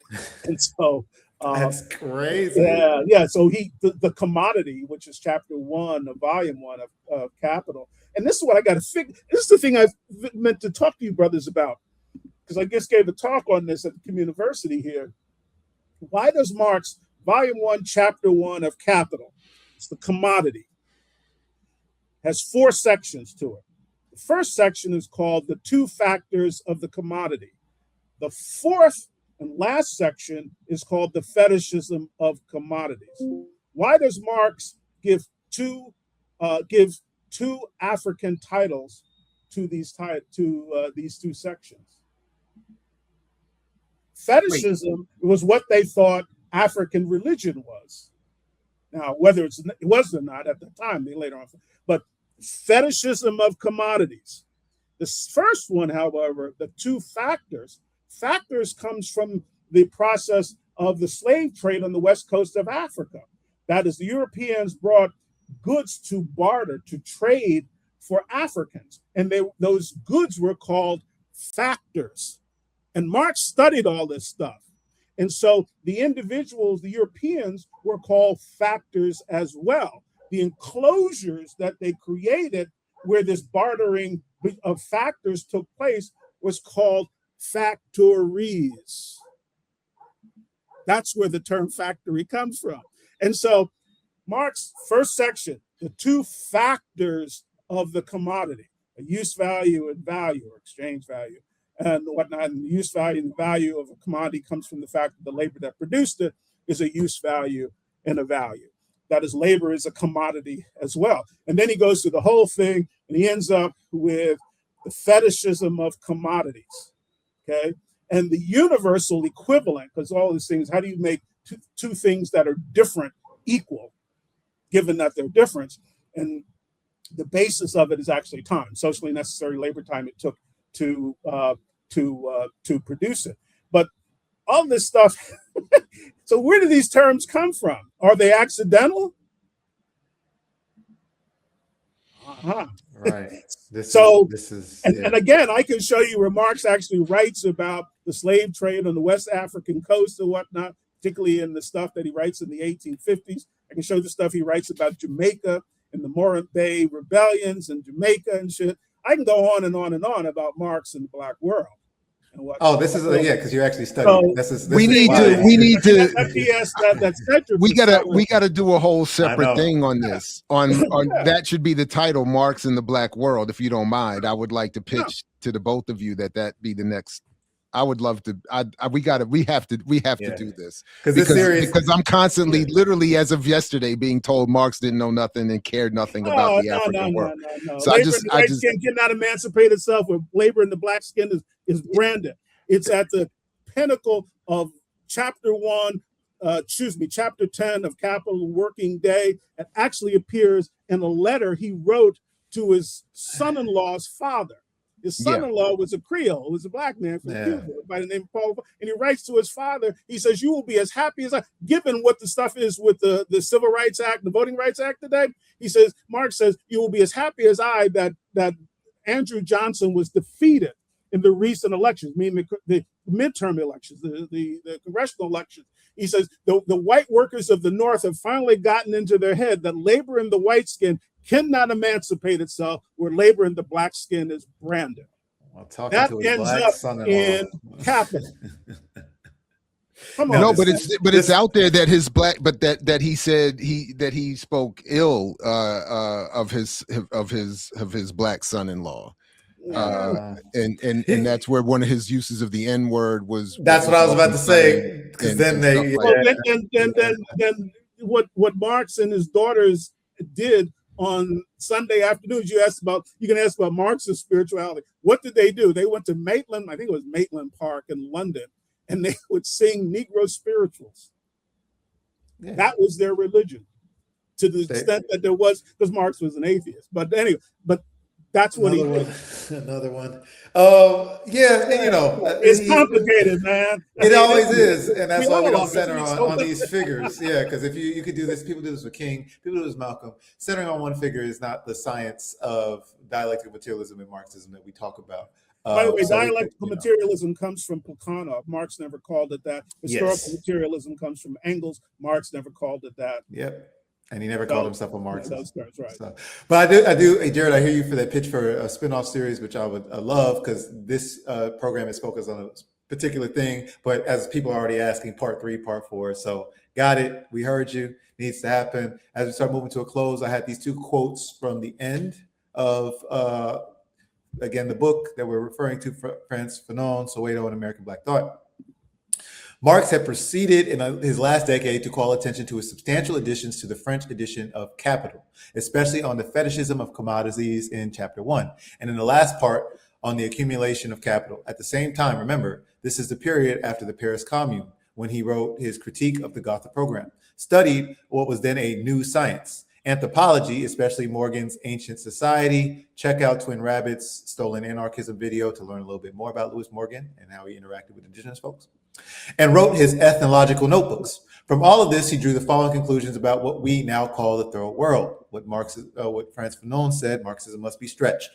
And so that's crazy. Yeah. So the commodity, which is chapter 1 of volume 1 of Capital. And this is what I got to figure. This is the thing I've meant to talk to you brothers about, because I just gave a talk on this at the University here. Why does Marx, volume 1, chapter 1 of Capital, it's the commodity, has 4 sections to it. The first section is called the 2 factors of the commodity. The fourth and last section is called the fetishism of commodities. Why does Marx give two African titles to these two sections. Fetishism was what they thought African religion was. Now, whether it was or not at the time, they later on, but fetishism of commodities. The first one, however, the two factors comes from the process of the slave trade on the west coast of Africa. That is, the Europeans brought goods to barter, to trade for Africans. And those goods were called factors. And Marx studied all this stuff. And so the individuals, the Europeans, were called factors as well. The enclosures that they created where this bartering of factors took place was called factories. That's where the term factory comes from. And so Marx, first section, the two factors of the commodity, a use value and value, or exchange value, and whatnot. And the use value and the value of a commodity comes from the fact that the labor that produced it is a use value and a value. That is, labor is a commodity as well. And then he goes through the whole thing, and he ends up with the fetishism of commodities, okay? And the universal equivalent, because all these things, how do you make two things that are different equal, given that they're different? And the basis of it is actually time, socially necessary labor time it took to produce it. But all this stuff, so where do these terms come from? Are they accidental? Right. And again, I can show you where Marx actually writes about the slave trade on the West African coast and whatnot, particularly in the stuff that he writes in the 1850s. I can show the stuff he writes about Jamaica and the Morant Bay rebellions and Jamaica and shit. I can go on and on and on about Marx and the Black world. Oh, this is because you actually studied. We need to. We gotta gotta do a whole separate thing on this. On that should be the title, Marx in the Black World. If you don't mind, I would like to pitch to the both of you that be the next. I would love to. We have to do this because I'm constantly, literally as of yesterday, being told Marx didn't know nothing and cared nothing about the African world. So labor in the white skin cannot emancipate itself with labor in the black skin is branded. It's at the pinnacle of chapter 10 of Capital Working Day. It actually appears in a letter he wrote to his son-in-law's father. His son-in-law was a Creole, was a black man from Cuba by the name of Paul. And he writes to his father, he says, "You will be as happy as I," given what the stuff is with the Civil Rights Act, the Voting Rights Act today. He says, Marx says, "You will be as happy as I that Andrew Johnson was defeated in the recent elections," meaning the midterm elections, the congressional elections. He says, the white workers of the North have finally gotten into their head that labor in the white skin cannot emancipate itself where labor in the black skin is branded. That ends up in Capital. Come on. No, but it's out there that his black, but that he said he spoke ill of his black son-in-law. And that's where one of his uses of the N-word was. That's what I was about to say. Because then then what Marx and his daughters did on Sunday afternoons, you can ask about Marx's spirituality. What did they do? They went to Maitland, I think it was Maitland Park in London, and they would sing Negro spirituals. Yeah. That was their religion, to the extent that there was, because Marx was an atheist. But anyway, that's what he did. Another one. It's complicated, man. It always is, and that's why we don't center on these figures. Yeah, because if you could do this, people do this with King, people do this with Malcolm. Centering on one figure is not the science of dialectical materialism and Marxism that we talk about. By the way, dialectical materialism comes from Plekhanov. Marx never called it that. Historical materialism comes from Engels. Marx never called it that. Yep. And he never called himself a Marxist. That's right. So, but I do, hey, Jared, I hear you for that pitch for a spinoff series, which I would love, because this program is focused on a particular thing. But as people are already asking, part 3, part 4. So got it. We heard you. Needs to happen. As we start moving to a close, I had these 2 quotes from the end of, again, the book that we're referring to, Frantz Fanon, Soweto, and American Black Thought. Marx had proceeded in his last decade to call attention to his substantial additions to the French edition of Capital, especially on the fetishism of commodities in chapter 1, and in the last part on the accumulation of capital. At the same time, remember, this is the period after the Paris Commune, when he wrote his critique of the Gotha program, studied what was then a new science, anthropology, especially Morgan's Ancient Society. Check out Twin Rabbit's Stolen Anarchism video to learn a little bit more about Louis Morgan and how he interacted with indigenous folks, and wrote his ethnological notebooks. From all of this, he drew the following conclusions about what we now call the third world. What Frantz Fanon said, Marxism must be stretched.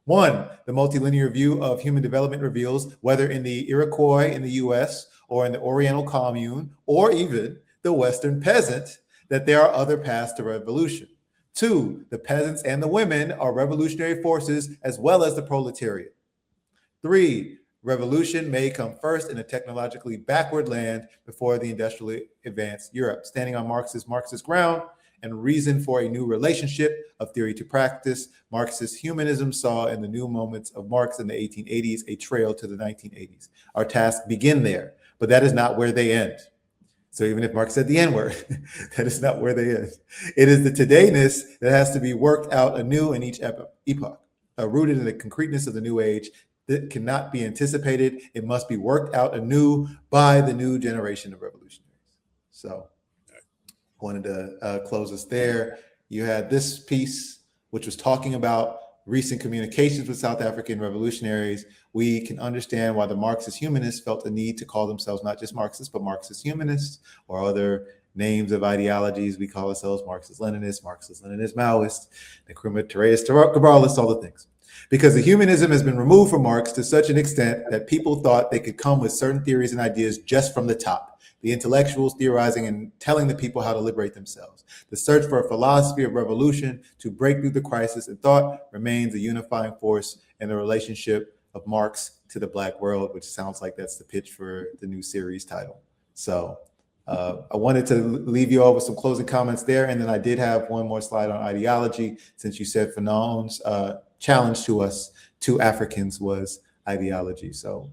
1, the multilinear view of human development reveals, whether in the Iroquois in the US or in the Oriental Commune, or even the Western peasant, that there are other paths to revolution. 2, the peasants and the women are revolutionary forces as well as the proletariat. 3, revolution may come first in a technologically backward land before the industrially advanced Europe. Standing on Marxist ground and reason for a new relationship of theory to practice, Marxist humanism saw in the new moments of Marx in the 1880s a trail to the 1980s. Our tasks begin there, but that is not where they end. So even if Marx said the N-word, that is not where they end. It is the todayness that has to be worked out anew in each epoch, rooted in the concreteness of the new age that cannot be anticipated. It must be worked out anew by the new generation of revolutionaries. So wanted to close us there. You had this piece, which was talking about recent communications with South African revolutionaries. We can understand why the Marxist humanists felt the need to call themselves not just Marxists, but Marxist humanists, or other names of ideologies. We call ourselves Marxist-Leninists, Marxist-Leninist Maoists, Nkrumah, Terrorist, Cabralists, all the things. Because the humanism has been removed from Marx to such an extent that people thought they could come with certain theories and ideas just from the top. The intellectuals theorizing and telling the people how to liberate themselves. The search for a philosophy of revolution to break through the crisis in thought remains a unifying force in the relationship of Marx to the Black world, which sounds like that's the pitch for the new series title. So I wanted to leave you all with some closing comments there. And then I did have one more slide on ideology, since you said Fanon's challenge to us, to Africans, was ideology. So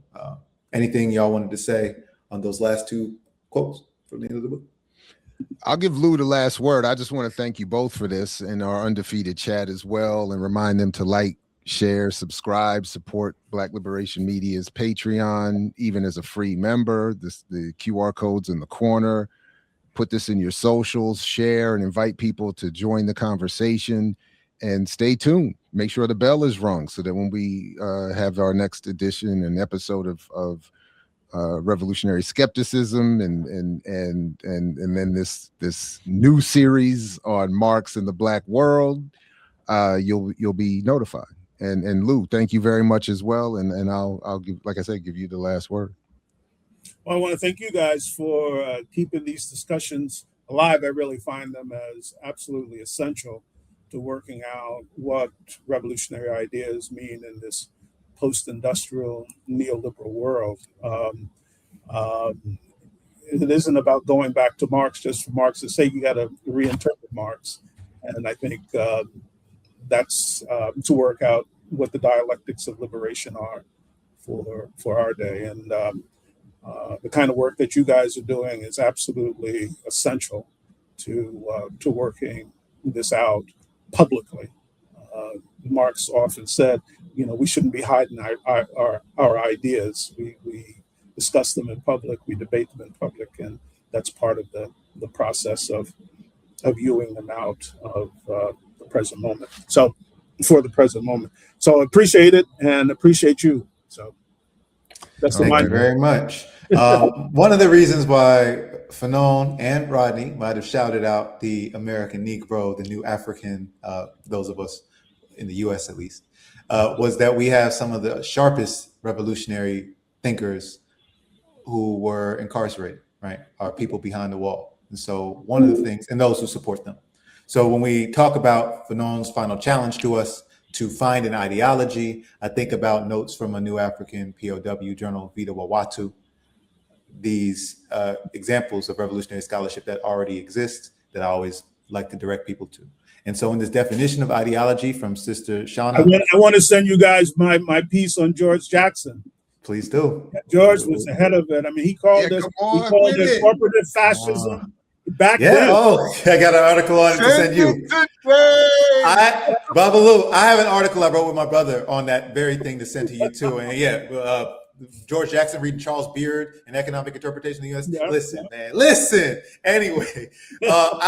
anything y'all wanted to say on those last two quotes from the end of the book? I'll give Lou the last word. I just want to thank you both for this and our undefeated chat as well, and remind them to like, share, subscribe, support Black Liberation Media's Patreon, even as a free member. The QR code's in the corner. Put this in your socials, share, and invite people to join the conversation. And stay tuned. Make sure the bell is rung so that when we have our next edition and episode of revolutionary skepticism and then this new series on Marx and the Black world, you'll be notified. And Lou, thank you very much as well. And I'll give, like I said, give you the last word. Well, I want to thank you guys for keeping these discussions alive. I really find them as absolutely essential to working out what revolutionary ideas mean in this post-industrial neoliberal world. It isn't about going back to Marx just for Marx's sake. You got to reinterpret Marx. And I think that's to work out what the dialectics of liberation are for our day. And the kind of work that you guys are doing is absolutely essential to working this out publicly. Marx often said, we shouldn't be hiding our ideas. We discuss them in public, we debate them in public, and that's part of the process of viewing them out of the present moment. So, for the present moment. So I appreciate it and appreciate you. So that's the Thank you very much. One of the reasons why Fanon and Rodney might have shouted out the American Negro, the new African, those of us in the US at least, was that we have some of the sharpest revolutionary thinkers who were incarcerated, right? Are people behind the wall. And so one of the things, and those who support them. So when we talk about Fanon's final challenge to us to find an ideology, I think about notes from a new African POW journal, Vida Wawatu, these examples of revolutionary scholarship that already exist that I always like to direct people to. And so in this definition of ideology from Sister Shauna. I want to send you guys my piece on George Jackson. Please do. George was ahead of it. I mean, he called Yeah, this, come he on called with it it. corporate fascism back Yeah. then. Oh, I got an article on it to send you. Babalu, I have an article I wrote with my brother on that very thing to send to you too. And yeah, George Jackson reading Charles Beard, An Economic Interpretation of the U.S. Yeah, Listen, man, listen. Anyway,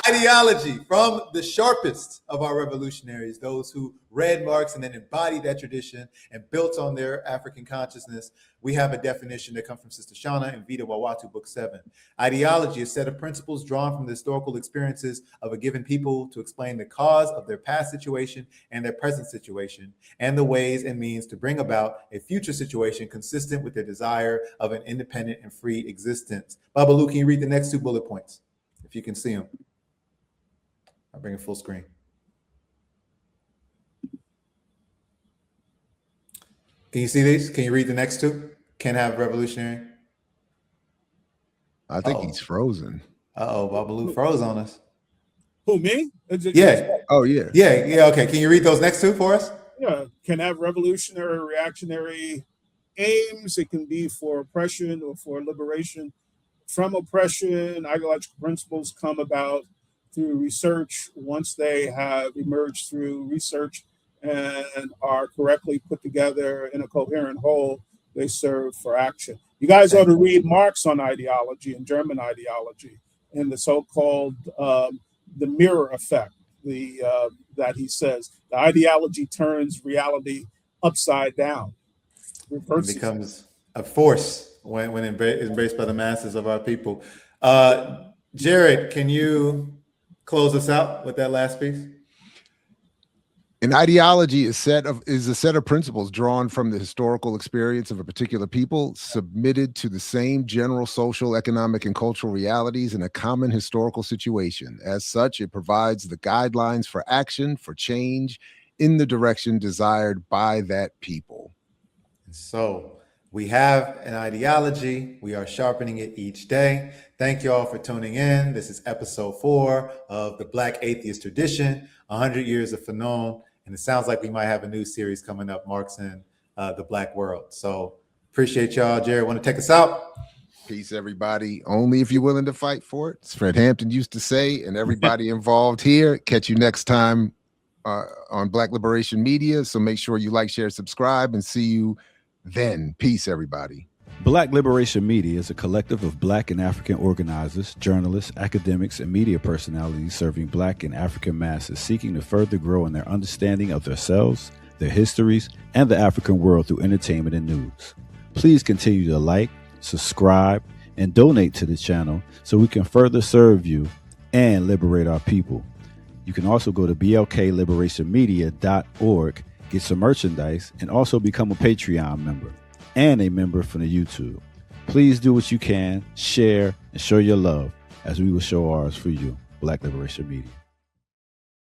ideology from the sharpest of our revolutionaries, those who read Marx and then embodied that tradition and built on their African consciousness. We have a definition that comes from Sister Shauna and Vita Wawatu, Book 7. Ideology is a set of principles drawn from the historical experiences of a given people to explain the cause of their past situation and their present situation, and the ways and means to bring about a future situation consistent with their desire of an independent and free existence. Babalu, can you read the next 2 bullet points, if you can see them? I'll bring it full screen. Can you see these? Can you read the next 2? Can't have revolutionary. I think he's frozen. Uh-oh, Babalu froze on us. Who, me? Yeah. Oh, yeah. Yeah, okay. Can you read those next 2 for us? Yeah, can have revolutionary, reactionary aims. It can be for oppression or for liberation from oppression. Ideological principles come about through research. Once they have emerged through research and are correctly put together in a coherent whole, they serve for action. You guys ought to read Marx on ideology and German ideology and the so-called the mirror effect, that he says the ideology turns reality upside down. It becomes a force when embraced by the masses of our people. Jared, can you close us out with that last piece? An ideology is a set of principles drawn from the historical experience of a particular people, submitted to the same general social, economic, and cultural realities in a common historical situation. As such, it provides the guidelines for action, for change in the direction desired by that people. So we have an ideology. We are sharpening it each day. Thank you all for tuning in. This is episode 4 of the Black Atheist Tradition, 100 Years of Fanon. And it sounds like we might have a new series coming up, Marx and the Black World. So appreciate y'all. Jared, want to take us out? Peace, everybody. Only if you're willing to fight for it. As Fred Hampton used to say, and everybody involved here. Catch you next time on Black Liberation Media. So make sure you like, share, subscribe, and see you then. Peace, everybody. Black Liberation Media is a collective of Black and African organizers, journalists, academics, and media personalities serving Black and African masses seeking to further grow in their understanding of themselves, their histories, and the African world through entertainment and news. Please continue to like, subscribe, and donate to the channel so we can further serve you and liberate our people. You can also go to blkliberationmedia.org, get some merchandise, and also become a Patreon member and a member from the YouTube. Please do what you can, share, and show your love as we will show ours for you. Black Liberation Media.